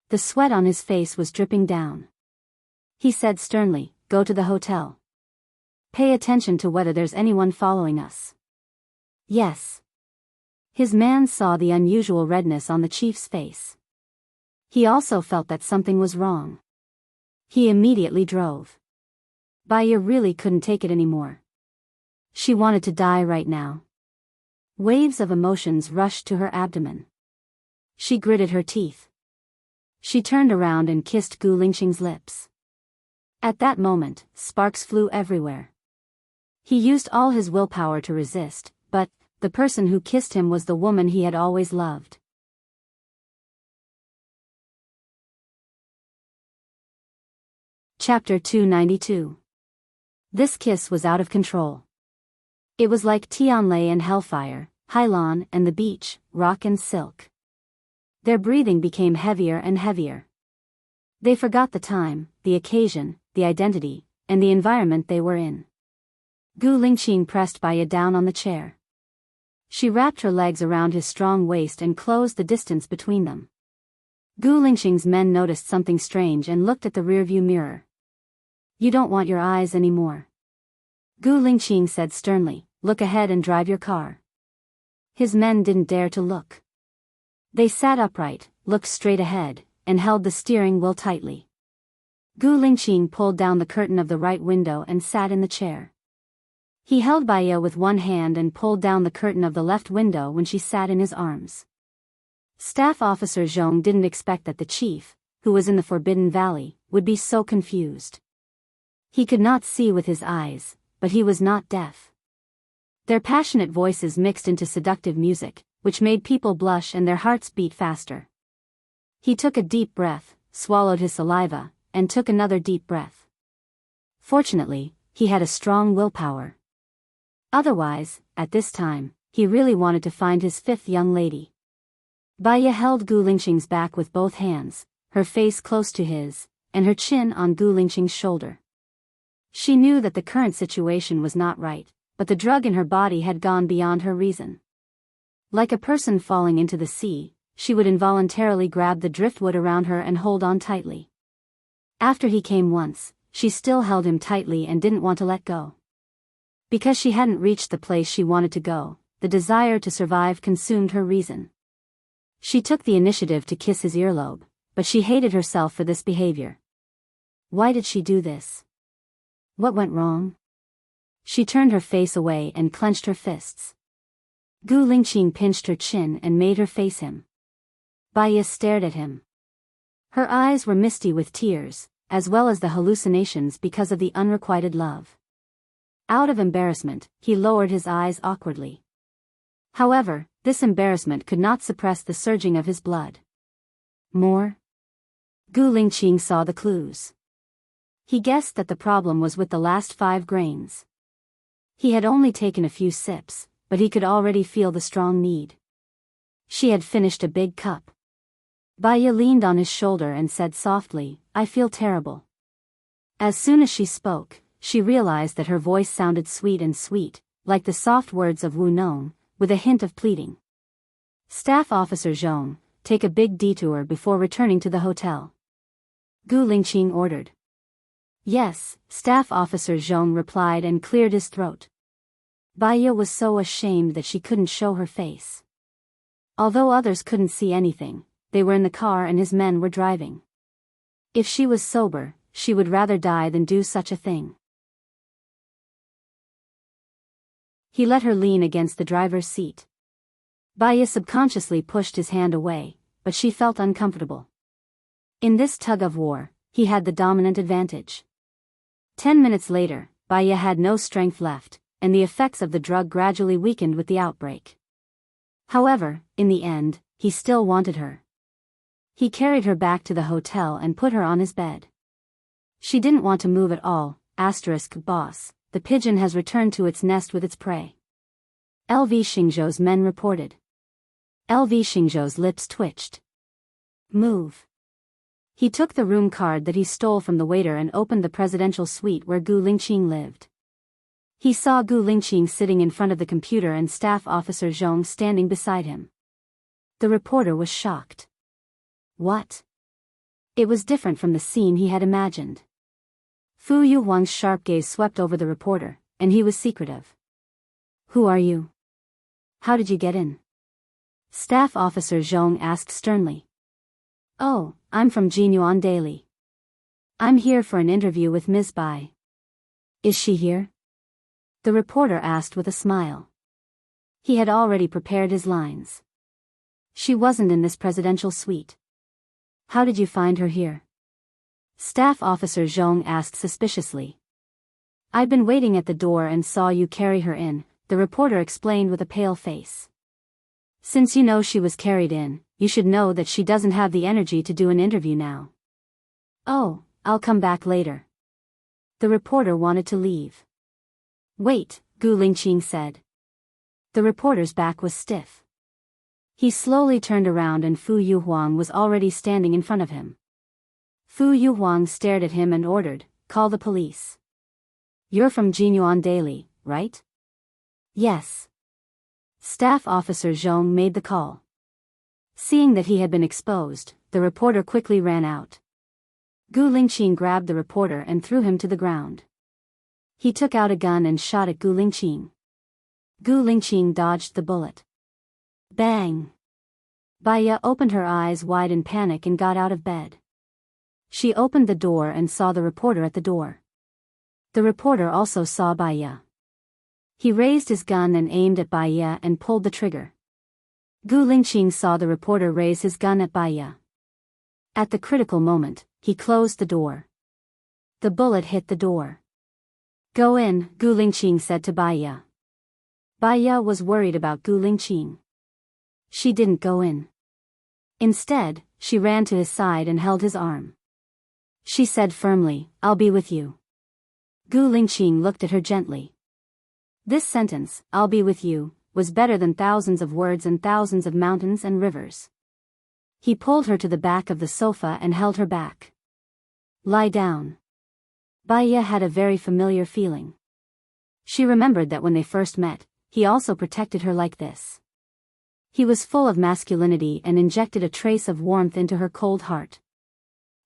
The sweat on his face was dripping down. He said sternly, Go to the hotel. Pay attention to whether there's anyone following us. Yes. His man saw the unusual redness on the chief's face. He also felt that something was wrong. He immediately drove. Baya really couldn't take it anymore. She wanted to die right now. Waves of emotions rushed to her abdomen. She gritted her teeth. She turned around and kissed Gu Lingqing's lips. At that moment, sparks flew everywhere. He used all his willpower to resist, but the person who kissed him was the woman he had always loved. Chapter 292. This kiss was out of control. It was like Tianlei and Hellfire, Hailan and the beach, rock and silk. Their breathing became heavier and heavier. They forgot the time, the occasion, the identity, and the environment they were in. Gu Lingqing pressed Baya down on the chair. She wrapped her legs around his strong waist and closed the distance between them. Gu Lingqing's men noticed something strange and looked at the rearview mirror. You don't want your eyes anymore. Gu Lingqing said sternly, Look ahead and drive your car. His men didn't dare to look. They sat upright, looked straight ahead, and held the steering wheel tightly. Gu Lingqing pulled down the curtain of the right window and sat in the chair. He held Baya with one hand and pulled down the curtain of the left window when she sat in his arms. Staff Officer Zhong didn't expect that the chief, who was in the Forbidden Valley, would be so confused. He could not see with his eyes, but he was not deaf. Their passionate voices mixed into seductive music, which made people blush and their hearts beat faster. He took a deep breath, swallowed his saliva, and took another deep breath. Fortunately, he had a strong willpower. Otherwise, at this time, he really wanted to find his fifth young lady. Baya held Gu Lingqing's back with both hands, her face close to his, and her chin on Gu Lingqing's shoulder. She knew that the current situation was not right, but the drug in her body had gone beyond her reason. Like a person falling into the sea, she would involuntarily grab the driftwood around her and hold on tightly. After he came once, she still held him tightly and didn't want to let go. Because she hadn't reached the place she wanted to go, the desire to survive consumed her reason. She took the initiative to kiss his earlobe, but she hated herself for this behavior. Why did she do this? What went wrong? She turned her face away and clenched her fists. Gu Lingqing pinched her chin and made her face him. Baiya stared at him. Her eyes were misty with tears, as well as the hallucinations because of the unrequited love. Out of embarrassment, he lowered his eyes awkwardly. However, this embarrassment could not suppress the surging of his blood. More? Gu Lingqing saw the clues. He guessed that the problem was with the last 5 grains. He had only taken a few sips, but he could already feel the strong need. She had finished a big cup. Baiya leaned on his shoulder and said softly, "I feel terrible." As soon as she spoke, she realized that her voice sounded sweet, like the soft words of Wu Nong, with a hint of pleading. Staff Officer Zhong, take a big detour before returning to the hotel. Gu Lingqing ordered. Yes, Staff Officer Zhong replied and cleared his throat. Baiya was so ashamed that she couldn't show her face. Although others couldn't see anything, they were in the car and his men were driving. If she was sober, she would rather die than do such a thing. He let her lean against the driver's seat. Baiya subconsciously pushed his hand away, but she felt uncomfortable. In this tug-of-war, he had the dominant advantage. 10 minutes later, Baiya had no strength left, and the effects of the drug gradually weakened with the outbreak. However, in the end, he still wanted her. He carried her back to the hotel and put her on his bed. She didn't want to move at all. Boss, the pigeon has returned to its nest with its prey. LV Xingzhou's men reported. LV Xingzhou's lips twitched. Move. He took the room card that he stole from the waiter and opened the presidential suite where Gu Lingqing lived. He saw Gu Lingqing sitting in front of the computer and Staff Officer Zhong standing beside him. The reporter was shocked. What? It was different from the scene he had imagined. Fu Yuhuang's sharp gaze swept over the reporter, and he was secretive. Who are you? How did you get in? Staff Officer Zhong asked sternly. Oh, I'm from Jinyuan Daily. I'm here for an interview with Ms. Bai. Is she here? The reporter asked with a smile. He had already prepared his lines. She wasn't in this presidential suite. How did you find her here? Staff Officer Zhong asked suspiciously. I'd been waiting at the door and saw you carry her in, the reporter explained with a pale face. Since you know she was carried in, you should know that she doesn't have the energy to do an interview now. Oh, I'll come back later. The reporter wanted to leave. Wait, Gu Lingqing said. The reporter's back was stiff. He slowly turned around and Fu Yuhuang was already standing in front of him. Fu Yuhuang stared at him and ordered, call the police. You're from Jinyuan Daily, right? Yes. Staff Officer Zhong made the call. Seeing that he had been exposed, the reporter quickly ran out. Gu Lingqing grabbed the reporter and threw him to the ground. He took out a gun and shot at Gu Lingqing. Gu Lingqing dodged the bullet. Bang! Baiya opened her eyes wide in panic and got out of bed. She opened the door and saw the reporter at the door. The reporter also saw Baiya. He raised his gun and aimed at Baiya and pulled the trigger. Gu Lingqing saw the reporter raise his gun at Baiya. At the critical moment, he closed the door. The bullet hit the door. Go in, Gu Lingqing said to Baiya. Baiya was worried about Gu Lingqing. She didn't go in. Instead, she ran to his side and held his arm. She said firmly, I'll be with you. Gu Lingqing looked at her gently. This sentence, I'll be with you, was better than thousands of words and thousands of mountains and rivers. He pulled her to the back of the sofa and held her back. Lie down. Baiya had a very familiar feeling. She remembered that when they first met, he also protected her like this. He was full of masculinity and injected a trace of warmth into her cold heart.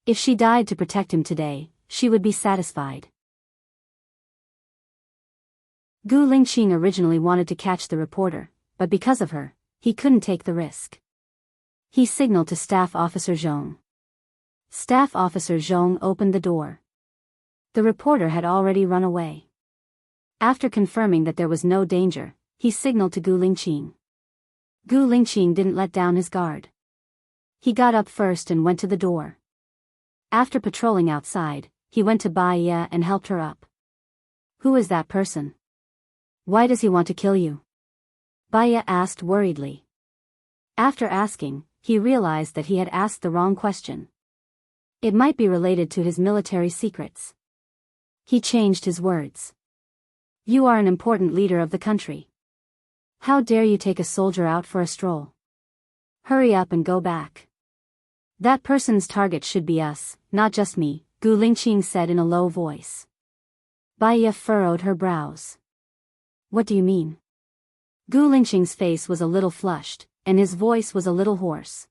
If she died to protect him today, she would be satisfied. Gu Lingqing originally wanted to catch the reporter, but because of her, he couldn't take the risk. He signaled to Staff Officer Zhong. Staff Officer Zhong opened the door. The reporter had already run away. After confirming that there was no danger, he signaled to Gu Lingqing. Gu Lingqing didn't let down his guard. He got up first and went to the door. After patrolling outside, he went to Bai Ye and helped her up. Who is that person? Why does he want to kill you? Bai Ye asked worriedly. After asking, he realized that he had asked the wrong question. It might be related to his military secrets. He changed his words. You are an important leader of the country. How dare you take a soldier out for a stroll? Hurry up and go back. That person's target should be us, not just me, Gu Lingqing said in a low voice. Bai Ye furrowed her brows. What do you mean? Gu Lingqing's face was a little flushed, and his voice was a little hoarse.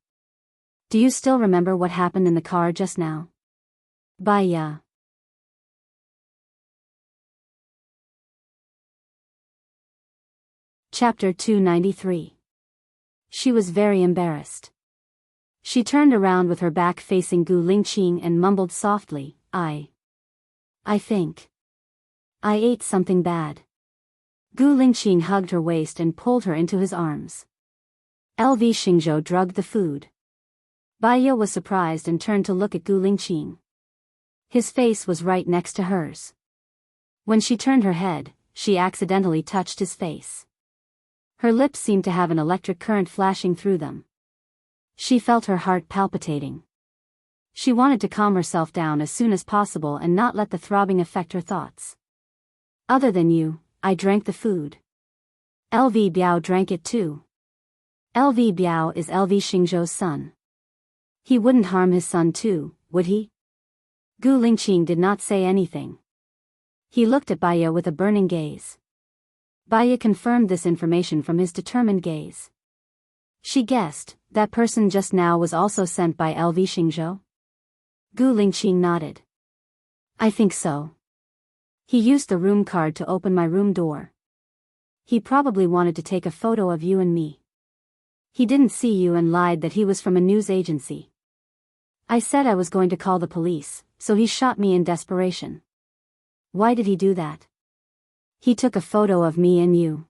Do you still remember what happened in the car just now? Bai Ye. Chapter 293. She was very embarrassed. She turned around with her back facing Gu Lingqing and mumbled softly, I think I ate something bad. Gu Lingqing hugged her waist and pulled her into his arms. LV Xingzhou drugged the food. Bai Ye was surprised and turned to look at Gu Lingqing. His face was right next to hers. When she turned her head, she accidentally touched his face. Her lips seemed to have an electric current flashing through them. She felt her heart palpitating. She wanted to calm herself down as soon as possible and not let the throbbing affect her thoughts. Other than you, I drank the food. LV Biao drank it too. LV Biao is LV Xingzhou's son. He wouldn't harm his son too, would he? Gu Lingqing did not say anything. He looked at Bai Ye with a burning gaze. Bai Ye confirmed this information from his determined gaze. She guessed, that person just now was also sent by LV Xingzhou? Gu Lingqing nodded. I think so. He used the room card to open my room door. He probably wanted to take a photo of you and me. He didn't see you and lied that he was from a news agency. I said I was going to call the police, so he shot me in desperation. Why did he do that? He took a photo of me and you.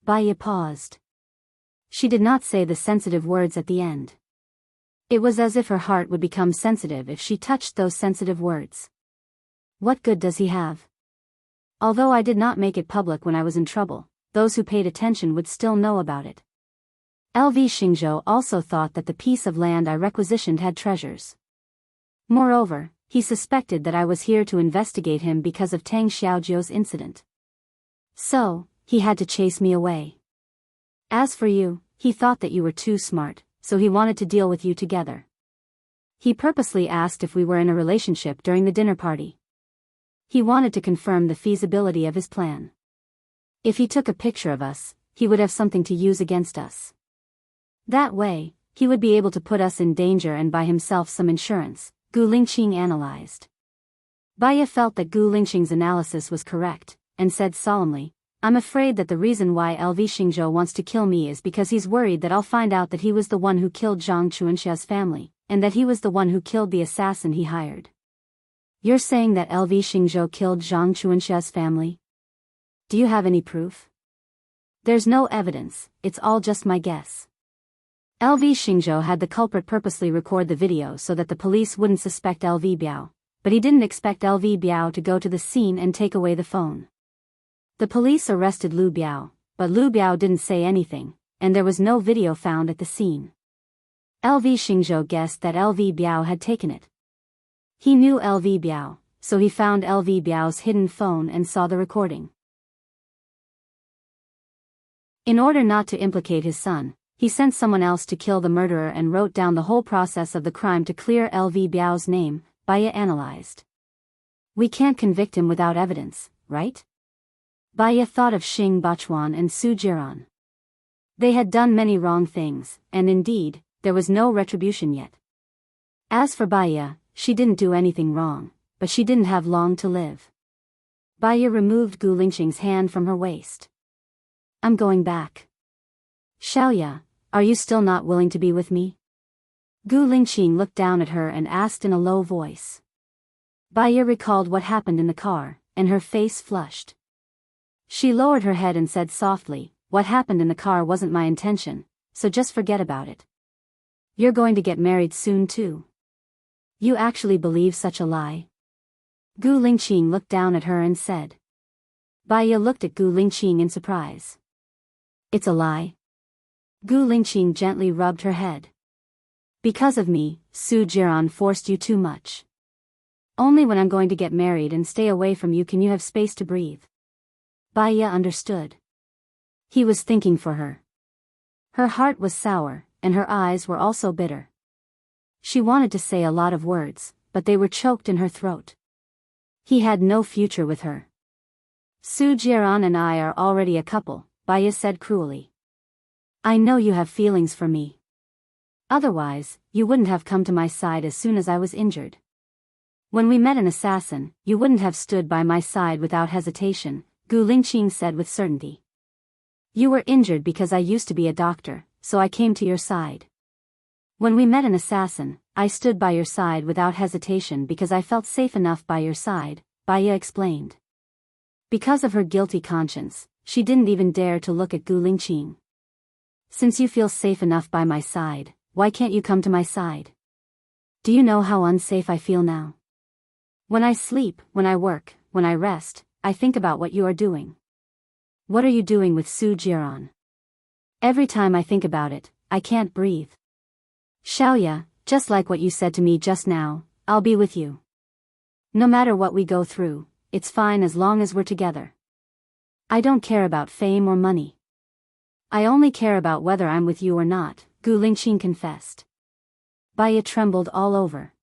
Bai Ye paused. She did not say the sensitive words at the end. It was as if her heart would become sensitive if she touched those sensitive words. What good does he have? Although I did not make it public when I was in trouble, those who paid attention would still know about it. LV Xingzhou also thought that the piece of land I requisitioned had treasures. Moreover, he suspected that I was here to investigate him because of Tang Xiaojiu's incident. So, he had to chase me away. As for you, he thought that you were too smart, so he wanted to deal with you together. He purposely asked if we were in a relationship during the dinner party. He wanted to confirm the feasibility of his plan. If he took a picture of us, he would have something to use against us. That way, he would be able to put us in danger and buy himself some insurance, Gu Lingqing analyzed. Bai Ye felt that Gu Lingqing's analysis was correct, and said solemnly, I'm afraid that the reason why LV Xingzhou wants to kill me is because he's worried that I'll find out that he was the one who killed Zhang Chuanxia's family, and that he was the one who killed the assassin he hired. You're saying that LV Xingzhou killed Zhang Chuanxia's family? Do you have any proof? There's no evidence, it's all just my guess. LV Xingzhou had the culprit purposely record the video so that the police wouldn't suspect LV Biao, but he didn't expect LV Biao to go to the scene and take away the phone. The police arrested Lu Biao, but Lu Biao didn't say anything, and there was no video found at the scene. LV Xingzhou guessed that LV Biao had taken it. He knew LV Biao, so he found LV Biao's hidden phone and saw the recording. In order not to implicate his son, he sent someone else to kill the murderer and wrote down the whole process of the crime to clear LV Biao's name, Bai Ye analyzed. We can't convict him without evidence, right? Bai Ye thought of Xing Bachuan and Su Jiran. They had done many wrong things, and indeed, there was no retribution yet. As for Bai Ye, she didn't do anything wrong, but she didn't have long to live. Bai Ye removed Gu Lingqing's hand from her waist. I'm going back. Xiaoya, are you still not willing to be with me? Gu Lingqing looked down at her and asked in a low voice. Baiya recalled what happened in the car, and her face flushed. She lowered her head and said softly, what happened in the car wasn't my intention, so just forget about it. You're going to get married soon too. You actually believe such a lie? Gu Lingqing looked down at her and said. Baiya looked at Gu Lingqing in surprise. It's a lie? Gu Lingqing gently rubbed her head. Because of me, Su Jiran forced you too much. Only when I'm going to get married and stay away from you can you have space to breathe. Baiya understood. He was thinking for her. Her heart was sour, and her eyes were also bitter. She wanted to say a lot of words, but they were choked in her throat. He had no future with her. Su Jiran and I are already a couple, Baiya said cruelly. I know you have feelings for me. Otherwise, you wouldn't have come to my side as soon as I was injured. When we met an assassin, you wouldn't have stood by my side without hesitation, Gu Lingqing said with certainty. You were injured because I used to be a doctor, so I came to your side. When we met an assassin, I stood by your side without hesitation because I felt safe enough by your side, Baiya explained. Because of her guilty conscience, she didn't even dare to look at Gu Lingqing. Since you feel safe enough by my side, why can't you come to my side? Do you know how unsafe I feel now? When I sleep, when I work, when I rest, I think about what you are doing. What are you doing with Su Jiran? Every time I think about it, I can't breathe. Xiaoya, just like what you said to me just now, I'll be with you. No matter what we go through, it's fine as long as we're together. I don't care about fame or money. I only care about whether I'm with you or not, Gu Lingqing confessed. Baiya trembled all over.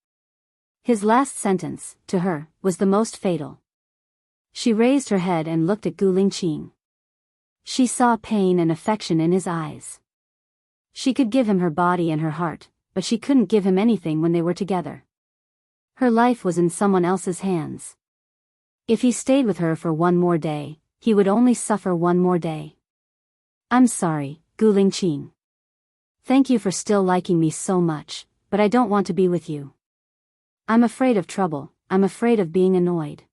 His last sentence, to her, was the most fatal. She raised her head and looked at Gu Lingqing. She saw pain and affection in his eyes. She could give him her body and her heart, but she couldn't give him anything when they were together. Her life was in someone else's hands. If he stayed with her for one more day, he would only suffer one more day. I'm sorry, Gu Lingqing. Thank you for still liking me so much, but I don't want to be with you. I'm afraid of trouble, I'm afraid of being annoyed.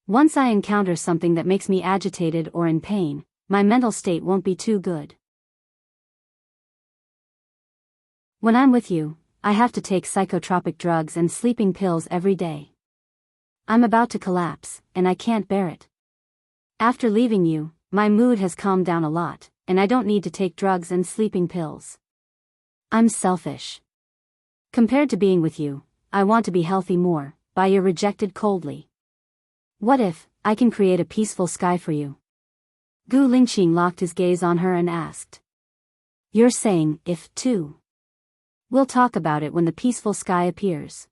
Once I encounter something that makes me agitated or in pain, my mental state won't be too good. When I'm with you, I have to take psychotropic drugs and sleeping pills every day. I'm about to collapse, and I can't bear it. After leaving you, my mood has calmed down a lot, and I don't need to take drugs and sleeping pills. I'm selfish. Compared to being with you, I want to be healthy more, Baiya rejected coldly. What if I can create a peaceful sky for you? Gu Lingqing locked his gaze on her and asked. You're saying, if too? We'll talk about it when the peaceful sky appears.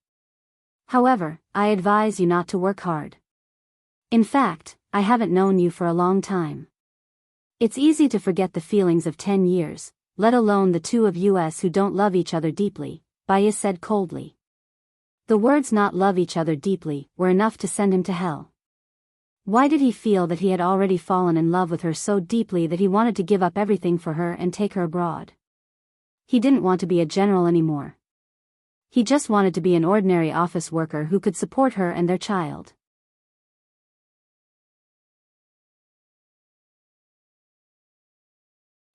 However, I advise you not to work hard. In fact, I haven't known you for a long time. It's easy to forget the feelings of 10 years, let alone the two of us who don't love each other deeply, Baiya said coldly. The words not love each other deeply were enough to send him to hell. Why did he feel that he had already fallen in love with her so deeply that he wanted to give up everything for her and take her abroad? He didn't want to be a general anymore. He just wanted to be an ordinary office worker who could support her and their child.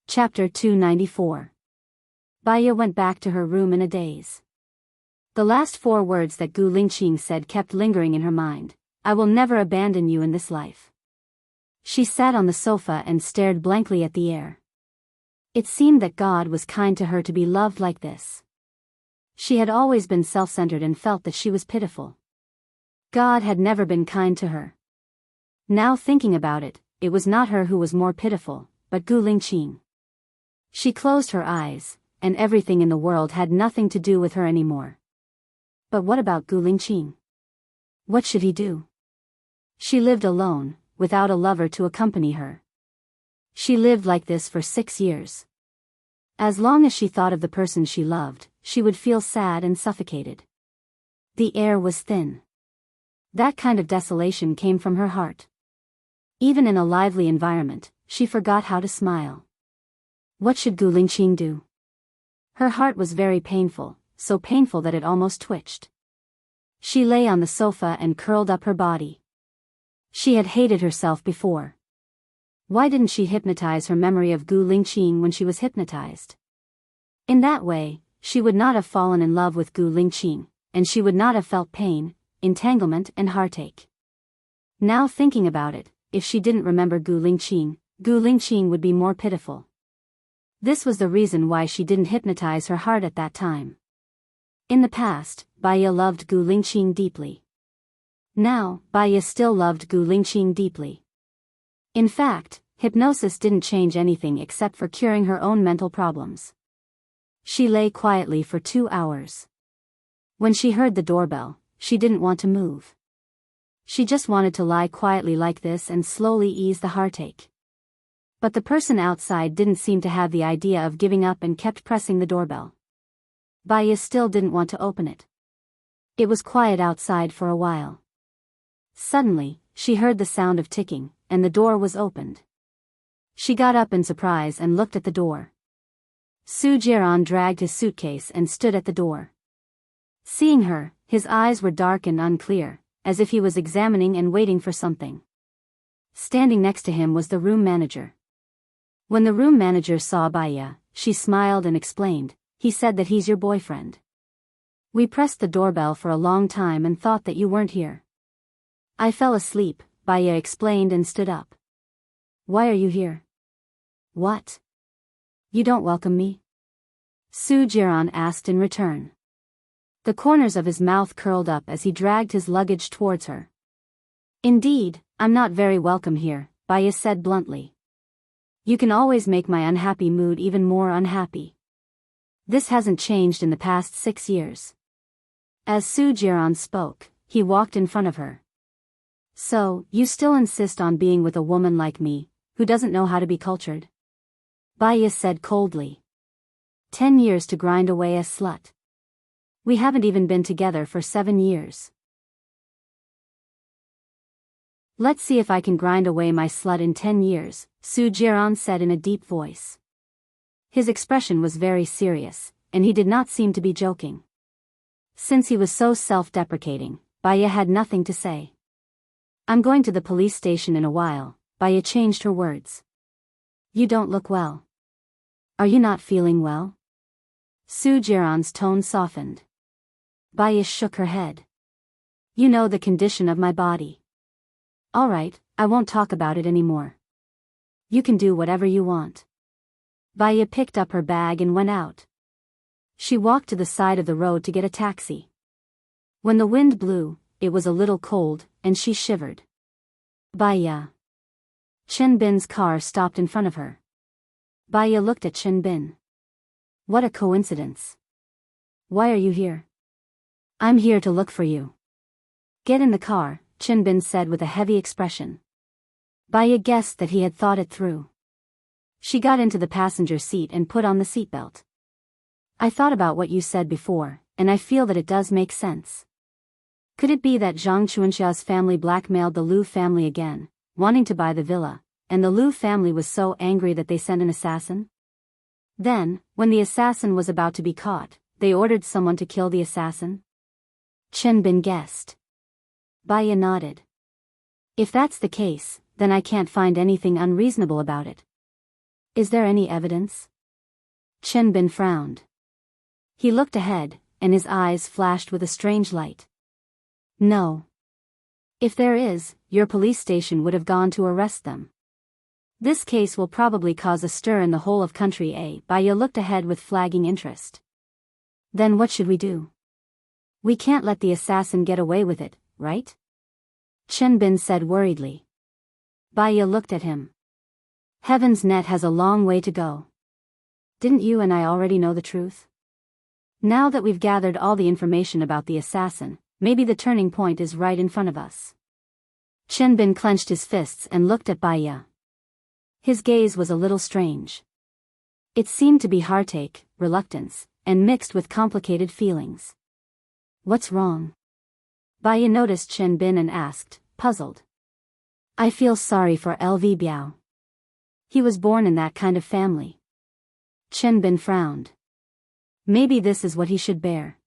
Chapter 294. Baiya went back to her room in a daze. The last 4 words that Gu Lingqing said kept lingering in her mind. I will never abandon you in this life. She sat on the sofa and stared blankly at the air. It seemed that God was kind to her to be loved like this. She had always been self-centered and felt that she was pitiful. God had never been kind to her. Now thinking about it, it was not her who was more pitiful, but Gu Lingqing. She closed her eyes, and everything in the world had nothing to do with her anymore. But what about Gu Lingqing? What should he do? She lived alone, without a lover to accompany her. She lived like this for 6 years. As long as she thought of the person she loved, she would feel sad and suffocated. The air was thin. That kind of desolation came from her heart. Even in a lively environment, she forgot how to smile. What should Gu Lingqing do? Her heart was very painful, so painful that it almost twitched. She lay on the sofa and curled up her body. She had hated herself before. Why didn't she hypnotize her memory of Gu Lingqing when she was hypnotized? In that way, she would not have fallen in love with Gu Lingqing, and she would not have felt pain, entanglement and heartache. Now thinking about it, if she didn't remember Gu Lingqing would be more pitiful. This was the reason why she didn't hypnotize her heart at that time. In the past, Baya loved Gu Lingqing deeply. Now, Baya still loved Gu Lingqing deeply. In fact, hypnosis didn't change anything except for curing her own mental problems. She lay quietly for 2 hours. When she heard the doorbell, she didn't want to move. She just wanted to lie quietly like this and slowly ease the heartache. But the person outside didn't seem to have the idea of giving up and kept pressing the doorbell. Baya still didn't want to open it. It was quiet outside for a while. Suddenly, she heard the sound of ticking, and the door was opened. She got up in surprise and looked at the door. Su Jiran dragged his suitcase and stood at the door. Seeing her, his eyes were dark and unclear, as if he was examining and waiting for something. Standing next to him was the room manager. When the room manager saw Baya, she smiled and explained, "He said that he's your boyfriend. We pressed the doorbell for a long time and thought that you weren't here." "I fell asleep," Baya explained and stood up. "Why are you here?" "What? You don't welcome me?" Su Jiran asked in return. The corners of his mouth curled up as he dragged his luggage towards her. "Indeed, I'm not very welcome here," Baya said bluntly. "You can always make my unhappy mood even more unhappy. This hasn't changed in the past 6 years." As Su Jiran spoke, he walked in front of her. "So, you still insist on being with a woman like me, who doesn't know how to be cultured?" Baya said coldly. 10 years to grind away a slut. We haven't even been together for 7 years. "Let's see if I can grind away my slut in 10 years, Su Jiran said in a deep voice. His expression was very serious, and he did not seem to be joking. Since he was so self-deprecating, Baya had nothing to say. "I'm going to the police station in a while," Baya changed her words. "You don't look well. Are you not feeling well?" Su Jiran's tone softened. Baya shook her head. "You know the condition of my body. All right, I won't talk about it anymore. You can do whatever you want." Baya picked up her bag and went out. She walked to the side of the road to get a taxi. When the wind blew, it was a little cold, and she shivered. "Baya." Chen Bin's car stopped in front of her. Baya looked at Chen Bin. "What a coincidence. Why are you here?" "I'm here to look for you." "Get in the car," Chen Bin said with a heavy expression. Baya guessed that he had thought it through. She got into the passenger seat and put on the seatbelt. "I thought about what you said before, and I feel that it does make sense. Could it be that Zhang Chuanxia's family blackmailed the Liu family again, wanting to buy the villa, and the Liu family was so angry that they sent an assassin? Then, when the assassin was about to be caught, they ordered someone to kill the assassin?" Chen Bin guessed. Baya nodded. "If that's the case, then I can't find anything unreasonable about it. Is there any evidence?" Chen Bin frowned. He looked ahead, and his eyes flashed with a strange light. "No. If there is, your police station would have gone to arrest them. This case will probably cause a stir in the whole of country A." Baya looked ahead with flagging interest. "Then what should we do? We can't let the assassin get away with it, right?" Chen Bin said worriedly. Baya looked at him. "Heaven's net has a long way to go. Didn't you and I already know the truth? Now that we've gathered all the information about the assassin, maybe the turning point is right in front of us." Chen Bin clenched his fists and looked at Baya. His gaze was a little strange. It seemed to be heartache, reluctance, and mixed with complicated feelings. "What's wrong?" Baya noticed Chen Bin and asked, puzzled. "I feel sorry for LV Biao. He was born in that kind of family. Bin frowned. Maybe this is what he should bear.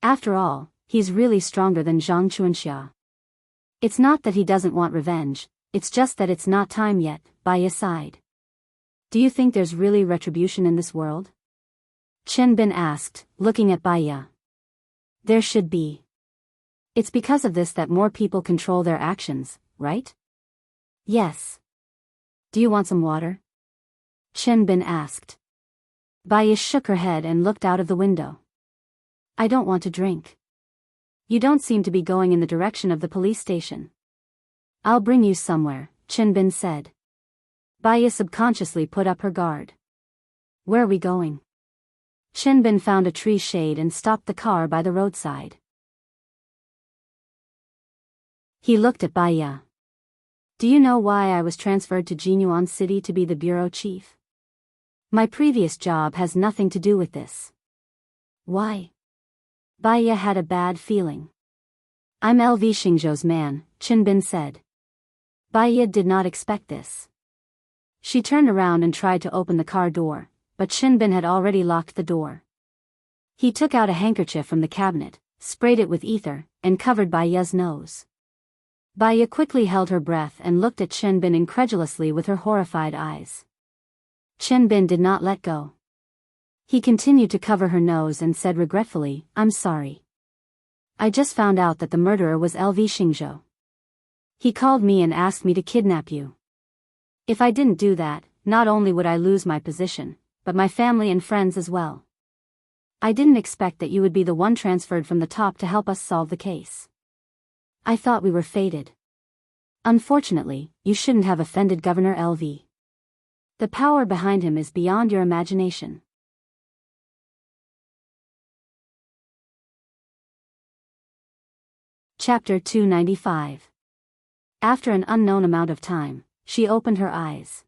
After all, he's really stronger than Zhang Chuanxia. It's not that he doesn't want revenge, it's just that it's not time yet. Baiya sighed. Do you think there's really retribution in this world? Bin asked, looking at Baiya. There should be. It's because of this that more people control their actions, right? Yes. Do you want some water? Bin asked. Baiya shook her head and looked out of the window. I don't want to drink. You don't seem to be going in the direction of the police station. I'll bring you somewhere, Bin said. Baiya subconsciously put up her guard. Where are we going? Bin found a tree shade and stopped the car by the roadside. He looked at Baiya. Do you know why I was transferred to Jinyuan City to be the bureau chief? My previous job has nothing to do with this. Why? Baiya had a bad feeling. I'm LV Xingzhou's man, Bin said. Baiya did not expect this. She turned around and tried to open the car door, but Bin had already locked the door. He took out a handkerchief from the cabinet, sprayed it with ether, and covered Baiya's nose. Baiya quickly held her breath and looked at Bin incredulously with her horrified eyes. Bin did not let go. He continued to cover her nose and said regretfully, I'm sorry. I just found out that the murderer was LV Xingzhou. He called me and asked me to kidnap you. If I didn't do that, not only would I lose my position, but my family and friends as well. I didn't expect that you would be the one transferred from the top to help us solve the case. I thought we were fated. Unfortunately, you shouldn't have offended Governor LV. The power behind him is beyond your imagination. Chapter 295. After an unknown amount of time, she opened her eyes.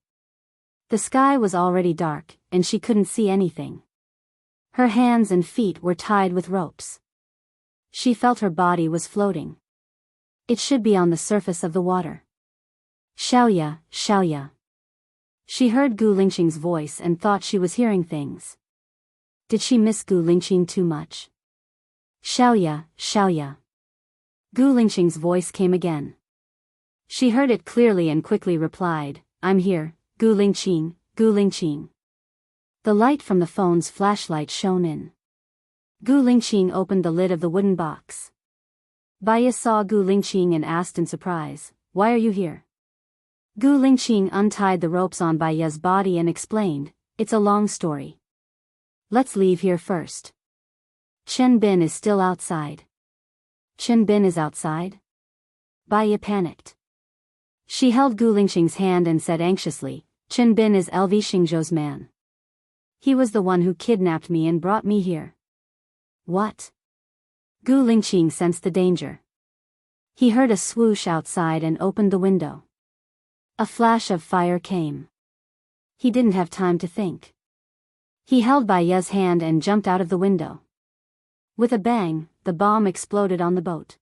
The sky was already dark, and she couldn't see anything. Her hands and feet were tied with ropes. She felt her body was floating. It should be on the surface of the water. Xiaoya, Xiaoya. She heard Gu Lingqing's voice and thought she was hearing things. Did she miss Gu Lingqing too much? Xiaoya, Xiaoya. Gu Lingqing's voice came again. She heard it clearly and quickly replied, I'm here, Gu Lingqing, Gu Lingqing. The light from the phone's flashlight shone in. Gu Lingqing opened the lid of the wooden box. Baiya saw Gu Lingqing and asked in surprise, why are you here? Gu Lingqing untied the ropes on Baiya's body and explained, it's a long story. Let's leave here first. Bin is still outside. Bin is outside? Baiya panicked. She held Gu Lingqing's hand and said anxiously, Bin is LV Xingzhou's man. He was the one who kidnapped me and brought me here. What? Gu Lingqing sensed the danger. He heard a swoosh outside and opened the window. A flash of fire came. He didn't have time to think. He held Baiya's hand and jumped out of the window. With a bang, the bomb exploded on the boat.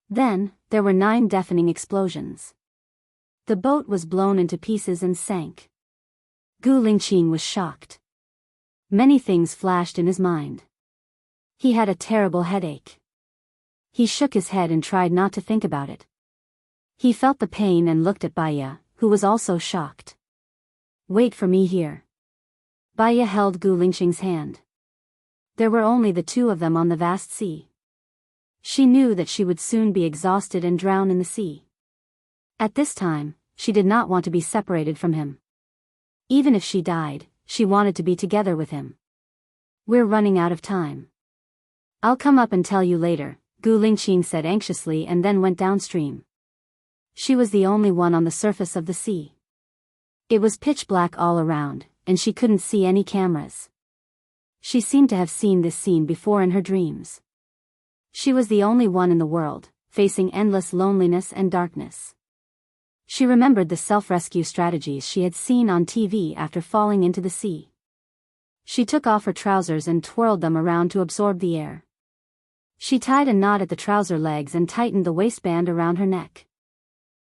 Then, there were 9 deafening explosions. The boat was blown into pieces and sank. Gu Lingqing was shocked. Many things flashed in his mind. He had a terrible headache. He shook his head and tried not to think about it. He felt the pain and looked at Baiya, who was also shocked. Wait for me here. Baiya held Gu Lingqing's hand. There were only the two of them on the vast sea. She knew that she would soon be exhausted and drown in the sea. At this time, she did not want to be separated from him. Even if she died, she wanted to be together with him. We're running out of time. I'll come up and tell you later, Gu Lingqing said anxiously and then went downstream. She was the only one on the surface of the sea. It was pitch black all around, and she couldn't see any cameras. She seemed to have seen this scene before in her dreams. She was the only one in the world, facing endless loneliness and darkness. She remembered the self-rescue strategies she had seen on TV after falling into the sea. She took off her trousers and twirled them around to absorb the air. She tied a knot at the trouser legs and tightened the waistband around her neck.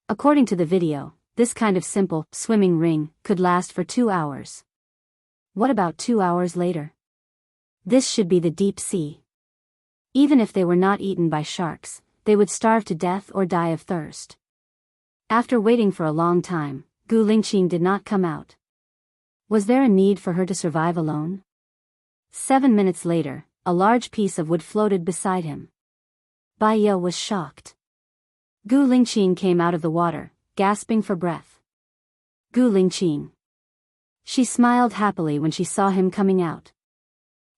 According to the video, this kind of simple, swimming ring, could last for 2 hours. What about 2 hours later? This should be the deep sea. Even if they were not eaten by sharks, they would starve to death or die of thirst. After waiting for a long time, Gu Lingqing did not come out. Was there a need for her to survive alone? 7 minutes later, a large piece of wood floated beside him. Bai Ye was shocked. Gu Lingqing came out of the water, gasping for breath. Gu Lingqing. She smiled happily when she saw him coming out.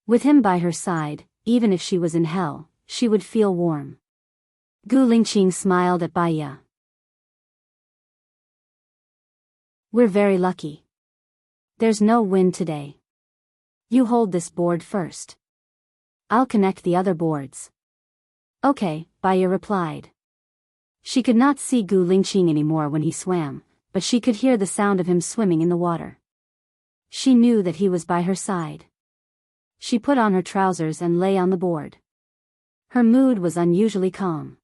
With him by her side, even if she was in hell, she would feel warm. Gu Lingqing smiled at Bai Ye. We're very lucky. There's no wind today. You hold this board first. I'll connect the other boards. Okay, Bai Ye replied. She could not see Gu Lingqing anymore when he swam, but she could hear the sound of him swimming in the water. She knew that he was by her side. She put on her trousers and lay on the board. Her mood was unusually calm.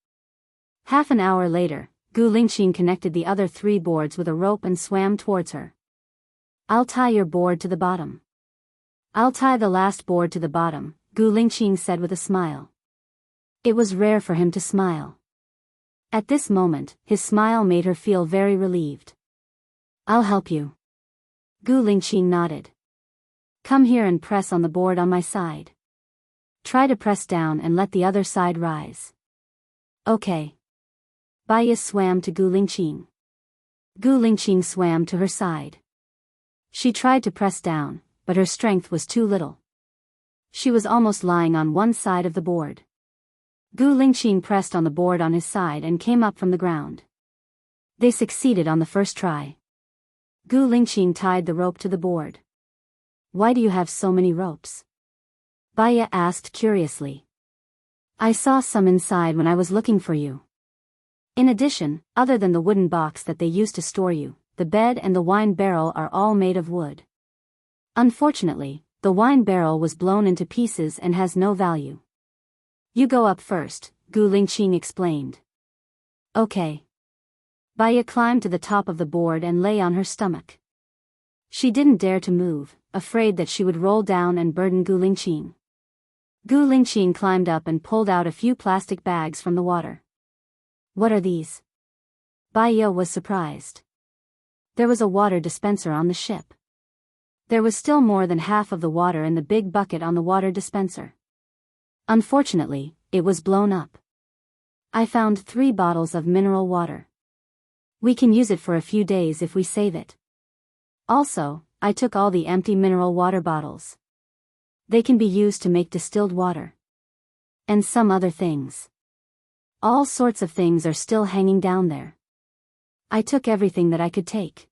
Half an hour later, Gu Lingqing connected the other 3 boards with a rope and swam towards her. I'll tie your board to the bottom. I'll tie the last board to the bottom, Gu Lingqing said with a smile. It was rare for him to smile. At this moment, his smile made her feel very relieved. I'll help you. Gu Lingqing nodded. Come here and press on the board on my side. Try to press down and let the other side rise. Okay. Bai Ye swam to Gu Lingqing. Gu Lingqing swam to her side. She tried to press down, but her strength was too little. She was almost lying on one side of the board. Gu Lingqing pressed on the board on his side and came up from the ground. They succeeded on the first try. Gu Lingqing tied the rope to the board. Why do you have so many ropes? Bai Ye asked curiously. I saw some inside when I was looking for you. In addition, other than the wooden box that they used to store you, the bed and the wine barrel are all made of wood. Unfortunately, the wine barrel was blown into pieces and has no value. You go up first, Gu Lingqing explained. Okay. Bai Ye climbed to the top of the board and lay on her stomach. She didn't dare to move, afraid that she would roll down and burden Gu Lingqing. Gu Lingqing climbed up and pulled out a few plastic bags from the water. What are these? Bai Ye was surprised. There was a water dispenser on the ship. There was still more than half of the water in the big bucket on the water dispenser. Unfortunately, it was blown up. I found 3 bottles of mineral water. We can use it for a few days if we save it. Also, I took all the empty mineral water bottles. They can be used to make distilled water. And some other things. All sorts of things are still hanging down there. I took everything that I could take.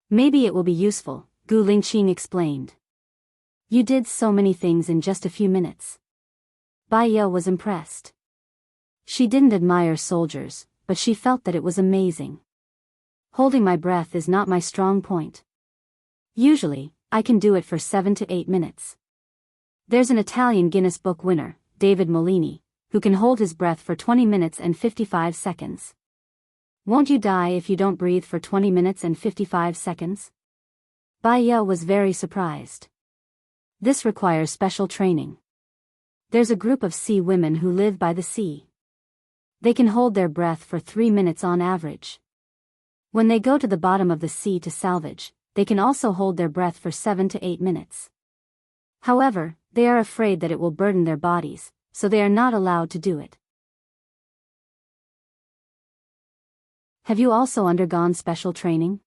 Maybe it will be useful, Gu Lingqing explained. You did so many things in just a few minutes. Bai Ye was impressed. She didn't admire soldiers, but she felt that it was amazing. Holding my breath is not my strong point. Usually, I can do it for 7 to 8 minutes. There's an Italian Guinness Book winner, David Molini, who can hold his breath for 20 minutes and 55 seconds. Won't you die if you don't breathe for 20 minutes and 55 seconds? Bai Ye was very surprised. This requires special training. There's a group of sea women who live by the sea. They can hold their breath for 3 minutes on average. When they go to the bottom of the sea to salvage, they can also hold their breath for 7 to 8 minutes. However, they are afraid that it will burden their bodies, so they are not allowed to do it. Have you also undergone special training?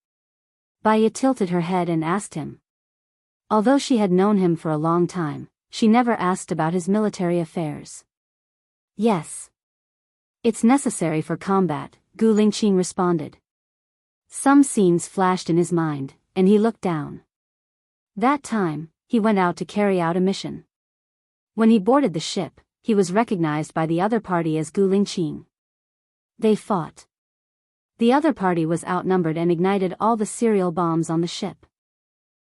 Bai Ye tilted her head and asked him. Although she had known him for a long time, she never asked about his military affairs. Yes. It's necessary for combat, Gu Lingqing responded. Some scenes flashed in his mind, and he looked down. That time, he went out to carry out a mission. When he boarded the ship, he was recognized by the other party as Gu Lingqing. They fought. The other party was outnumbered and ignited all the cereal bombs on the ship.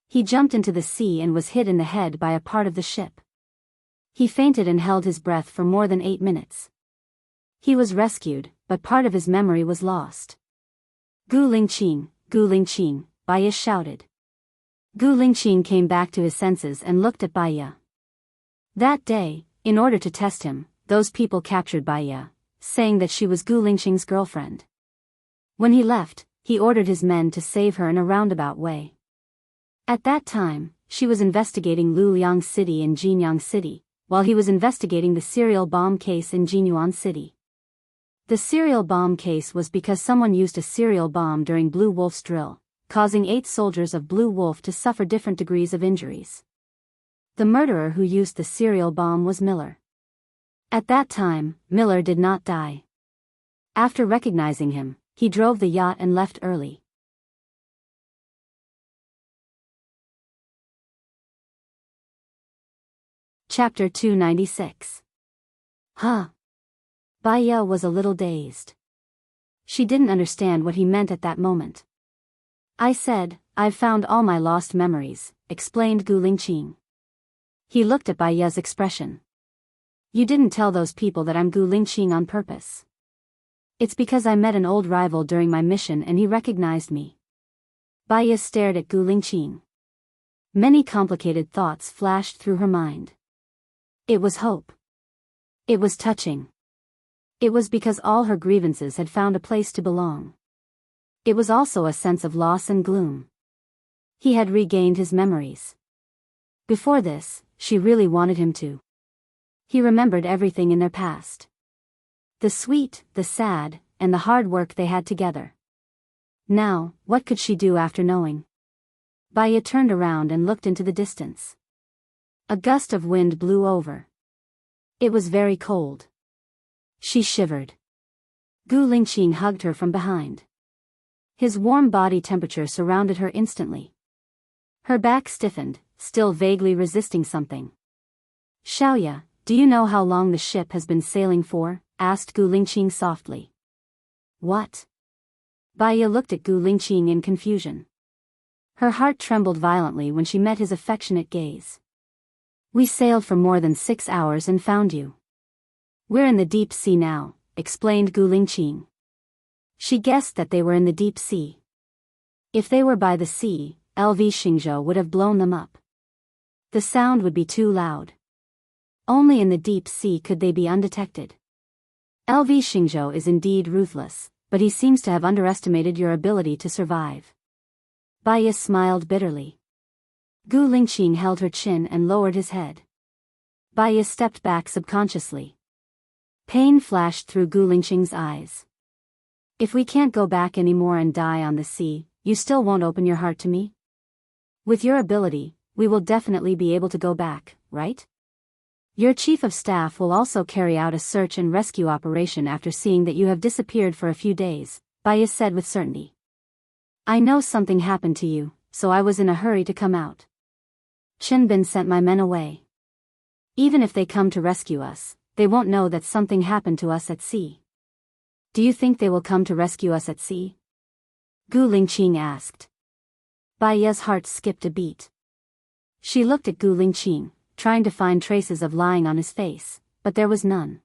He jumped into the sea and was hit in the head by a part of the ship. He fainted and held his breath for more than 8 minutes. He was rescued, but part of his memory was lost. Gu Lingqing, Bai Ye shouted. Gu Lingqing came back to his senses and looked at Baiya. That day, in order to test him, those people captured Baiya, saying that she was Gu Lingqing's girlfriend. When he left, he ordered his men to save her in a roundabout way. At that time, she was investigating Luliang City and Jinyang City, while he was investigating the serial bomb case in Jinyuan City. The serial bomb case was because someone used a serial bomb during Blue Wolf's drill, causing 8 soldiers of Blue Wolf to suffer different degrees of injuries. The murderer who used the serial bomb was Miller. At that time, Miller did not die. After recognizing him, he drove the yacht and left early. Chapter 296. Huh. Baiya was a little dazed. She didn't understand what he meant at that moment. I said, "I've found all my lost memories," explained Gu Lingqing. He looked at Baiya's expression. "You didn't tell those people that I'm Gu Lingqing on purpose." "It's because I met an old rival during my mission and he recognized me." Baiya stared at Gu Lingqing. Many complicated thoughts flashed through her mind. It was hope. It was touching. It was because all her grievances had found a place to belong. It was also a sense of loss and gloom. He had regained his memories. Before this, she really wanted him to. He remembered everything in their past. The sweet, the sad, and the hard work they had together. Now, what could she do after knowing? Baiya turned around and looked into the distance. A gust of wind blew over. It was very cold. She shivered. Gu Lingqing hugged her from behind. His warm body temperature surrounded her instantly. Her back stiffened, still vaguely resisting something. "Xiaoya, do you know how long the ship has been sailing for?" asked Gu Lingqing softly. "What?" Baiya looked at Gu Lingqing in confusion. Her heart trembled violently when she met his affectionate gaze. "We sailed for more than 6 hours and found you. We're in the deep sea now," explained Gu Lingqing. She guessed that they were in the deep sea. If they were by the sea, LV Xingzhou would have blown them up. The sound would be too loud. Only in the deep sea could they be undetected. LV Xingzhou is indeed ruthless, but he seems to have underestimated your ability to survive. Baiya smiled bitterly. Gu Lingqing held her chin and lowered his head. Baiya stepped back subconsciously. Pain flashed through Gu Lingqing's eyes. "If we can't go back anymore and die on the sea, you still won't open your heart to me? With your ability, we will definitely be able to go back, right? Your chief of staff will also carry out a search and rescue operation after seeing that you have disappeared for a few days," Baiya said with certainty. "I know something happened to you, so I was in a hurry to come out. Chinbin sent my men away. Even if they come to rescue us, they won't know that something happened to us at sea." "Do you think they will come to rescue us at sea?" Gu Lingqing asked. Baiya's heart skipped a beat. She looked at Gu Lingqing, trying to find traces of lying on his face, but there was none.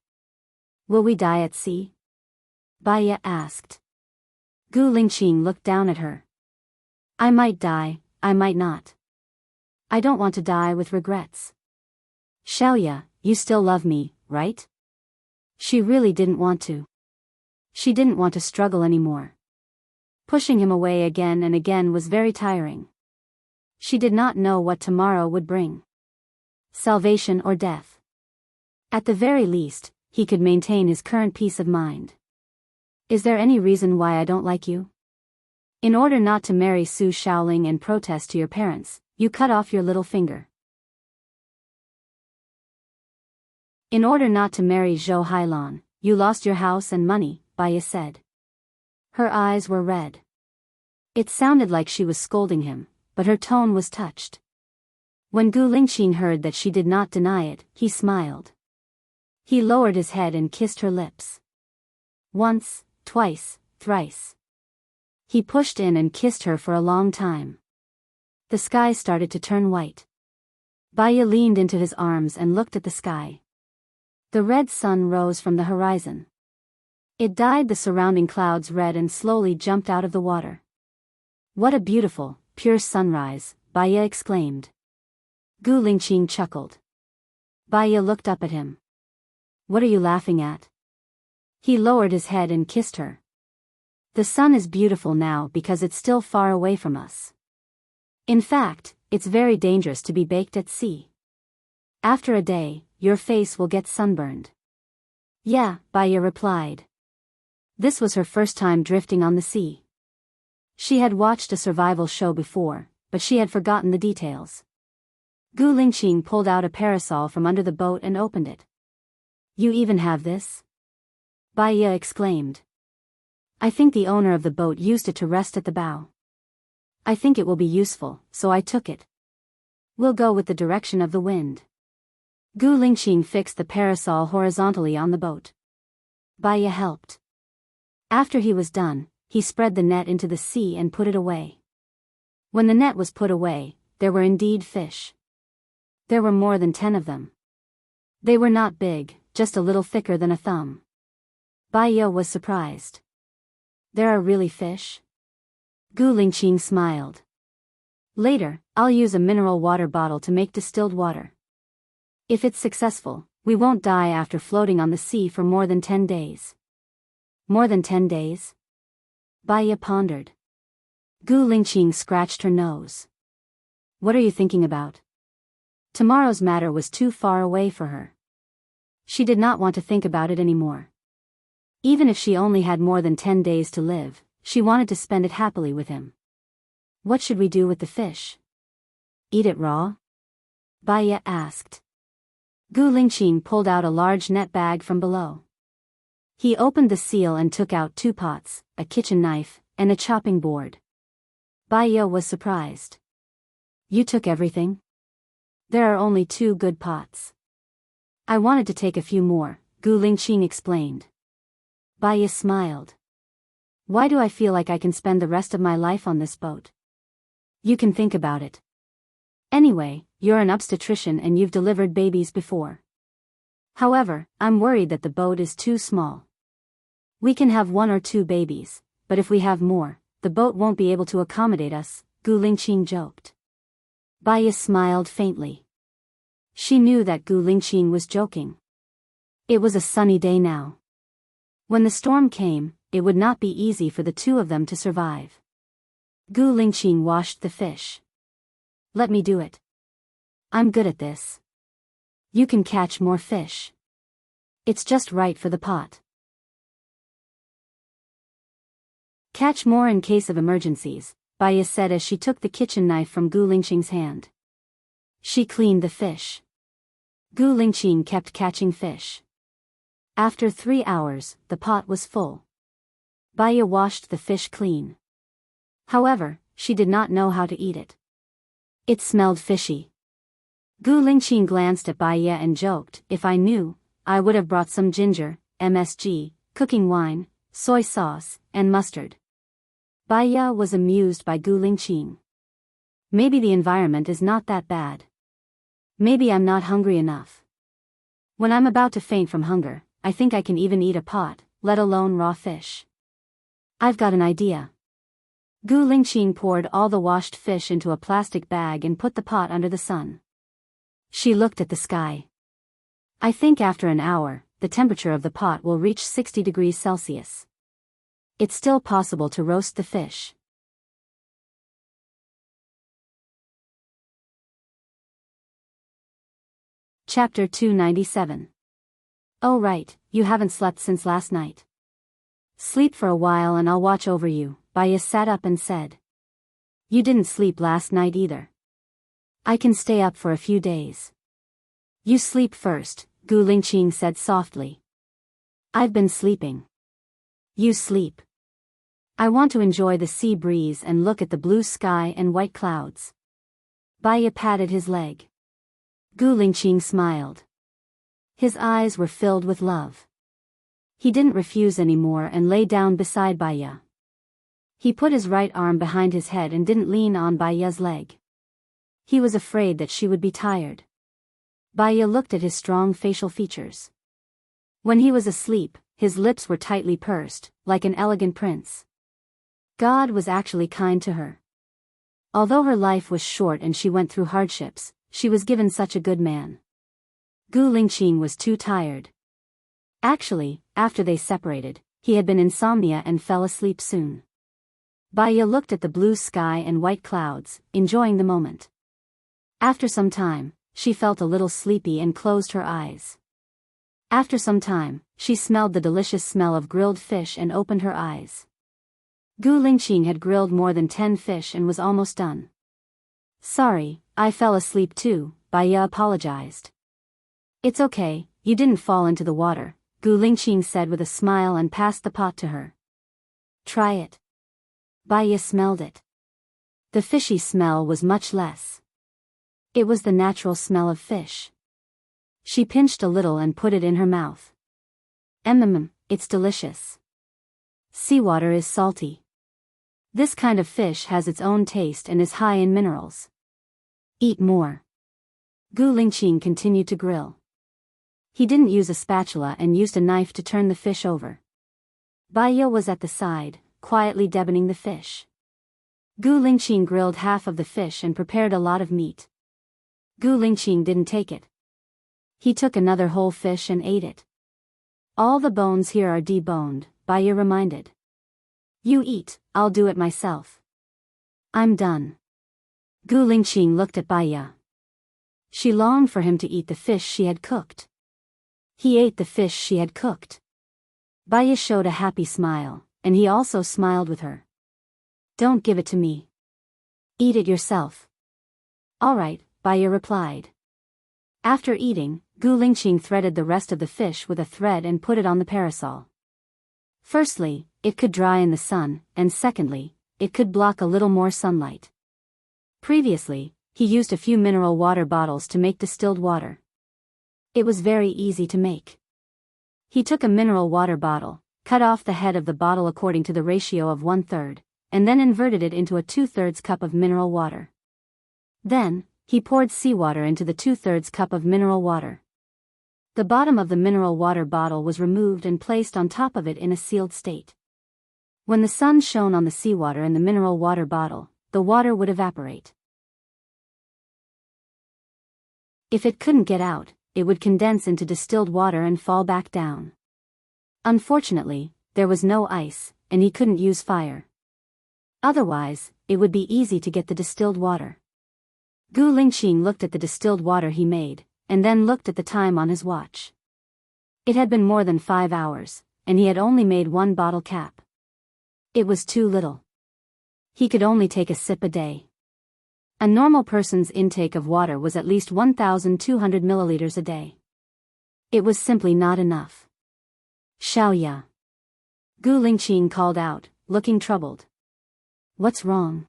"Will we die at sea?" Baiya asked. Gu Lingqing looked down at her. "I might die, I might not. I don't want to die with regrets." "Xiaoya, you still love me, right?" She really didn't want to. She didn't want to struggle anymore. Pushing him away again and again was very tiring. She did not know what tomorrow would bring. Salvation or death. At the very least, he could maintain his current peace of mind. "Is there any reason why I don't like you? In order not to marry Su Shaoling and protest to your parents, you cut off your little finger. In order not to marry Zhou Hailan, you lost your house and money," Baiya said. Her eyes were red. It sounded like she was scolding him, but her tone was touched. When Gu Lingqing heard that she did not deny it, he smiled. He lowered his head and kissed her lips. Once, twice, thrice. He pushed in and kissed her for a long time. The sky started to turn white. Baiya leaned into his arms and looked at the sky. The red sun rose from the horizon. It dyed the surrounding clouds red and slowly jumped out of the water. "What a beautiful, pure sunrise," Baya exclaimed. Gu Lingqing chuckled. Baya looked up at him. What are you laughing at? He lowered his head and kissed her. The sun is beautiful now because it's still far away from us. In fact, it's very dangerous to be baked at sea. After a day, your face will get sunburned. Yeah, Baya replied. This was her first time drifting on the sea. She had watched a survival show before, but she had forgotten the details. Gu Lingqing pulled out a parasol from under the boat and opened it. You even have this? Baya exclaimed. I think the owner of the boat used it to rest at the bow. I think it will be useful, so I took it. We'll go with the direction of the wind. Gu Lingqing fixed the parasol horizontally on the boat. Baya helped. After he was done, he spread the net into the sea and put it away. When the net was put away, there were indeed fish. There were more than 10 of them. They were not big, just a little thicker than a thumb. Baya was surprised. There are really fish? Gu Lingqing smiled. Later, I'll use a mineral water bottle to make distilled water. If it's successful, we won't die after floating on the sea for more than 10 days. More than 10 days? Baya pondered. Gu Lingqing scratched her nose. What are you thinking about? Tomorrow's matter was too far away for her. She did not want to think about it anymore. Even if she only had more than 10 days to live, she wanted to spend it happily with him. What should we do with the fish? Eat it raw? Baya asked. Gu Lingqing pulled out a large net bag from below. He opened the seal and took out 2 pots, a kitchen knife, and a chopping board. Baya was surprised. You took everything? There are only 2 good pots. I wanted to take a few more, Gu Lingqing explained. Baya smiled. Why do I feel like I can spend the rest of my life on this boat? You can think about it. Anyway, you're an obstetrician and you've delivered babies before. However, I'm worried that the boat is too small. We can have 1 or 2 babies, but if we have more, the boat won't be able to accommodate us, Gu Lingqing joked. Baya smiled faintly. She knew that Gu Lingqing was joking. It was a sunny day now. When the storm came, it would not be easy for the 2 of them to survive. Gu Lingqing washed the fish. Let me do it. I'm good at this. You can catch more fish. It's just right for the pot. Catch more in case of emergencies, Baya said as she took the kitchen knife from Gu Lingqing's hand. She cleaned the fish. Gu Lingqing kept catching fish. After 3 hours, the pot was full. Baya washed the fish clean. However, she did not know how to eat it. It smelled fishy. Gu Lingqing glanced at Baya and joked, if I knew, I would have brought some ginger, MSG, cooking wine, soy sauce, and mustard. Baya was amused by Gu Lingqing. Maybe the environment is not that bad. Maybe I'm not hungry enough. When I'm about to faint from hunger, I think I can even eat a pot, let alone raw fish. I've got an idea. Gu Lingqing poured all the washed fish into a plastic bag and put the pot under the sun. She looked at the sky. I think after an hour, the temperature of the pot will reach 60 degrees Celsius. It's still possible to roast the fish. Chapter 297. Oh right, you haven't slept since last night. Sleep for a while and I'll watch over you, Baya sat up and said. You didn't sleep last night either. I can stay up for a few days. You sleep first, Gu Lingqing said softly. I've been sleeping. You sleep. I want to enjoy the sea breeze and look at the blue sky and white clouds. Baya patted his leg. Gu Lingqing smiled. His eyes were filled with love. He didn't refuse anymore and lay down beside Baya. He put his right arm behind his head and didn't lean on Baya's leg. He was afraid that she would be tired. Baya looked at his strong facial features. When he was asleep, his lips were tightly pursed, like an elegant prince. God was actually kind to her. Although her life was short and she went through hardships, she was given such a good man. Gu Lingqing was too tired. Actually, after they separated, he had been insomnia and fell asleep soon. Baya looked at the blue sky and white clouds, enjoying the moment. After some time, she felt a little sleepy and closed her eyes. After some time, she smelled the delicious smell of grilled fish and opened her eyes. Gu Lingqing had grilled more than 10 fish and was almost done. Sorry, I fell asleep too, Baya apologized. It's okay, you didn't fall into the water, Gu Lingqing said with a smile and passed the pot to her. Try it. Baya smelled it. The fishy smell was much less. It was the natural smell of fish. She pinched a little and put it in her mouth. It's delicious. Seawater is salty. This kind of fish has its own taste and is high in minerals. Eat more. Gu Lingqing continued to grill. He didn't use a spatula and used a knife to turn the fish over. Baya was at the side, quietly deboning the fish. Gu Lingqing grilled half of the fish and prepared a lot of meat. Gu Lingqing didn't take it. He took another whole fish and ate it. All the bones here are deboned, Baya reminded. You eat, I'll do it myself. I'm done. Gu Lingqing looked at Baya. She longed for him to eat the fish she had cooked. He ate the fish she had cooked. Baya showed a happy smile, and he also smiled with her. Don't give it to me. Eat it yourself. All right, Baya replied. After eating, Gu Lingqing threaded the rest of the fish with a thread and put it on the parasol. Firstly, it could dry in the sun, and secondly, it could block a little more sunlight. Previously, he used a few mineral water bottles to make distilled water. It was very easy to make. He took a mineral water bottle, cut off the head of the bottle according to the ratio of 1/3, and then inverted it into a 2/3 cup of mineral water. Then, he poured seawater into the 2/3 cup of mineral water. The bottom of the mineral water bottle was removed and placed on top of it in a sealed state. When the sun shone on the seawater in the mineral water bottle, the water would evaporate. If it couldn't get out, it would condense into distilled water and fall back down. Unfortunately, there was no ice, and he couldn't use fire. Otherwise, it would be easy to get the distilled water. Gu Lingqing looked at the distilled water he made, and then looked at the time on his watch. It had been more than 5 hours, and he had only made 1 bottle cap. It was too little. He could only take a sip a day. A normal person's intake of water was at least 1,200 milliliters a day. It was simply not enough. Xiaoya. Gu Lingqing called out, looking troubled. What's wrong?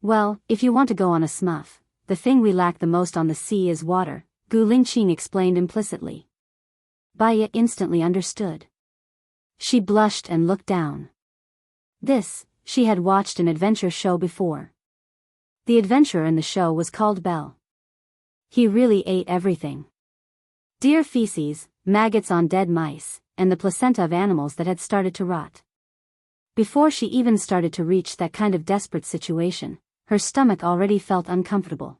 Well, if you want to go on a smuff, the thing we lack the most on the sea is water, Gu Lingqing explained implicitly. Baya instantly understood. She blushed and looked down. She had watched an adventure show before. The adventurer in the show was called Belle. He really ate everything. Deer feces, maggots on dead mice, and the placenta of animals that had started to rot. Before she even started to reach that kind of desperate situation, her stomach already felt uncomfortable.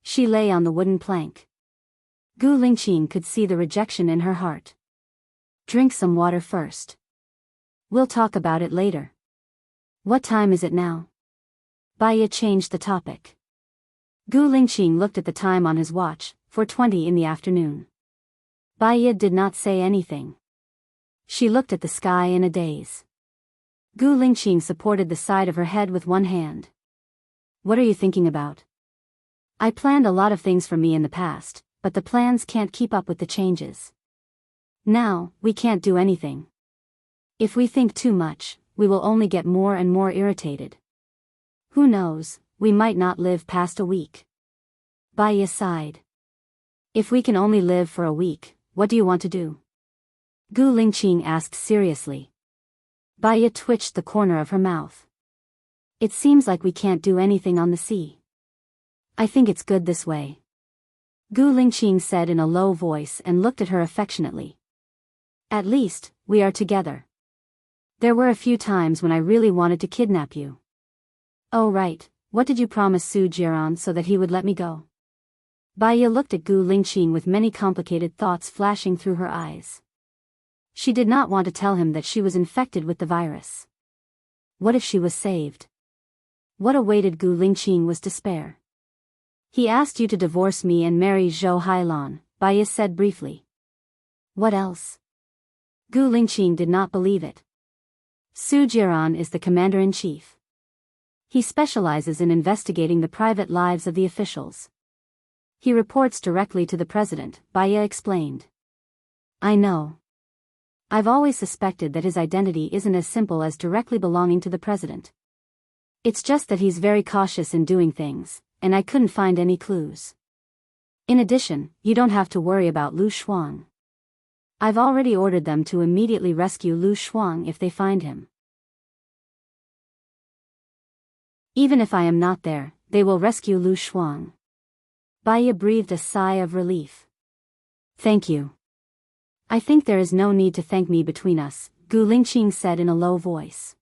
She lay on the wooden plank. Gu Lingqing could see the rejection in her heart. Drink some water first. We'll talk about it later. What time is it now? Baya changed the topic. Gu Lingqing looked at the time on his watch, 4:20 in the afternoon. Baya did not say anything. She looked at the sky in a daze. Gu Lingqing supported the side of her head with one hand. What are you thinking about? I planned a lot of things for me in the past, but the plans can't keep up with the changes. Now, we can't do anything. If we think too much, we will only get more and more irritated. Who knows, we might not live past a week. Baya sighed. If we can only live for a week, what do you want to do? Gu Lingqing asked seriously. Baya twitched the corner of her mouth. It seems like we can't do anything on the sea. I think it's good this way. Gu Lingqing said in a low voice and looked at her affectionately. At least, we are together. There were a few times when I really wanted to kidnap you. Oh right, What did you promise Su Jiran so that he would let me go? Baiya looked at Gu Lingqing with many complicated thoughts flashing through her eyes. She did not want to tell him that she was infected with the virus. What if she was saved? What awaited Gu Lingqing was despair. He asked you to divorce me and marry Zhou Hailan, Baiya said briefly. What else? Gu Lingqing did not believe it. Su Jiran is the commander-in-chief. He specializes in investigating the private lives of the officials. He reports directly to the president, Baiya explained. I know. I've always suspected that his identity isn't as simple as directly belonging to the president. It's just that he's very cautious in doing things, and I couldn't find any clues. In addition, you don't have to worry about Lu Shuang. I've already ordered them to immediately rescue Lu Shuang if they find him. Even if I am not there, they will rescue Lu Shuang. Baiya breathed a sigh of relief. Thank you. I think there is no need to thank me between us, Gu Lingqing said in a low voice.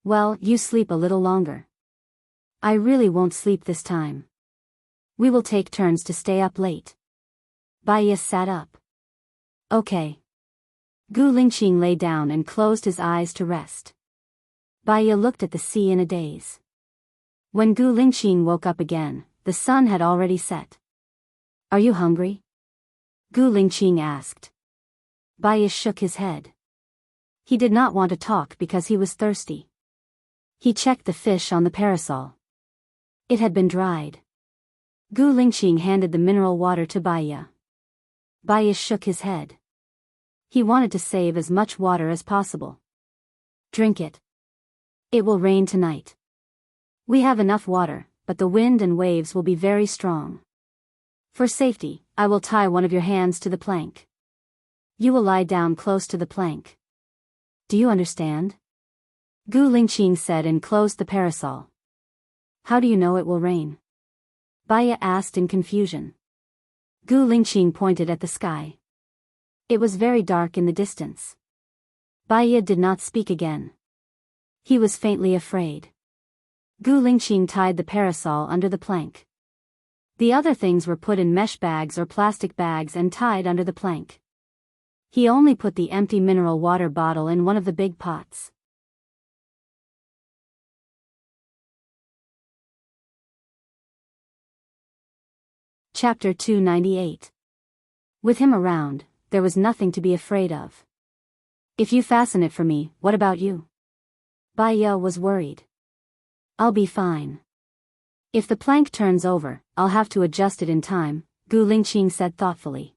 Well, you sleep a little longer. I really won't sleep this time. We will take turns to stay up late. Baiya sat up. Okay. Gu Lingqing lay down and closed his eyes to rest. Baiya looked at the sea in a daze. When Gu Lingqing woke up again, the sun had already set. Are you hungry? Gu Lingqing asked. Baiya shook his head. He did not want to talk because he was thirsty. He checked the fish on the parasol. It had been dried. Gu Lingqing handed the mineral water to Baiya. Baiya shook his head. He wanted to save as much water as possible. Drink it. It will rain tonight. We have enough water, but the wind and waves will be very strong. For safety, I will tie one of your hands to the plank. You will lie down close to the plank. Do you understand? Gu Lingqing said and closed the parasol. How do you know it will rain? Baiya asked in confusion. Gu Lingqing pointed at the sky. It was very dark in the distance. Baiya did not speak again. He was faintly afraid. Gu Lingqing tied the parasol under the plank. The other things were put in mesh bags or plastic bags and tied under the plank. He only put the empty mineral water bottle in one of the big pots. Chapter 298. With him around, there was nothing to be afraid of. If you fasten it for me, what about you? Baiya was worried. I'll be fine. If the plank turns over, I'll have to adjust it in time, Gu Lingqing said thoughtfully.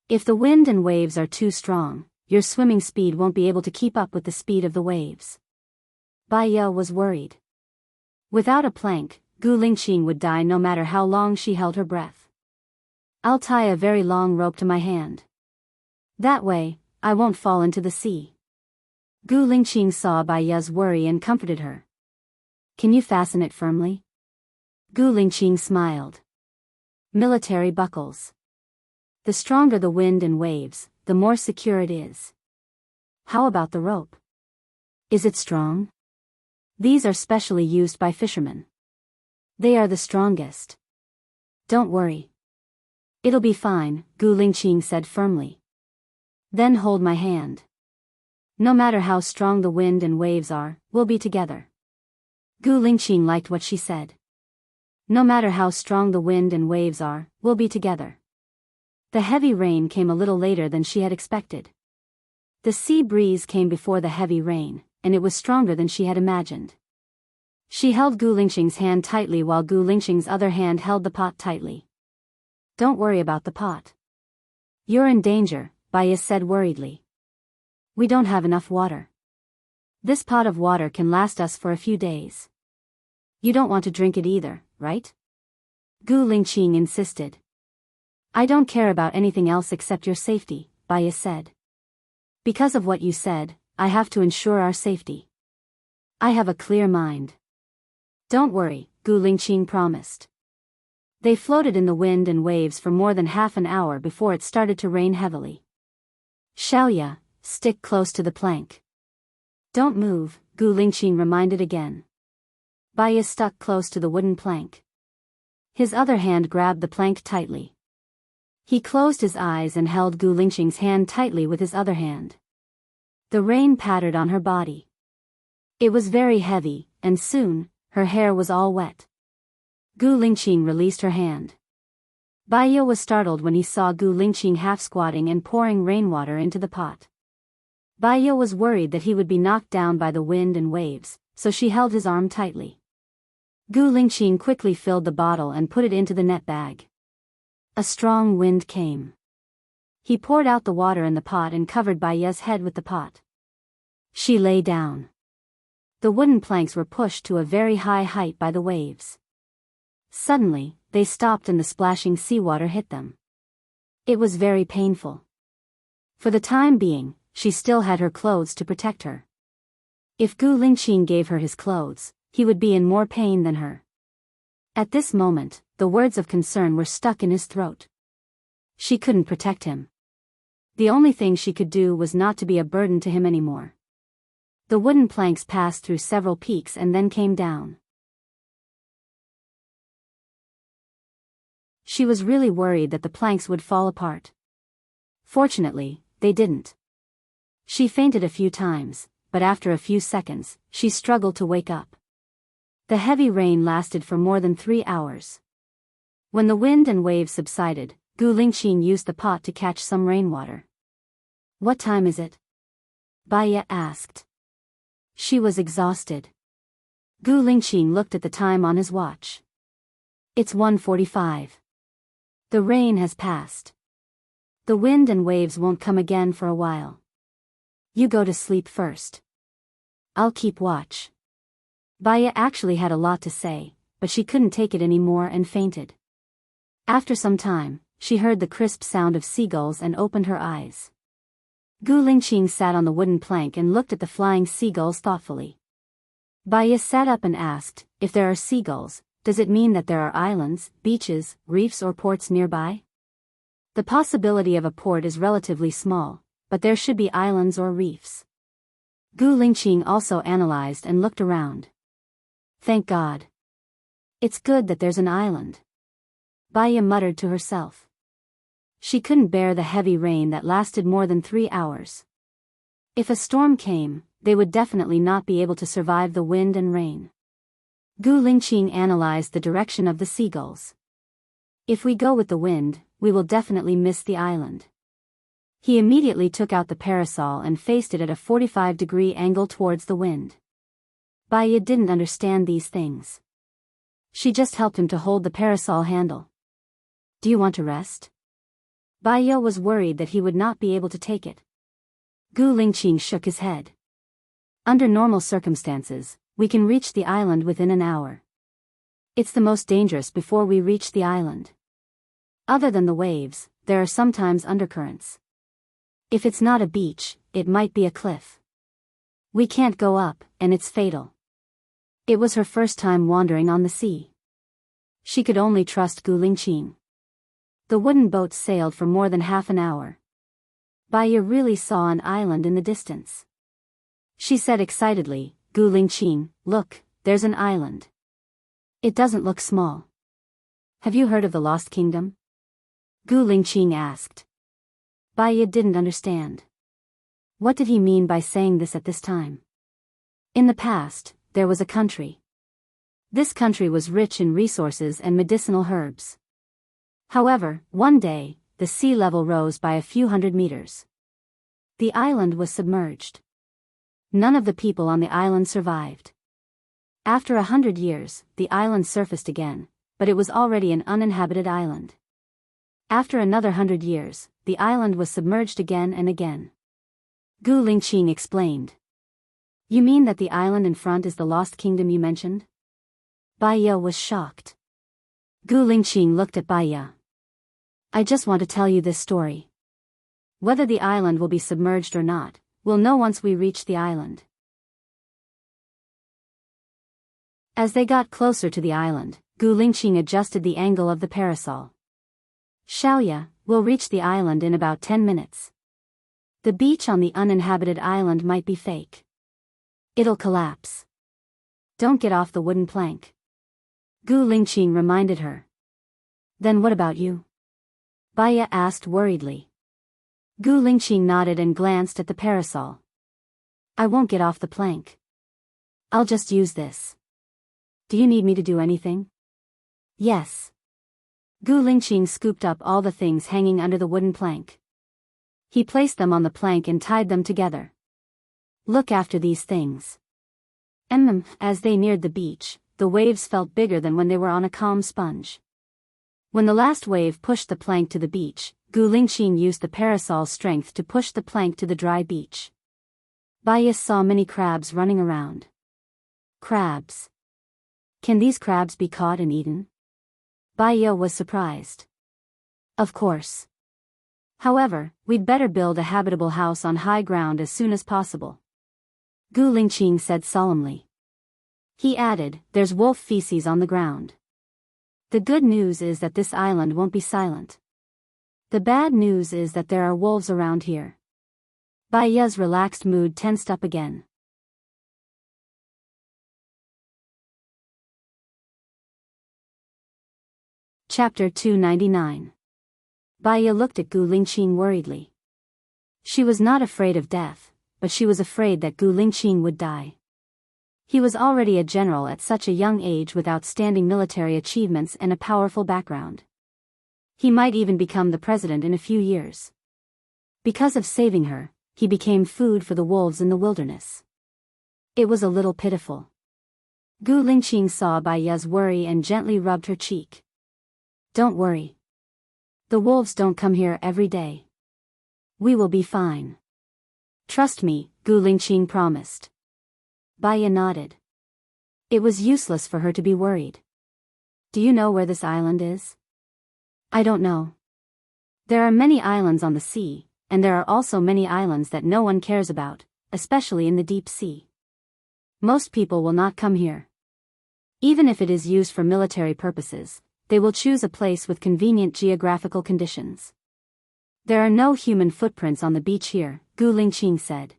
If the wind and waves are too strong, your swimming speed won't be able to keep up with the speed of the waves. Baiya was worried. Without a plank, Gu Lingqing would die no matter how long she held her breath. I'll tie a very long rope to my hand. That way, I won't fall into the sea. Gu Lingqing saw Baiya's worry and comforted her. Can you fasten it firmly? Gu Lingqing smiled. Military buckles. The stronger the wind and waves, the more secure it is. How about the rope? Is it strong? These are specially used by fishermen. They are the strongest. Don't worry. It'll be fine, Gu Lingqing said firmly. Then hold my hand. No matter how strong the wind and waves are, we'll be together. Gu Lingqing liked what she said. No matter how strong the wind and waves are, we'll be together. The heavy rain came a little later than she had expected. The sea breeze came before the heavy rain, and it was stronger than she had imagined. She held Gu Lingqing's hand tightly while Gu Lingqing's other hand held the pot tightly. Don't worry about the pot. You're in danger, Baiya said worriedly. We don't have enough water. This pot of water can last us for a few days. You don't want to drink it either, right? Gu Lingqing insisted. I don't care about anything else except your safety, Baiya said. Because of what you said, I have to ensure our safety. I have a clear mind. Don't worry, Gu Lingqing promised. They floated in the wind and waves for more than half an hour before it started to rain heavily. Xiaoya, stick close to the plank. Don't move, Gu Lingqing reminded again. Baya stuck close to the wooden plank. His other hand grabbed the plank tightly. He closed his eyes and held Gu Lingqing's hand tightly with his other hand. The rain pattered on her body. It was very heavy, and soon, her hair was all wet. Gu Lingqing released her hand. Baya was startled when he saw Gu Lingqing half-squatting and pouring rainwater into the pot. Baya was worried that he would be knocked down by the wind and waves, so she held his arm tightly. Gu Lingqing quickly filled the bottle and put it into the net bag. A strong wind came. He poured out the water in the pot and covered Baya's head with the pot. She lay down. The wooden planks were pushed to a very high height by the waves. Suddenly, they stopped and the splashing seawater hit them. It was very painful. For the time being, she still had her clothes to protect her. If Gu Lingqing gave her his clothes, he would be in more pain than her. At this moment, the words of concern were stuck in his throat. She couldn't protect him. The only thing she could do was not to be a burden to him anymore. The wooden planks passed through several peaks and then came down. She was really worried that the planks would fall apart. Fortunately, they didn't. She fainted a few times, but after a few seconds, she struggled to wake up. The heavy rain lasted for more than 3 hours. When the wind and waves subsided, Gu Lingqing used the pot to catch some rainwater. "What time is it?" Baya asked. She was exhausted. Gu Lingqing looked at the time on his watch. "It's 1:45. The rain has passed. The wind and waves won't come again for a while. You go to sleep first. I'll keep watch." Baya actually had a lot to say, but she couldn't take it anymore and fainted. After some time, she heard the crisp sound of seagulls and opened her eyes. Gu Lingqing sat on the wooden plank and looked at the flying seagulls thoughtfully. Baya sat up and asked, "If there are seagulls, does it mean that there are islands, beaches, reefs or ports nearby?" The possibility of a port is relatively small, but there should be islands or reefs. Gu Lingqing also analyzed and looked around. "Thank God. It's good that there's an island." Baya muttered to herself. She couldn't bear the heavy rain that lasted more than 3 hours. If a storm came, they would definitely not be able to survive the wind and rain. Gu Lingqing analyzed the direction of the seagulls. "If we go with the wind, we will definitely miss the island." He immediately took out the parasol and faced it at a 45-degree angle towards the wind. Baya didn't understand these things. She just helped him to hold the parasol handle. "Do you want to rest?" Baya was worried that he would not be able to take it. Gu Lingqing shook his head. "Under normal circumstances, we can reach the island within an hour. It's the most dangerous before we reach the island. Other than the waves, there are sometimes undercurrents. If it's not a beach, it might be a cliff. We can't go up, and it's fatal." It was her first time wandering on the sea. She could only trust Gu Lingqing. The wooden boat sailed for more than half an hour. Baya really saw an island in the distance. She said excitedly, "Gu Lingqing, look, there's an island. It doesn't look small. Have you heard of the Lost Kingdom?" Gu Lingqing asked. Baya didn't understand. What did he mean by saying this at this time? In the past, there was a country. This country was rich in resources and medicinal herbs. However, one day, the sea level rose by a few hundred meters. The island was submerged. None of the people on the island survived. After 100 years, the island surfaced again, but it was already an uninhabited island. After another 100 years, the island was submerged again and again. Gu Lingqing explained. "You mean that the island in front is the Lost Kingdom you mentioned?" Baya was shocked. Gu Lingqing looked at Baya. "I just want to tell you this story. Whether the island will be submerged or not, we'll know once we reach the island." As they got closer to the island, Gu Lingqing adjusted the angle of the parasol. "Xiaoya, we'll reach the island in about 10 minutes. The beach on the uninhabited island might be fake. It'll collapse. Don't get off the wooden plank. Gu Lingqing reminded her. Then what about you? Baya asked worriedly. Gu Lingqing nodded and glanced at the parasol. I won't get off the plank. I'll just use this. Do you need me to do anything? Yes. Gu Lingqing scooped up all the things hanging under the wooden plank. He placed them on the plank and tied them together. Look after these things. As they neared the beach, the waves felt bigger than when they were on a calm sponge. When the last wave pushed the plank to the beach, Gu Lingqing used the parasol's strength to push the plank to the dry beach. Baya saw many crabs running around. Crabs. Can these crabs be caught and eaten? Baya was surprised. Of course. However, we'd better build a habitable house on high ground as soon as possible. Gu Lingqing said solemnly. He added, there's wolf feces on the ground. The good news is that this island won't be silent. The bad news is that there are wolves around here. Baya's relaxed mood tensed up again. Chapter 299. Baya looked at Gu Lingqing worriedly. She was not afraid of death, but she was afraid that Gu Lingqing would die. He was already a general at such a young age with outstanding military achievements and a powerful background. He might even become the president in a few years. Because of saving her, he became food for the wolves in the wilderness. It was a little pitiful. Gu Lingqing saw Baya's worry and gently rubbed her cheek. Don't worry. The wolves don't come here every day. We will be fine. Trust me, Gu Lingqing promised. Baya nodded. It was useless for her to be worried. Do you know where this island is? I don't know. There are many islands on the sea, and there are also many islands that no one cares about, especially in the deep sea. Most people will not come here. Even if it is used for military purposes, they will choose a place with convenient geographical conditions. There are no human footprints on the beach here, Gu Lingqing said.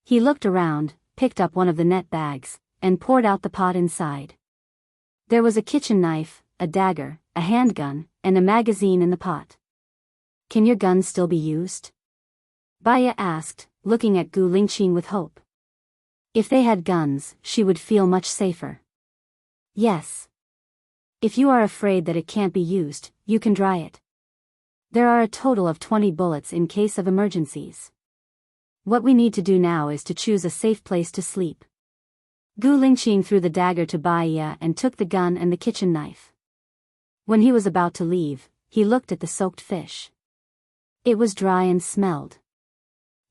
He looked around, picked up one of the net bags, and poured out the pot inside. There was a kitchen knife, a dagger, a handgun, and a magazine in the pot. Can your gun still be used? Baya asked, looking at Gu Lingqing with hope. If they had guns, she would feel much safer. Yes. If you are afraid that it can't be used, you can dry it. There are a total of 20 bullets in case of emergencies. What we need to do now is to choose a safe place to sleep. Gu Lingqing threw the dagger to Baya and took the gun and the kitchen knife. When he was about to leave, he looked at the soaked fish. It was dry and smelled.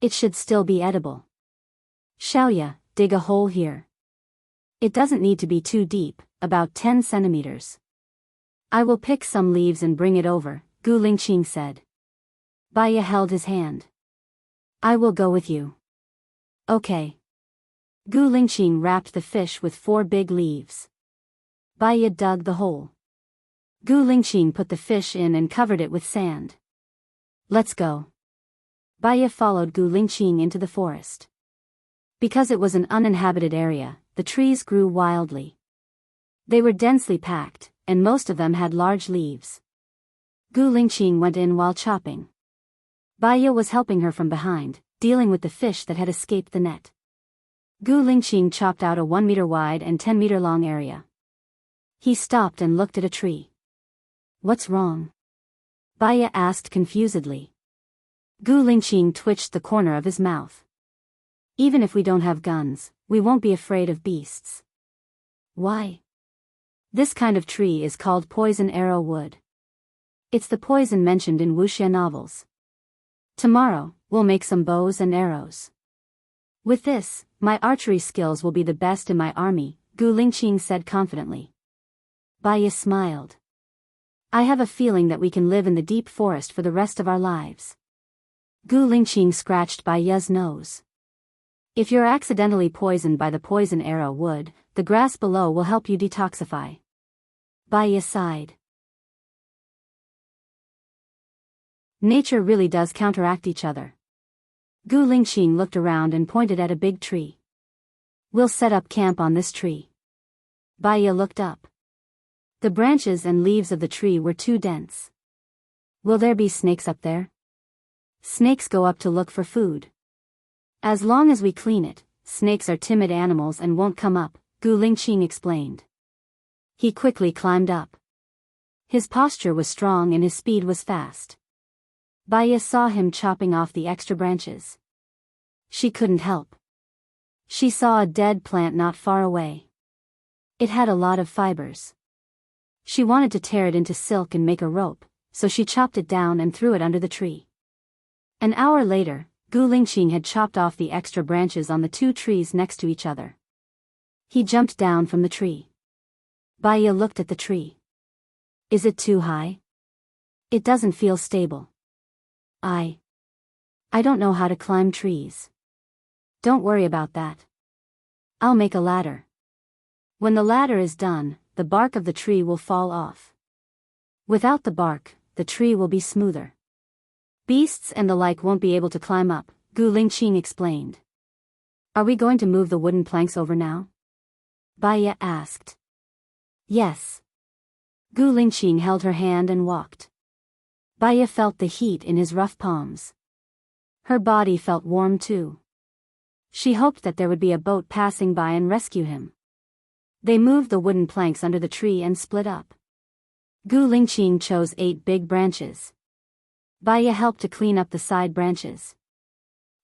It should still be edible. Xiaoya, dig a hole here. It doesn't need to be too deep, about 10 centimeters. I will pick some leaves and bring it over, Gu Lingqing said. Baya held his hand. I will go with you. Okay. Gu Lingqing wrapped the fish with 4 big leaves. Baya dug the hole. Gu Lingqing put the fish in and covered it with sand. Let's go. Baya followed Gu Lingqing into the forest. Because it was an uninhabited area, the trees grew wildly. They were densely packed, and most of them had large leaves. Gu Lingqing went in while chopping. Baya was helping her from behind, dealing with the fish that had escaped the net. Gu Lingqing chopped out a 1-meter wide and 10-meter long area. He stopped and looked at a tree. What's wrong? Baya asked confusedly. Gu Lingqing twitched the corner of his mouth. Even if we don't have guns, we won't be afraid of beasts. Why? This kind of tree is called poison arrow wood. It's the poison mentioned in wuxia novels. Tomorrow, we'll make some bows and arrows. With this, my archery skills will be the best in my army, Gu Lingqing said confidently. Baya smiled. I have a feeling that we can live in the deep forest for the rest of our lives. Gu Lingqing scratched Baya's nose. If you're accidentally poisoned by the poison arrow wood, the grass below will help you detoxify. Baya sighed. Nature really does counteract each other. Gu Lingqing looked around and pointed at a big tree. We'll set up camp on this tree. Baya looked up. The branches and leaves of the tree were too dense. Will there be snakes up there? Snakes go up to look for food. As long as we clean it, snakes are timid animals and won't come up, Gu Lingqing explained. He quickly climbed up. His posture was strong and his speed was fast. Baya saw him chopping off the extra branches. She couldn't help. She saw a dead plant not far away. It had a lot of fibers. She wanted to tear it into silk and make a rope, so she chopped it down and threw it under the tree. An hour later, Gu Lingqing had chopped off the extra branches on the two trees next to each other. He jumped down from the tree. Baya looked at the tree. Is it too high? It doesn't feel stable. I don't know how to climb trees. Don't worry about that. I'll make a ladder. When the ladder is done, the bark of the tree will fall off. Without the bark, the tree will be smoother. Beasts and the like won't be able to climb up, Gu Lingqing explained. Are we going to move the wooden planks over now? Baya asked. Yes. Gu Lingqing held her hand and walked. Baya felt the heat in his rough palms. Her body felt warm too. She hoped that there would be a boat passing by and rescue him. They moved the wooden planks under the tree and split up. Gu Lingqing chose 8 big branches. Baya helped to clean up the side branches.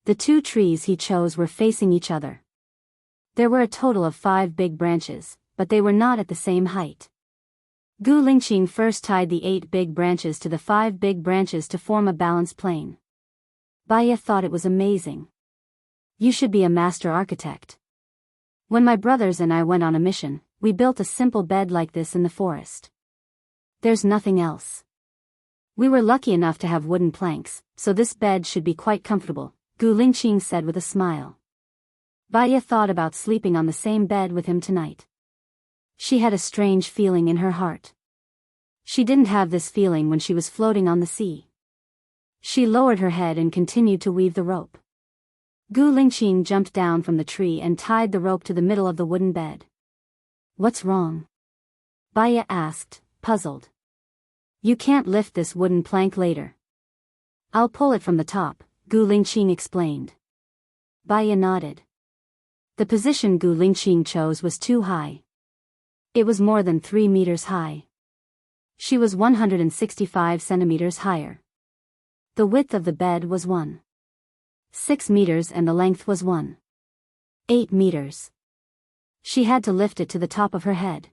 The 2 trees he chose were facing each other. There were a total of 5 big branches, but they were not at the same height. Gu Lingqing first tied the 8 big branches to the 5 big branches to form a balanced plane. Baya thought it was amazing. You should be a master architect. When my brothers and I went on a mission, we built a simple bed like this in the forest. There's nothing else. We were lucky enough to have wooden planks, so this bed should be quite comfortable, Gu Lingqing said with a smile. Baya thought about sleeping on the same bed with him tonight. She had a strange feeling in her heart. She didn't have this feeling when she was floating on the sea. She lowered her head and continued to weave the rope. Gu Lingqing jumped down from the tree and tied the rope to the middle of the wooden bed. What's wrong? Baya asked, puzzled. You can't lift this wooden plank later. I'll pull it from the top, Gu Lingqing explained. Baya nodded. The position Gu Lingqing chose was too high. It was more than 3 meters high. She was 165 centimeters higher. The width of the bed was 1.6 meters and the length was 1.8 meters. She had to lift it to the top of her head.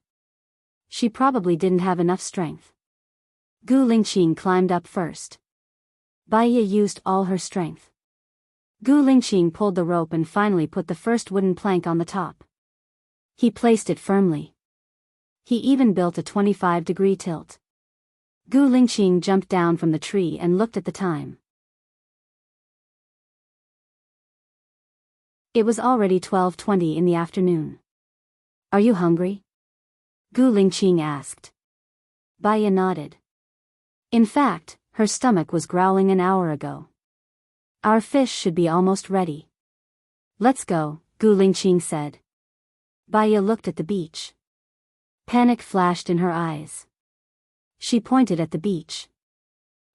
She probably didn't have enough strength. Gu Lingqing climbed up first. Baya used all her strength. Gu Lingqing pulled the rope and finally put the first wooden plank on the top. He placed it firmly. He even built a 25-degree tilt. Gu Lingqing jumped down from the tree and looked at the time. It was already 12:20 in the afternoon. Are you hungry? Gu Lingqing asked. Baya nodded. In fact, her stomach was growling an hour ago. Our fish should be almost ready. Let's go, Gu Lingqing said. Baya looked at the beach. Panic flashed in her eyes. She pointed at the beach.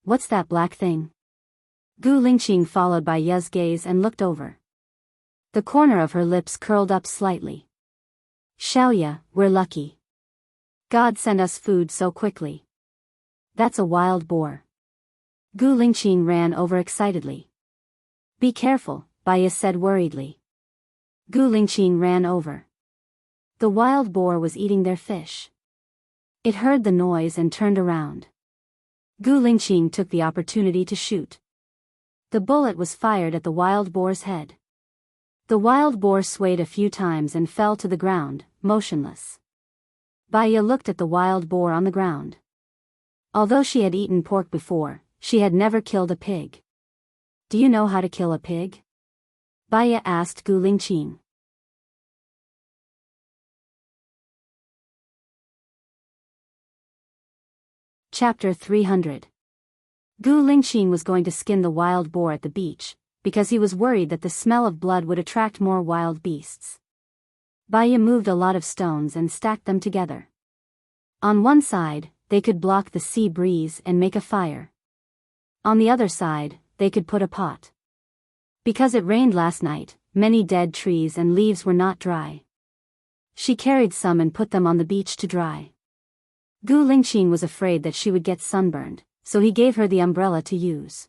What's that black thing? Gu Lingqing followed Baya's gaze and looked over. The corner of her lips curled up slightly. Xiaoya, we're lucky. God sent us food so quickly. That's a wild boar. Gu Lingqing ran over excitedly. Be careful, Baya said worriedly. Gu Lingqing ran over. The wild boar was eating their fish. It heard the noise and turned around. Gu Lingqing took the opportunity to shoot. The bullet was fired at the wild boar's head. The wild boar swayed a few times and fell to the ground, motionless. Baya looked at the wild boar on the ground. Although she had eaten pork before, she had never killed a pig. Do you know how to kill a pig? Baya asked Gu Lingqing. Chapter 300. Gu Lingqing was going to skin the wild boar at the beach, because he was worried that the smell of blood would attract more wild beasts. Baya moved a lot of stones and stacked them together. On one side, they could block the sea breeze and make a fire. On the other side, they could put a pot. Because it rained last night, many dead trees and leaves were not dry. She carried some and put them on the beach to dry. Gu Lingqing was afraid that she would get sunburned, so he gave her the umbrella to use.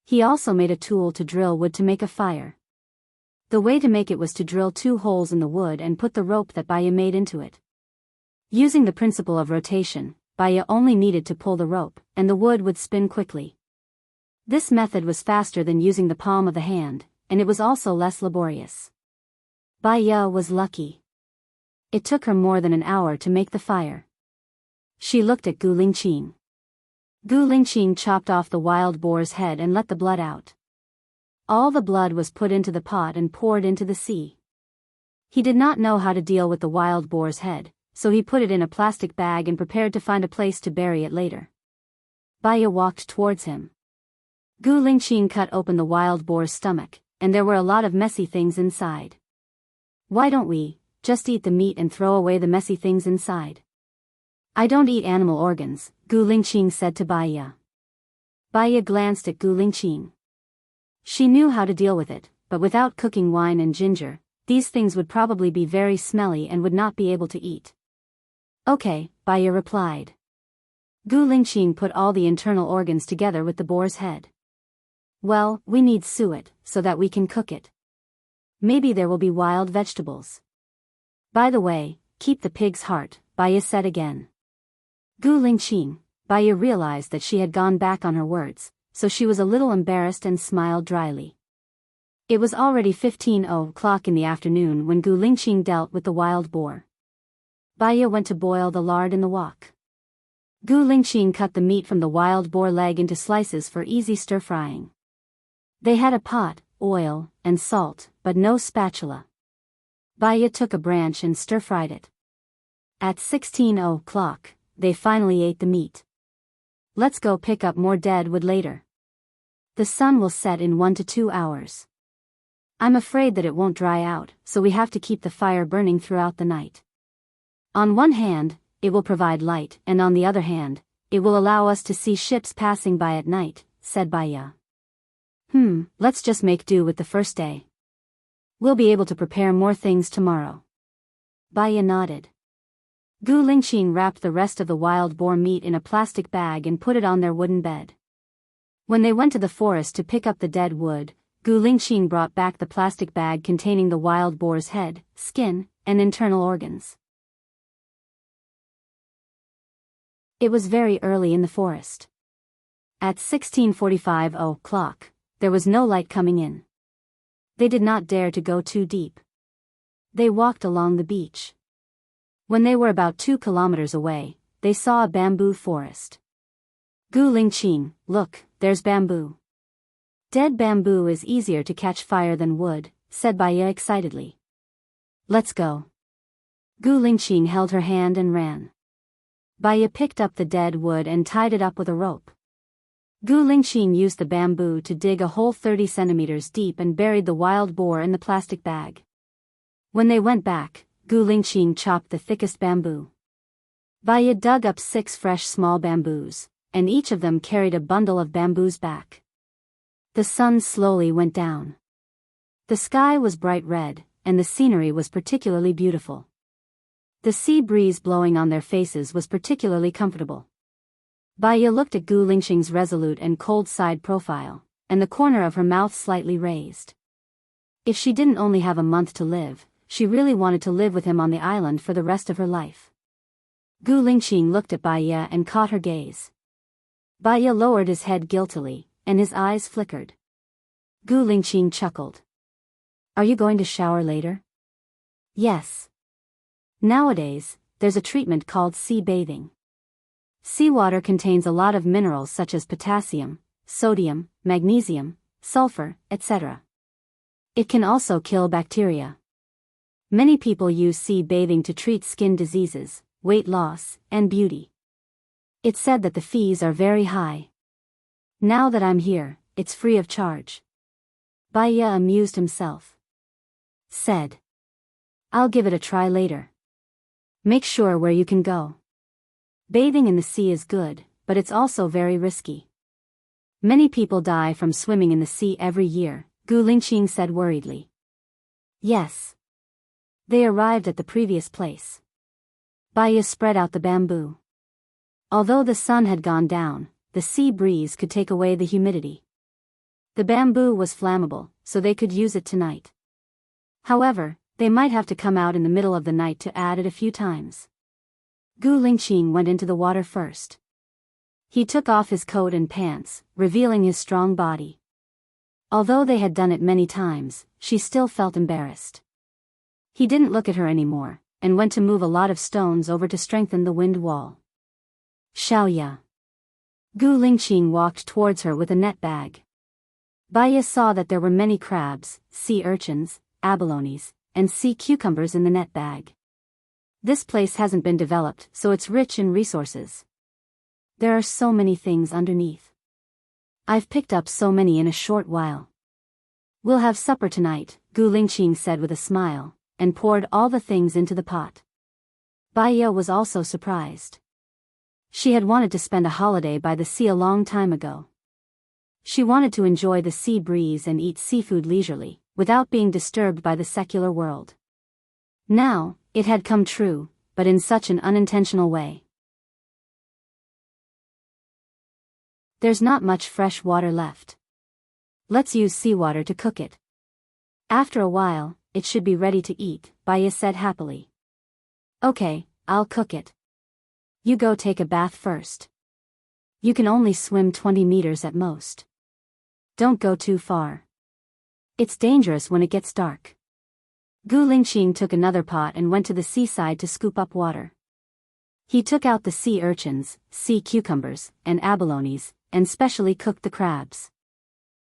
He also made a tool to drill wood to make a fire. The way to make it was to drill 2 holes in the wood and put the rope that Baya made into it. Using the principle of rotation, Baya only needed to pull the rope, and the wood would spin quickly. This method was faster than using the palm of the hand, and it was also less laborious. Baya was lucky. It took her more than an hour to make the fire. She looked at Gu Lingqing. Gu Lingqing chopped off the wild boar's head and let the blood out. All the blood was put into the pot and poured into the sea. He did not know how to deal with the wild boar's head, so he put it in a plastic bag and prepared to find a place to bury it later. Baya walked towards him. Gu Lingqing cut open the wild boar's stomach, and there were a lot of messy things inside. Why don't we just eat the meat and throw away the messy things inside? I don't eat animal organs, Gu Lingqing said to Baya. Baya glanced at Gu Lingqing. She knew how to deal with it, but without cooking wine and ginger, these things would probably be very smelly and would not be able to eat. Okay, Baya replied. Gu Lingqing put all the internal organs together with the boar's head. Well, we need suet, so that we can cook it. Maybe there will be wild vegetables. By the way, keep the pig's heart, Baya said again. Gu Lingqing, Baya realized that she had gone back on her words, so she was a little embarrassed and smiled dryly. It was already 15:00 in the afternoon when Gu Lingqing dealt with the wild boar. Baya went to boil the lard in the wok. Gu Lingqing cut the meat from the wild boar leg into slices for easy stir-frying. They had a pot, oil, and salt, but no spatula. Baya took a branch and stir-fried it. At 16:00, they finally ate the meat. Let's go pick up more dead wood later. The sun will set in 1 to 2 hours. I'm afraid that it won't dry out, so we have to keep the fire burning throughout the night. On one hand, it will provide light, and on the other hand, it will allow us to see ships passing by at night, said Baya. Let's just make do with the first day. We'll be able to prepare more things tomorrow. Baya nodded. Gu Lingqing wrapped the rest of the wild boar meat in a plastic bag and put it on their wooden bed. When they went to the forest to pick up the dead wood, Gu Lingqing brought back the plastic bag containing the wild boar's head, skin, and internal organs. It was very early in the forest. At 16:45, there was no light coming in. They did not dare to go too deep. They walked along the beach. When they were about 2 kilometers away, they saw a bamboo forest. Gu Lingqing, look, there's bamboo. Dead bamboo is easier to catch fire than wood, said Baya excitedly. Let's go. Gu Lingqing held her hand and ran. Baya picked up the dead wood and tied it up with a rope. Gu Lingqing used the bamboo to dig a hole 30 centimeters deep and buried the wild boar in the plastic bag. When they went back, Gu Lingqing chopped the thickest bamboo. Baya dug up 6 fresh small bamboos, and each of them carried a bundle of bamboos back. The sun slowly went down. The sky was bright red, and the scenery was particularly beautiful. The sea breeze blowing on their faces was particularly comfortable. Baya looked at Gu Lingqing's resolute and cold side profile, and the corner of her mouth slightly raised. If she didn't only have a month to live, she really wanted to live with him on the island for the rest of her life. Gu Lingqing looked at Baya and caught her gaze. Baya lowered his head guiltily, and his eyes flickered. Gu Lingqing chuckled. Are you going to shower later? Yes. Nowadays, there's a treatment called sea bathing. Seawater contains a lot of minerals such as potassium, sodium, magnesium, sulfur, etc. It can also kill bacteria. Many people use sea bathing to treat skin diseases, weight loss, and beauty. It's said that the fees are very high. Now that I'm here, it's free of charge. Baya amused himself. Said. I'll give it a try later. Make sure where you can go. Bathing in the sea is good, but it's also very risky. Many people die from swimming in the sea every year, Gu Lingqing said worriedly. Yes. They arrived at the previous place. Baya spread out the bamboo. Although the sun had gone down, the sea breeze could take away the humidity. The bamboo was flammable, so they could use it tonight. However, they might have to come out in the middle of the night to add it a few times. Gu Lingqing went into the water first. He took off his coat and pants, revealing his strong body. Although they had done it many times, she still felt embarrassed. He didn't look at her anymore, and went to move a lot of stones over to strengthen the wind wall. Xiaoya. Gu Lingqing walked towards her with a net bag. Baya saw that there were many crabs, sea urchins, abalones, and sea cucumbers in the net bag. This place hasn't been developed, so it's rich in resources. There are so many things underneath. I've picked up so many in a short while. We'll have supper tonight, Gu Lingqing said with a smile, and poured all the things into the pot. Baya was also surprised. She had wanted to spend a holiday by the sea a long time ago. She wanted to enjoy the sea breeze and eat seafood leisurely, without being disturbed by the secular world. Now, it had come true, but in such an unintentional way. There's not much fresh water left. Let's use seawater to cook it. After a while, it should be ready to eat, Baya said happily. Okay, I'll cook it. You go take a bath first. You can only swim 20 meters at most. Don't go too far. It's dangerous when it gets dark. Gu Lingqing took another pot and went to the seaside to scoop up water. He took out the sea urchins, sea cucumbers, and abalones, and specially cooked the crabs.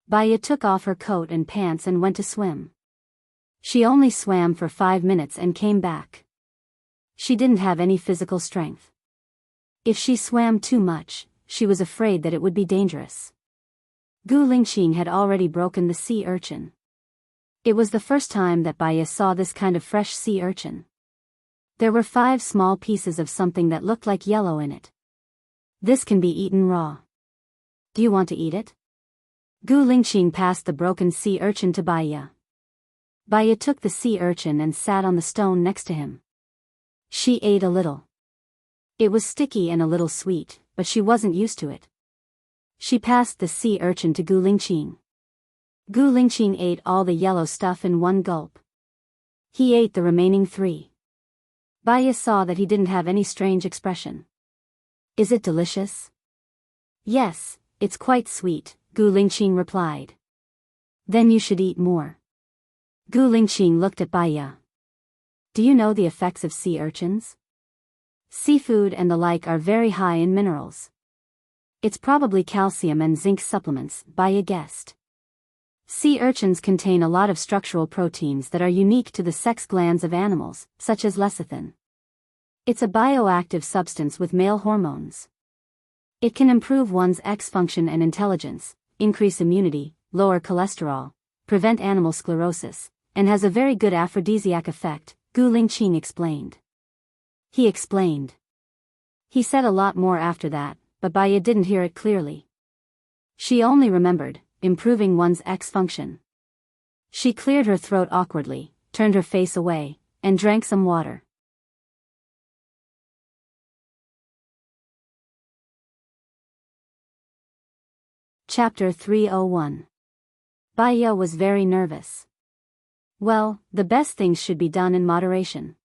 Baya took off her coat and pants and went to swim. She only swam for 5 minutes and came back. She didn't have any physical strength. If she swam too much, she was afraid that it would be dangerous. Gu Lingqing had already broken the sea urchin. It was the first time that Baya saw this kind of fresh sea urchin. There were 5 small pieces of something that looked like yellow in it. This can be eaten raw. Do you want to eat it? Gu Lingqing passed the broken sea urchin to Baya. Baya took the sea urchin and sat on the stone next to him. She ate a little. It was sticky and a little sweet, but she wasn't used to it. She passed the sea urchin to Gu Lingqing. Gu Lingqing ate all the yellow stuff in one gulp. He ate the remaining 3. Baya saw that he didn't have any strange expression. Is it delicious? Yes, it's quite sweet, Gu Lingqing replied. Then you should eat more. Gu Lingqing looked at Baya. Do you know the effects of sea urchins? Seafood and the like are very high in minerals. It's probably calcium and zinc supplements, Baya guessed. Sea urchins contain a lot of structural proteins that are unique to the sex glands of animals, such as lecithin. It's a bioactive substance with male hormones. It can improve one's X function and intelligence, increase immunity, lower cholesterol, prevent animal sclerosis, and has a very good aphrodisiac effect, Gu Lingqing explained. He explained. He said a lot more after that, but Baya didn't hear it clearly. She only remembered, improving one's X function. She cleared her throat awkwardly, turned her face away, and drank some water. Chapter 301. Baya was very nervous. Well, the best things should be done in moderation.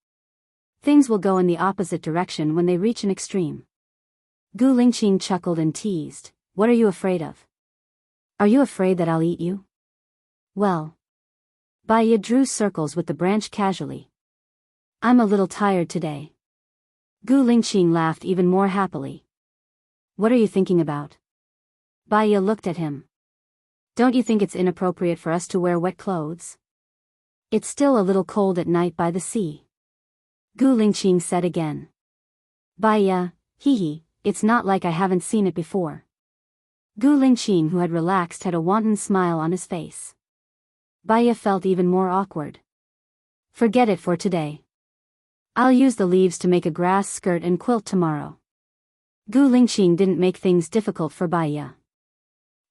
Things will go in the opposite direction when they reach an extreme. Gu Lingqing chuckled and teased, What are you afraid of? Are you afraid that I'll eat you? Well. Baya drew circles with the branch casually. I'm a little tired today. Gu Lingqing laughed even more happily. What are you thinking about? Baya looked at him. Don't you think it's inappropriate for us to wear wet clothes? It's still a little cold at night by the sea. Gu Lingqing said again. Baya, hee, it's not like I haven't seen it before. Gu Lingqing, who had relaxed, had a wanton smile on his face. Baya felt even more awkward. Forget it for today. I'll use the leaves to make a grass skirt and quilt tomorrow. Gu Lingqing didn't make things difficult for Baiya.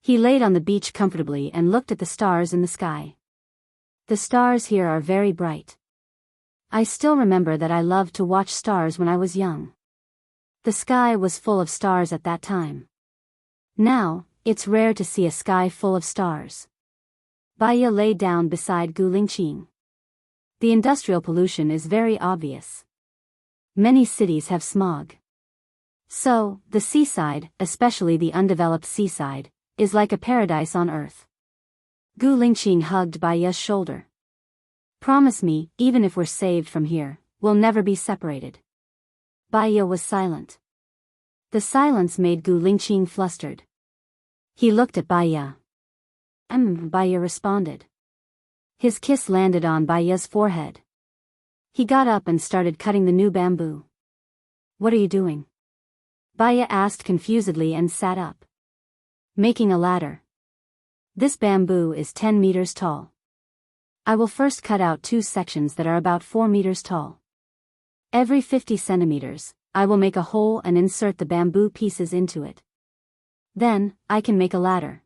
He laid on the beach comfortably and looked at the stars in the sky. The stars here are very bright. I still remember that I loved to watch stars when I was young. The sky was full of stars at that time. Now, it's rare to see a sky full of stars. Baiya lay down beside Gu Lingqing. The industrial pollution is very obvious. Many cities have smog. So, the seaside, especially the undeveloped seaside, is like a paradise on earth. Gu Lingqing hugged Baiya's shoulder. Promise me, even if we're saved from here, we'll never be separated. Baiya was silent. The silence made Gu Lingqing flustered. He looked at Baiya. Baiya responded. His kiss landed on Baiya's forehead. He got up and started cutting the new bamboo. What are you doing? Baiya asked confusedly and sat up. Making a ladder. This bamboo is 10 meters tall. I will first cut out 2 sections that are about 4 meters tall. Every 50 centimeters, I will make a hole and insert the bamboo pieces into it. Then, I can make a ladder.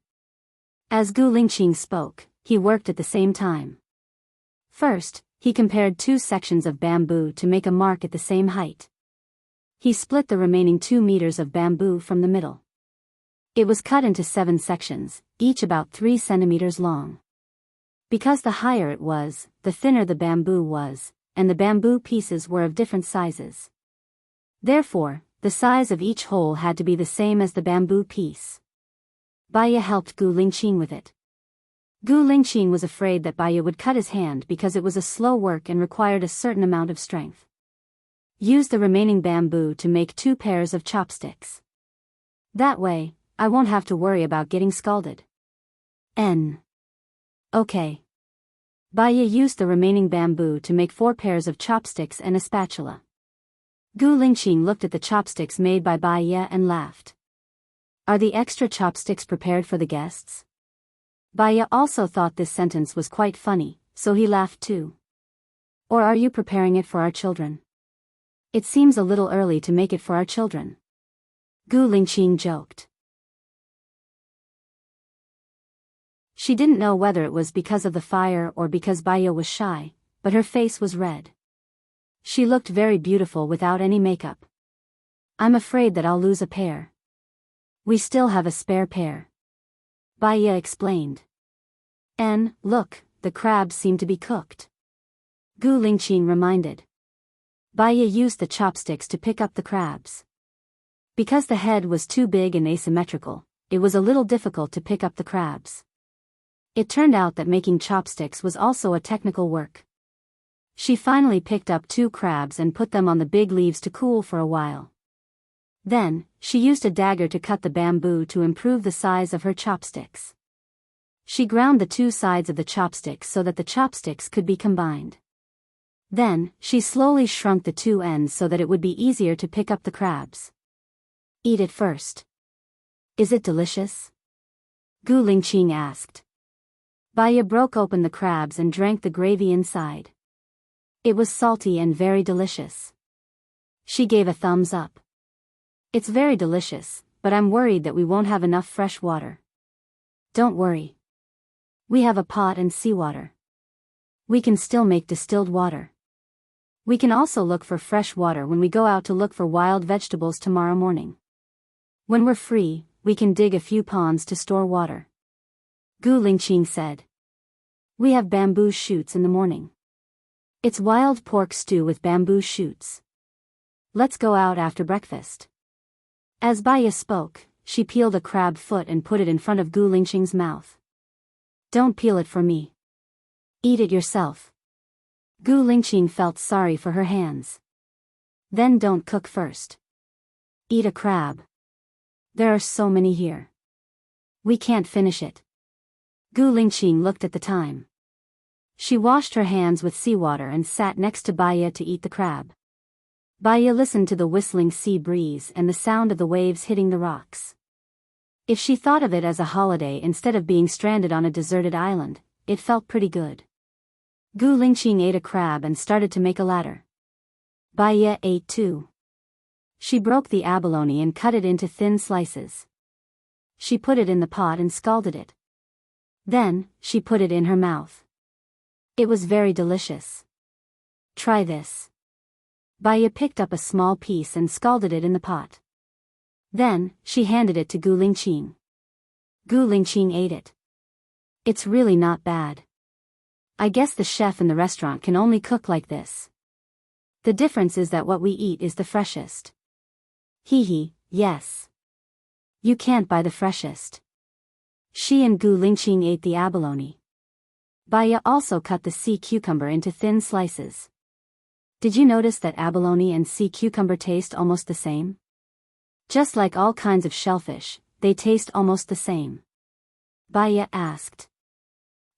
As Gu Lingqing spoke, he worked at the same time. First, he compared 2 sections of bamboo to make a mark at the same height. He split the remaining 2 meters of bamboo from the middle. It was cut into 7 sections, each about 3 centimeters long. Because the higher it was, the thinner the bamboo was, and the bamboo pieces were of different sizes. Therefore, the size of each hole had to be the same as the bamboo piece. Baiya helped Gu Lingqing with it. Gu Lingqing was afraid that Baiya would cut his hand because it was a slow work and required a certain amount of strength. Use the remaining bamboo to make 2 pairs of chopsticks. That way, I won't have to worry about getting scalded. Okay. Baiya used the remaining bamboo to make 4 pairs of chopsticks and a spatula. Gu Lingqing looked at the chopsticks made by Baiya and laughed. Are the extra chopsticks prepared for the guests? Baiya also thought this sentence was quite funny, so he laughed too. Or are you preparing it for our children? It seems a little early to make it for our children. Gu Lingqing joked. She didn't know whether it was because of the fire or because Baiya was shy, but her face was red. She looked very beautiful without any makeup. I'm afraid that I'll lose a pair. We still have a spare pair. Baiya explained. Look, the crabs seem to be cooked. Gu Lingqing reminded. Baiya used the chopsticks to pick up the crabs. Because the head was too big and asymmetrical, it was a little difficult to pick up the crabs. It turned out that making chopsticks was also a technical work. She finally picked up 2 crabs and put them on the big leaves to cool for a while. Then, she used a dagger to cut the bamboo to improve the size of her chopsticks. She ground the 2 sides of the chopsticks so that the chopsticks could be combined. Then, she slowly shrunk the 2 ends so that it would be easier to pick up the crabs. Eat it first. Is it delicious? Gu Lingqing asked. Baiya broke open the crabs and drank the gravy inside. It was salty and very delicious. She gave a thumbs up. It's very delicious, but I'm worried that we won't have enough fresh water. Don't worry. We have a pot and seawater. We can still make distilled water. We can also look for fresh water when we go out to look for wild vegetables tomorrow morning. When we're free, we can dig a few ponds to store water. Gu Lingqing said. We have bamboo shoots in the morning. It's wild pork stew with bamboo shoots. Let's go out after breakfast. As Baiya spoke, she peeled a crab foot and put it in front of Gu Lingqing's mouth. Don't peel it for me. Eat it yourself. Gu Lingqing felt sorry for her hands. Then don't cook first. Eat a crab. There are so many here. We can't finish it. Gu Lingqing looked at the time. She washed her hands with seawater and sat next to Baiya to eat the crab. Baiya listened to the whistling sea breeze and the sound of the waves hitting the rocks. If she thought of it as a holiday instead of being stranded on a deserted island, it felt pretty good. Gu Lingqing ate a crab and started to make a ladder. Baya ate too. She broke the abalone and cut it into thin slices. She put it in the pot and scalded it. Then, she put it in her mouth. It was very delicious. Try this. Baya picked up a small piece and scalded it in the pot. Then, she handed it to Gu Lingqing. Gu Lingqing ate it. It's really not bad. I guess the chef in the restaurant can only cook like this. The difference is that what we eat is the freshest. Hee hee, yes. You can't buy the freshest. She and Gu Lingqing ate the abalone. Baya also cut the sea cucumber into thin slices. Did you notice that abalone and sea cucumber taste almost the same? Just like all kinds of shellfish, they taste almost the same. Baya asked.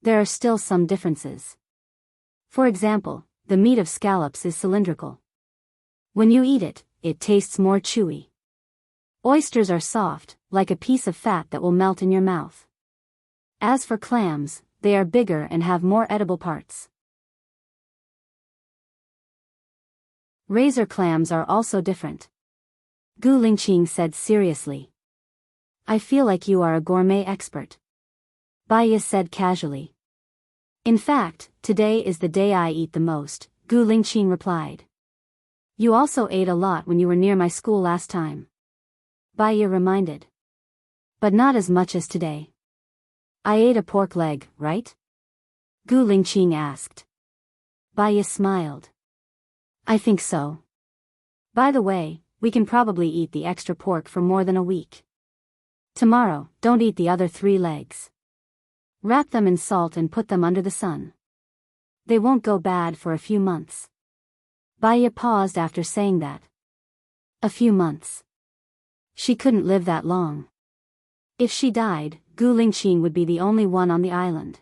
There are still some differences. For example, the meat of scallops is cylindrical. When you eat it, it tastes more chewy. Oysters are soft, like a piece of fat that will melt in your mouth. As for clams, they are bigger and have more edible parts. Razor clams are also different. Gu Lingqing said seriously. I feel like you are a gourmet expert. Baya said casually. In fact, today is the day I eat the most, Gu Lingqing replied. You also ate a lot when you were near my school last time. Baya reminded. But not as much as today. I ate a pork leg, right? Gu Lingqing asked. Baya smiled. I think so. By the way, we can probably eat the extra pork for more than a week. Tomorrow, don't eat the other 3 legs. Wrap them in salt and put them under the sun. They won't go bad for a few months. Baya paused after saying that. A few months. She couldn't live that long. If she died, Gu Lingqing would be the only one on the island.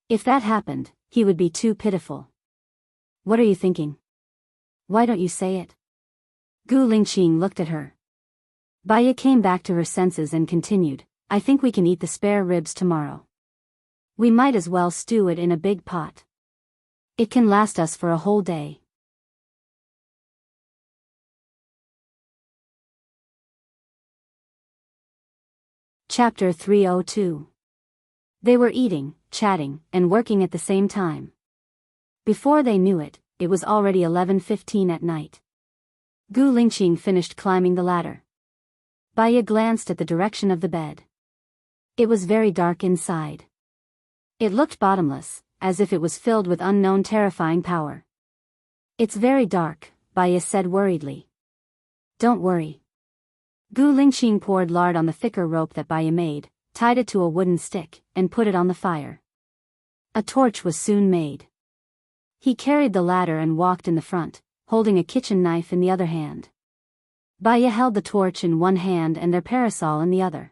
If that happened, he would be too pitiful. What are you thinking? Why don't you say it? Gu Lingqing looked at her. Baya came back to her senses and continued, I think we can eat the spare ribs tomorrow. We might as well stew it in a big pot. It can last us for a whole day. Chapter 302. They were eating, chatting, and working at the same time. Before they knew it, it was already 11:15 at night. Gu Lingqing finished climbing the ladder. Baya glanced at the direction of the bed. It was very dark inside. It looked bottomless, as if it was filled with unknown terrifying power. It's very dark, Baya said worriedly. Don't worry. Gu Lingqing poured lard on the thicker rope that Baya made, tied it to a wooden stick, and put it on the fire. A torch was soon made. He carried the ladder and walked in the front, holding a kitchen knife in the other hand. Baya held the torch in one hand and their parasol in the other.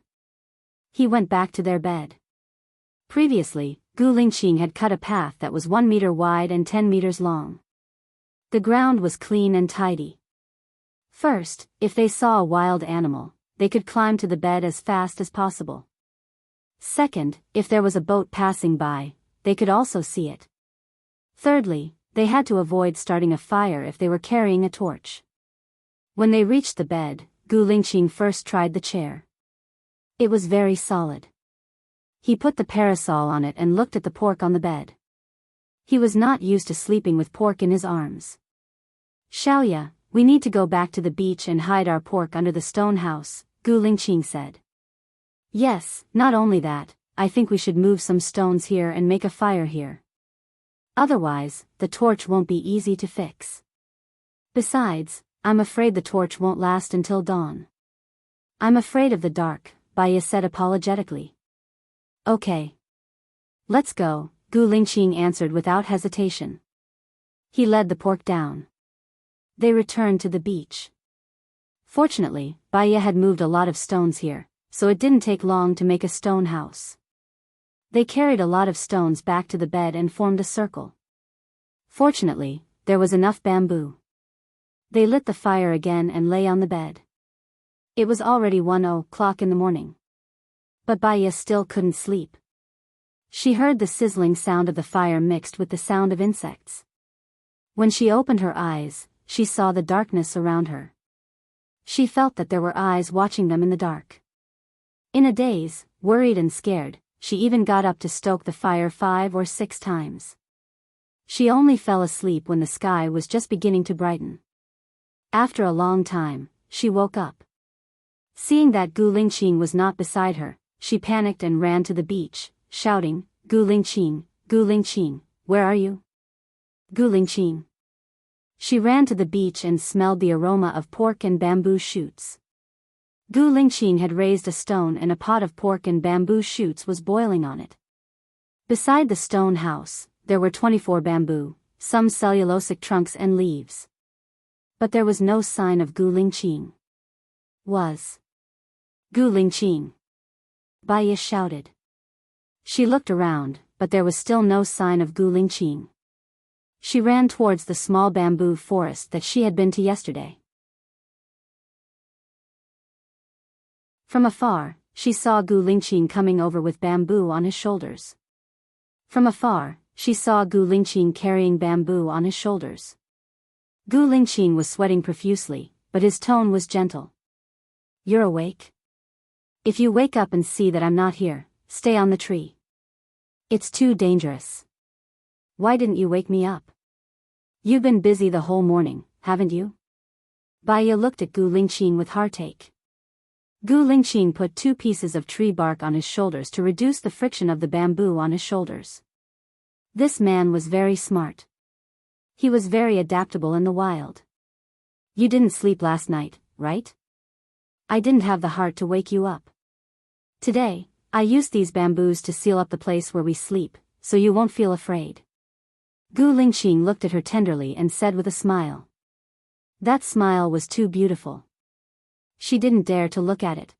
He went back to their bed. Previously, Gu Lingqing had cut a path that was 1 meter wide and 10 meters long. The ground was clean and tidy. First, if they saw a wild animal, they could climb to the bed as fast as possible. Second, if there was a boat passing by, they could also see it. Thirdly, they had to avoid starting a fire if they were carrying a torch. When they reached the bed, Gu Lingqing first tried the chair. It was very solid. He put the parasol on it and looked at the pork on the bed. He was not used to sleeping with pork in his arms. Xiaoya, we need to go back to the beach and hide our pork under the stone house, Gu Lingqing said. Yes, not only that, I think we should move some stones here and make a fire here. Otherwise, the torch won't be easy to fix. Besides, I'm afraid the torch won't last until dawn. I'm afraid of the dark, Baya said apologetically. Okay. Let's go, Gu Lingqing answered without hesitation. He led the pork down. They returned to the beach. Fortunately, Baya had moved a lot of stones here, so it didn't take long to make a stone house. They carried a lot of stones back to the bed and formed a circle. Fortunately, there was enough bamboo. They lit the fire again and lay on the bed. It was already 1 o'clock in the morning. But Baya still couldn't sleep. She heard the sizzling sound of the fire mixed with the sound of insects. When she opened her eyes, she saw the darkness around her. She felt that there were eyes watching them in the dark. In a daze, worried and scared, she even got up to stoke the fire 5 or 6 times. She only fell asleep when the sky was just beginning to brighten. After a long time, she woke up. Seeing that Gu Lingqing was not beside her, she panicked and ran to the beach, shouting, Gu Lingqing, where are you? Gu Lingqing. She ran to the beach and smelled the aroma of pork and bamboo shoots. Gu Lingqing had raised a stone and a pot of pork and bamboo shoots was boiling on it. Beside the stone house, there were 24 bamboo, some cellulosic trunks and leaves. But there was no sign of Gu Lingqing. Was Gu Lingqing? Baiya shouted. She looked around, but there was still no sign of Gu Lingqing. She ran towards the small bamboo forest that she had been to yesterday. From afar, she saw Gu Lingqing coming over with bamboo on his shoulders. From afar, she saw Gu Lingqing carrying bamboo on his shoulders. Gu Lingqing was sweating profusely, but his tone was gentle. You're awake? If you wake up and see that I'm not here, stay on the tree. It's too dangerous. Why didn't you wake me up? You've been busy the whole morning, haven't you? Baiya looked at Gu Lingqing with heartache. Gu Lingqing put 2 pieces of tree bark on his shoulders to reduce the friction of the bamboo on his shoulders. This man was very smart. He was very adaptable in the wild. You didn't sleep last night, right? I didn't have the heart to wake you up. Today, I used these bamboos to seal up the place where we sleep, so you won't feel afraid. Gu Lingqing looked at her tenderly and said with a smile. That smile was too beautiful. She didn't dare to look at it.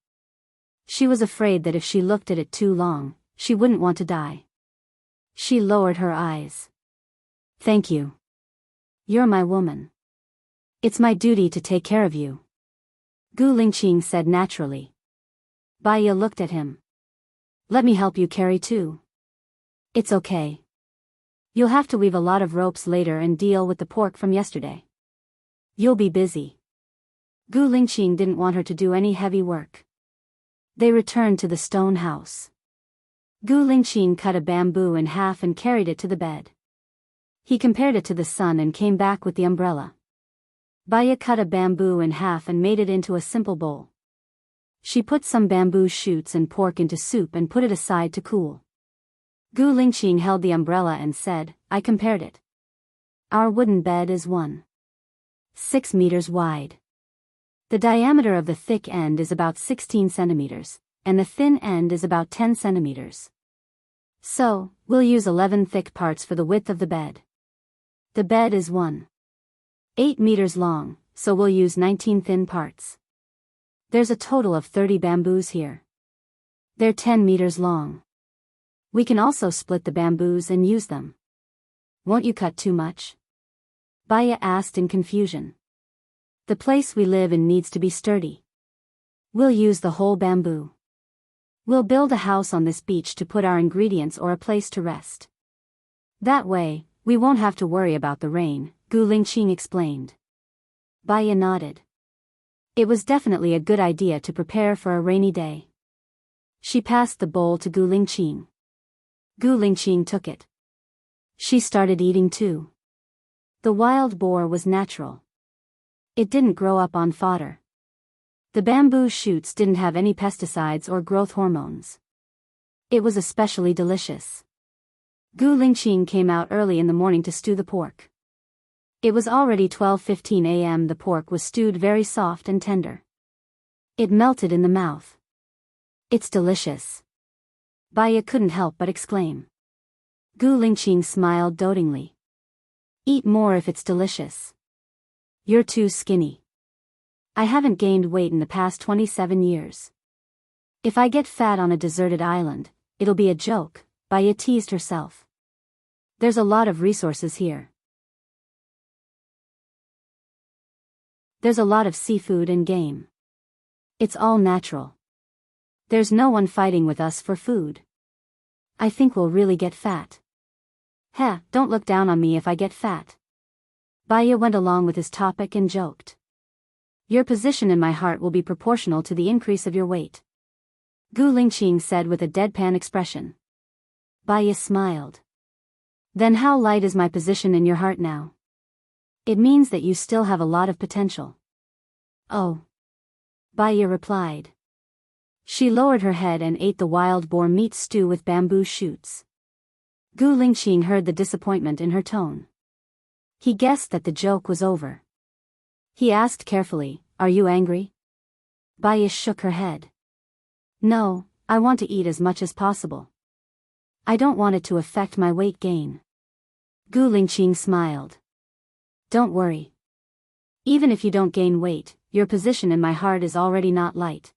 She was afraid that if she looked at it too long, she wouldn't want to die. She lowered her eyes. Thank you. You're my woman. It's my duty to take care of you. Gu Lingqing said naturally. Baiya looked at him. Let me help you carry too. It's okay. You'll have to weave a lot of ropes later and deal with the pork from yesterday. You'll be busy. Gu Lingqing didn't want her to do any heavy work. They returned to the stone house. Gu Lingqing cut a bamboo in half and carried it to the bed. He compared it to the sun and came back with the umbrella. Baiya cut a bamboo in half and made it into a simple bowl. She put some bamboo shoots and pork into soup and put it aside to cool. Gu Lingqing held the umbrella and said, I compared it. Our wooden bed is 1.6 meters wide. The diameter of the thick end is about 16 centimeters, and the thin end is about 10 centimeters. So, we'll use 11 thick parts for the width of the bed. The bed is 1.8 meters long, so we'll use 19 thin parts. There's a total of 30 bamboos here. They're 10 meters long. We can also split the bamboos and use them. Won't you cut too much? Baiya asked in confusion. The place we live in needs to be sturdy. We'll use the whole bamboo. We'll build a house on this beach to put our ingredients or a place to rest. That way, we won't have to worry about the rain, Gu Lingqing explained. Baiya nodded. It was definitely a good idea to prepare for a rainy day. She passed the bowl to Gu Lingqing. Gu Lingqing took it. She started eating too. The wild boar was natural. It didn't grow up on fodder. The bamboo shoots didn't have any pesticides or growth hormones. It was especially delicious. Gu Lingqing came out early in the morning to stew the pork. It was already 12:15 a.m. The pork was stewed very soft and tender. It melted in the mouth. It's delicious. Baiya couldn't help but exclaim. Gu Lingqing smiled dotingly. Eat more if it's delicious. You're too skinny. I haven't gained weight in the past 27 years. If I get fat on a deserted island, it'll be a joke, Baiya teased herself. There's a lot of resources here. There's a lot of seafood and game. It's all natural. There's no one fighting with us for food. I think we'll really get fat. Heh, don't look down on me if I get fat. Baya went along with his topic and joked. Your position in my heart will be proportional to the increase of your weight. Gu Lingqing said with a deadpan expression. Baya smiled. Then how light is my position in your heart now? It means that you still have a lot of potential. Oh. Baya replied. She lowered her head and ate the wild boar meat stew with bamboo shoots. Gu Lingqing heard the disappointment in her tone. He guessed that the joke was over. He asked carefully, Are you angry? Baya shook her head. No, I want to eat as much as possible. I don't want it to affect my weight gain. Gu Lingqing smiled. Don't worry. Even if you don't gain weight, your position in my heart is already not light.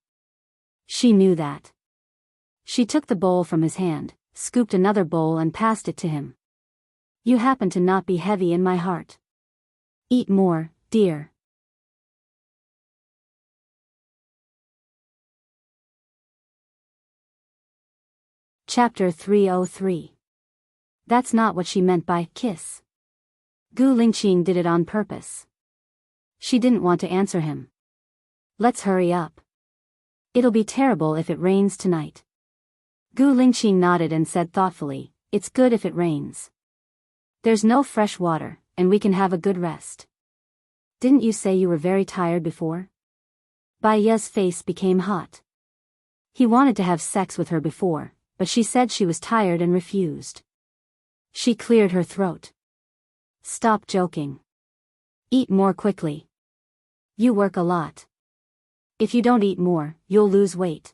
She knew that. She took the bowl from his hand, scooped another bowl and passed it to him. You happen to not be heavy in my heart. Eat more, dear. Chapter 303. That's not what she meant by kiss. Gu Lingqing did it on purpose. She didn't want to answer him. Let's hurry up. It'll be terrible if it rains tonight. Gu Lingqing nodded and said thoughtfully, It's good if it rains. There's no fresh water, and we can have a good rest. Didn't you say you were very tired before? Baya's face became hot. He wanted to have sex with her before, but she said she was tired and refused. She cleared her throat. Stop joking. Eat more quickly. You work a lot. If you don't eat more, you'll lose weight.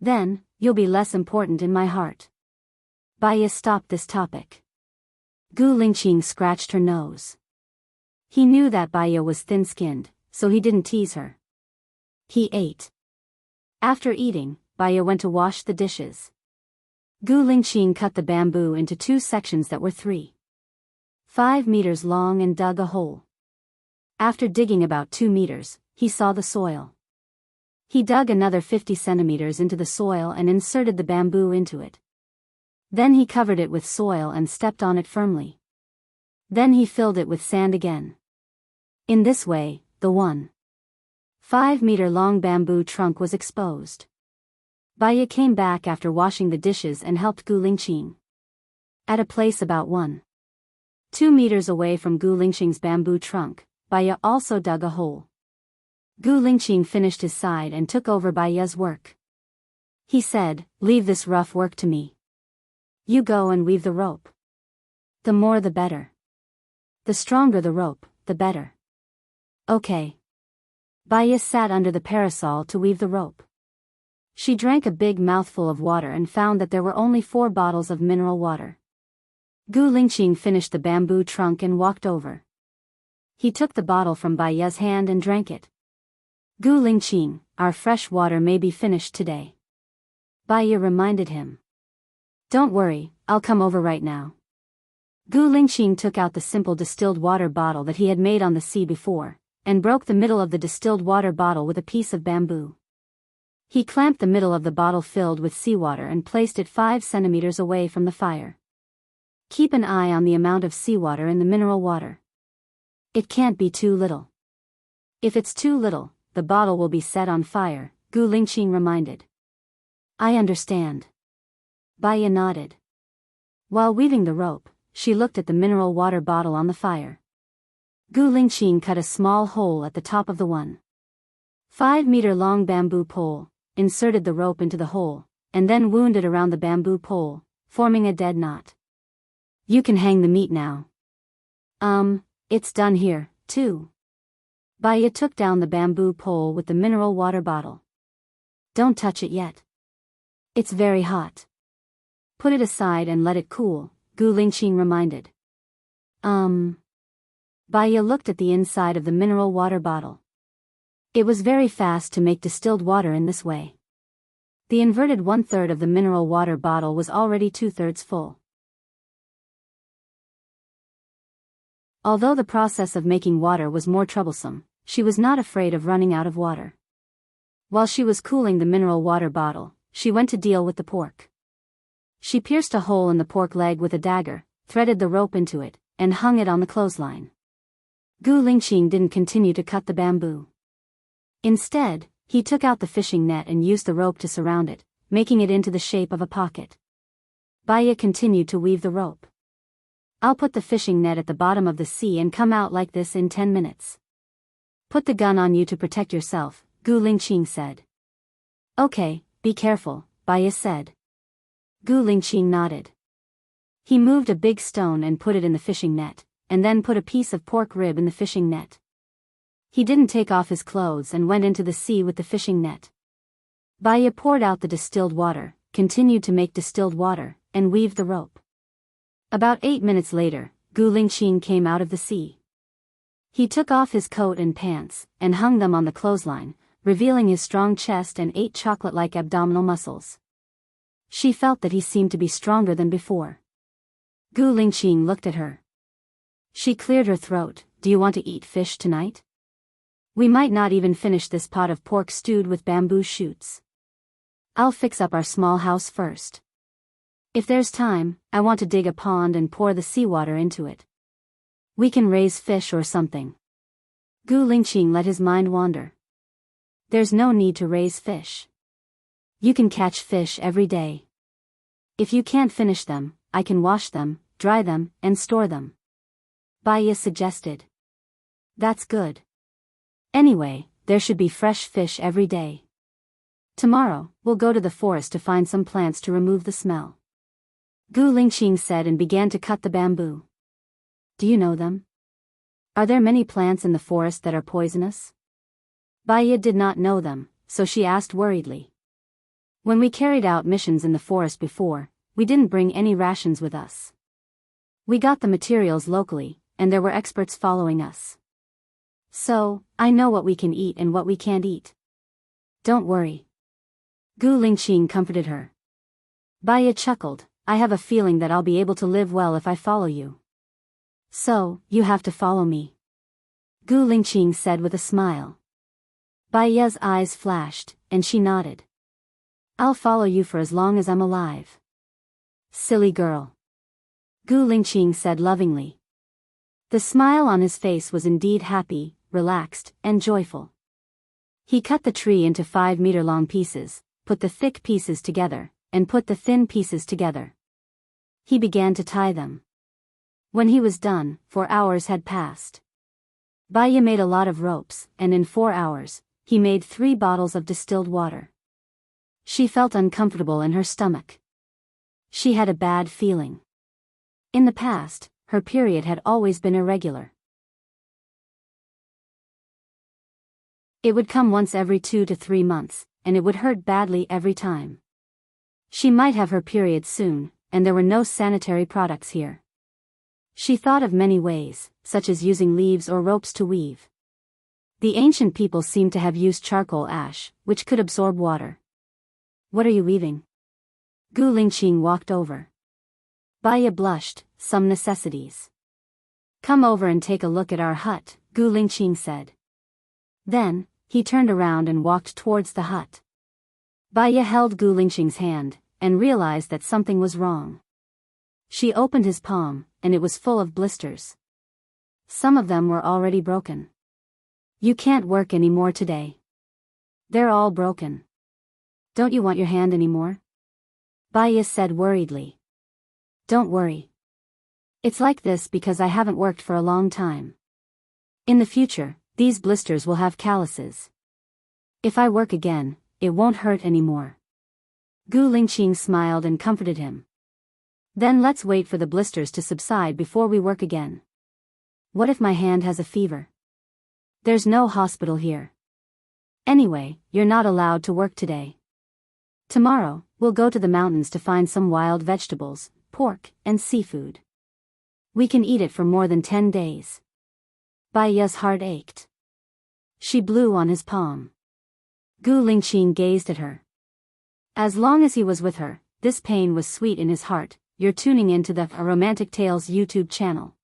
Then, you'll be less important in my heart. Baya stopped this topic. Gu Lingqing scratched her nose. He knew that Baya was thin-skinned, so he didn't tease her. He ate. After eating, Baya went to wash the dishes. Gu Lingqing cut the bamboo into 2 sections that were 3.5 meters long and dug a hole. After digging about 2 meters, he saw the soil. He dug another 50 centimeters into the soil and inserted the bamboo into it. Then he covered it with soil and stepped on it firmly. Then he filled it with sand again. In this way, the 1.5-meter-long bamboo trunk was exposed. Baya came back after washing the dishes and helped Gu Lingqing. At a place about 1.2 meters away from Gu Lingqing's bamboo trunk, Baya also dug a hole. Gu Lingqing finished his side and took over Baya's work. He said, Leave this rough work to me. You go and weave the rope. The more the better. The stronger the rope, the better. Okay. Baya sat under the parasol to weave the rope. She drank a big mouthful of water and found that there were only 4 bottles of mineral water. Gu Lingqing finished the bamboo trunk and walked over. He took the bottle from Baya's hand and drank it. Gu Lingqing, our fresh water may be finished today. Baya reminded him. Don't worry, I'll come over right now. Gu Lingqing took out the simple distilled water bottle that he had made on the sea before, and broke the middle of the distilled water bottle with a piece of bamboo. He clamped the middle of the bottle filled with seawater and placed it 5 centimeters away from the fire. Keep an eye on the amount of seawater in the mineral water. It can't be too little. If it's too little, the bottle will be set on fire, Gu Lingqing reminded. I understand. Baya nodded. While weaving the rope, she looked at the mineral water bottle on the fire. Gu Lingqing cut a small hole at the top of the 1.5-meter-long bamboo pole, inserted the rope into the hole, and then wound it around the bamboo pole, forming a dead knot. You can hang the meat now. It's done here, too. Baya took down the bamboo pole with the mineral water bottle. Don't touch it yet. It's very hot. Put it aside and let it cool, Gu Lingqing reminded. Baya looked at the inside of the mineral water bottle. It was very fast to make distilled water in this way. The inverted 1/3 of the mineral water bottle was already 2/3 full. Although the process of making water was more troublesome, she was not afraid of running out of water. While she was cooling the mineral water bottle, she went to deal with the pork. She pierced a hole in the pork leg with a dagger, threaded the rope into it, and hung it on the clothesline. Gu Lingqing didn't continue to cut the bamboo. Instead, he took out the fishing net and used the rope to surround it, making it into the shape of a pocket. Baya continued to weave the rope. I'll put the fishing net at the bottom of the sea and come out like this in 10 minutes. Put the gun on you to protect yourself, Gu Lingqing said. Okay, be careful, Baya said. Gu Lingqing nodded. He moved a big stone and put it in the fishing net, and then put a piece of pork rib in the fishing net. He didn't take off his clothes and went into the sea with the fishing net. Baya poured out the distilled water, continued to make distilled water, and weaved the rope. About 8 minutes later, Gu Lingqing came out of the sea. He took off his coat and pants, and hung them on the clothesline, revealing his strong chest and 8 chocolate-like abdominal muscles. She felt that he seemed to be stronger than before. Gu Lingqing looked at her. She cleared her throat. Do you want to eat fish tonight? We might not even finish this pot of pork stewed with bamboo shoots. I'll fix up our small house first. If there's time, I want to dig a pond and pour the seawater into it. We can raise fish or something. Gu Lingqing let his mind wander. There's no need to raise fish. You can catch fish every day. If you can't finish them, I can wash them, dry them, and store them. Baya suggested. That's good. Anyway, there should be fresh fish every day. Tomorrow, we'll go to the forest to find some plants to remove the smell. Gu Lingqing said and began to cut the bamboo. Do you know them? Are there many plants in the forest that are poisonous? Baya did not know them, so she asked worriedly. When we carried out missions in the forest before, we didn't bring any rations with us. We got the materials locally, and there were experts following us. So, I know what we can eat and what we can't eat. Don't worry. Gu Lingqing comforted her. Baya chuckled. I have a feeling that I'll be able to live well if I follow you. So, you have to follow me. Gu Lingqing said with a smile. Baya's eyes flashed, and she nodded. I'll follow you for as long as I'm alive. Silly girl. Gu Lingqing said lovingly. The smile on his face was indeed happy, relaxed, and joyful. He cut the tree into 5-meter-long pieces, put the thick pieces together, and put the thin pieces together. He began to tie them. When he was done, 4 hours had passed. Baya made a lot of ropes, and in 4 hours, he made 3 bottles of distilled water. She felt uncomfortable in her stomach. She had a bad feeling. In the past, her period had always been irregular. It would come once every 2 to 3 months, and it would hurt badly every time. She might have her period soon, and there were no sanitary products here. She thought of many ways, such as using leaves or ropes to weave. The ancient people seemed to have used charcoal ash, which could absorb water. What are you weaving? Gu Lingqing walked over. Baya blushed. Some necessities. Come over and take a look at our hut, Gu Lingqing said. Then, he turned around and walked towards the hut. Baya held Gu Lingqing's hand, and realized that something was wrong. She opened his palm, and it was full of blisters. Some of them were already broken. You can't work anymore today. They're all broken. Don't you want your hand anymore? Baya said worriedly. Don't worry. It's like this because I haven't worked for a long time. In the future, these blisters will have calluses. If I work again, it won't hurt anymore. Gu Lingqing smiled and comforted him. Then let's wait for the blisters to subside before we work again. What if my hand has a fever? There's no hospital here. Anyway, you're not allowed to work today. Tomorrow, we'll go to the mountains to find some wild vegetables, pork, and seafood. We can eat it for more than 10 days. Baya's heart ached. She blew on his palm. Gu Lingqing gazed at her. As long as he was with her, this pain was sweet in his heart. You're tuning into the Romantic Tales YouTube channel.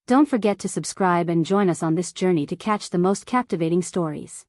Don't forget to subscribe and join us on this journey to catch the most captivating stories.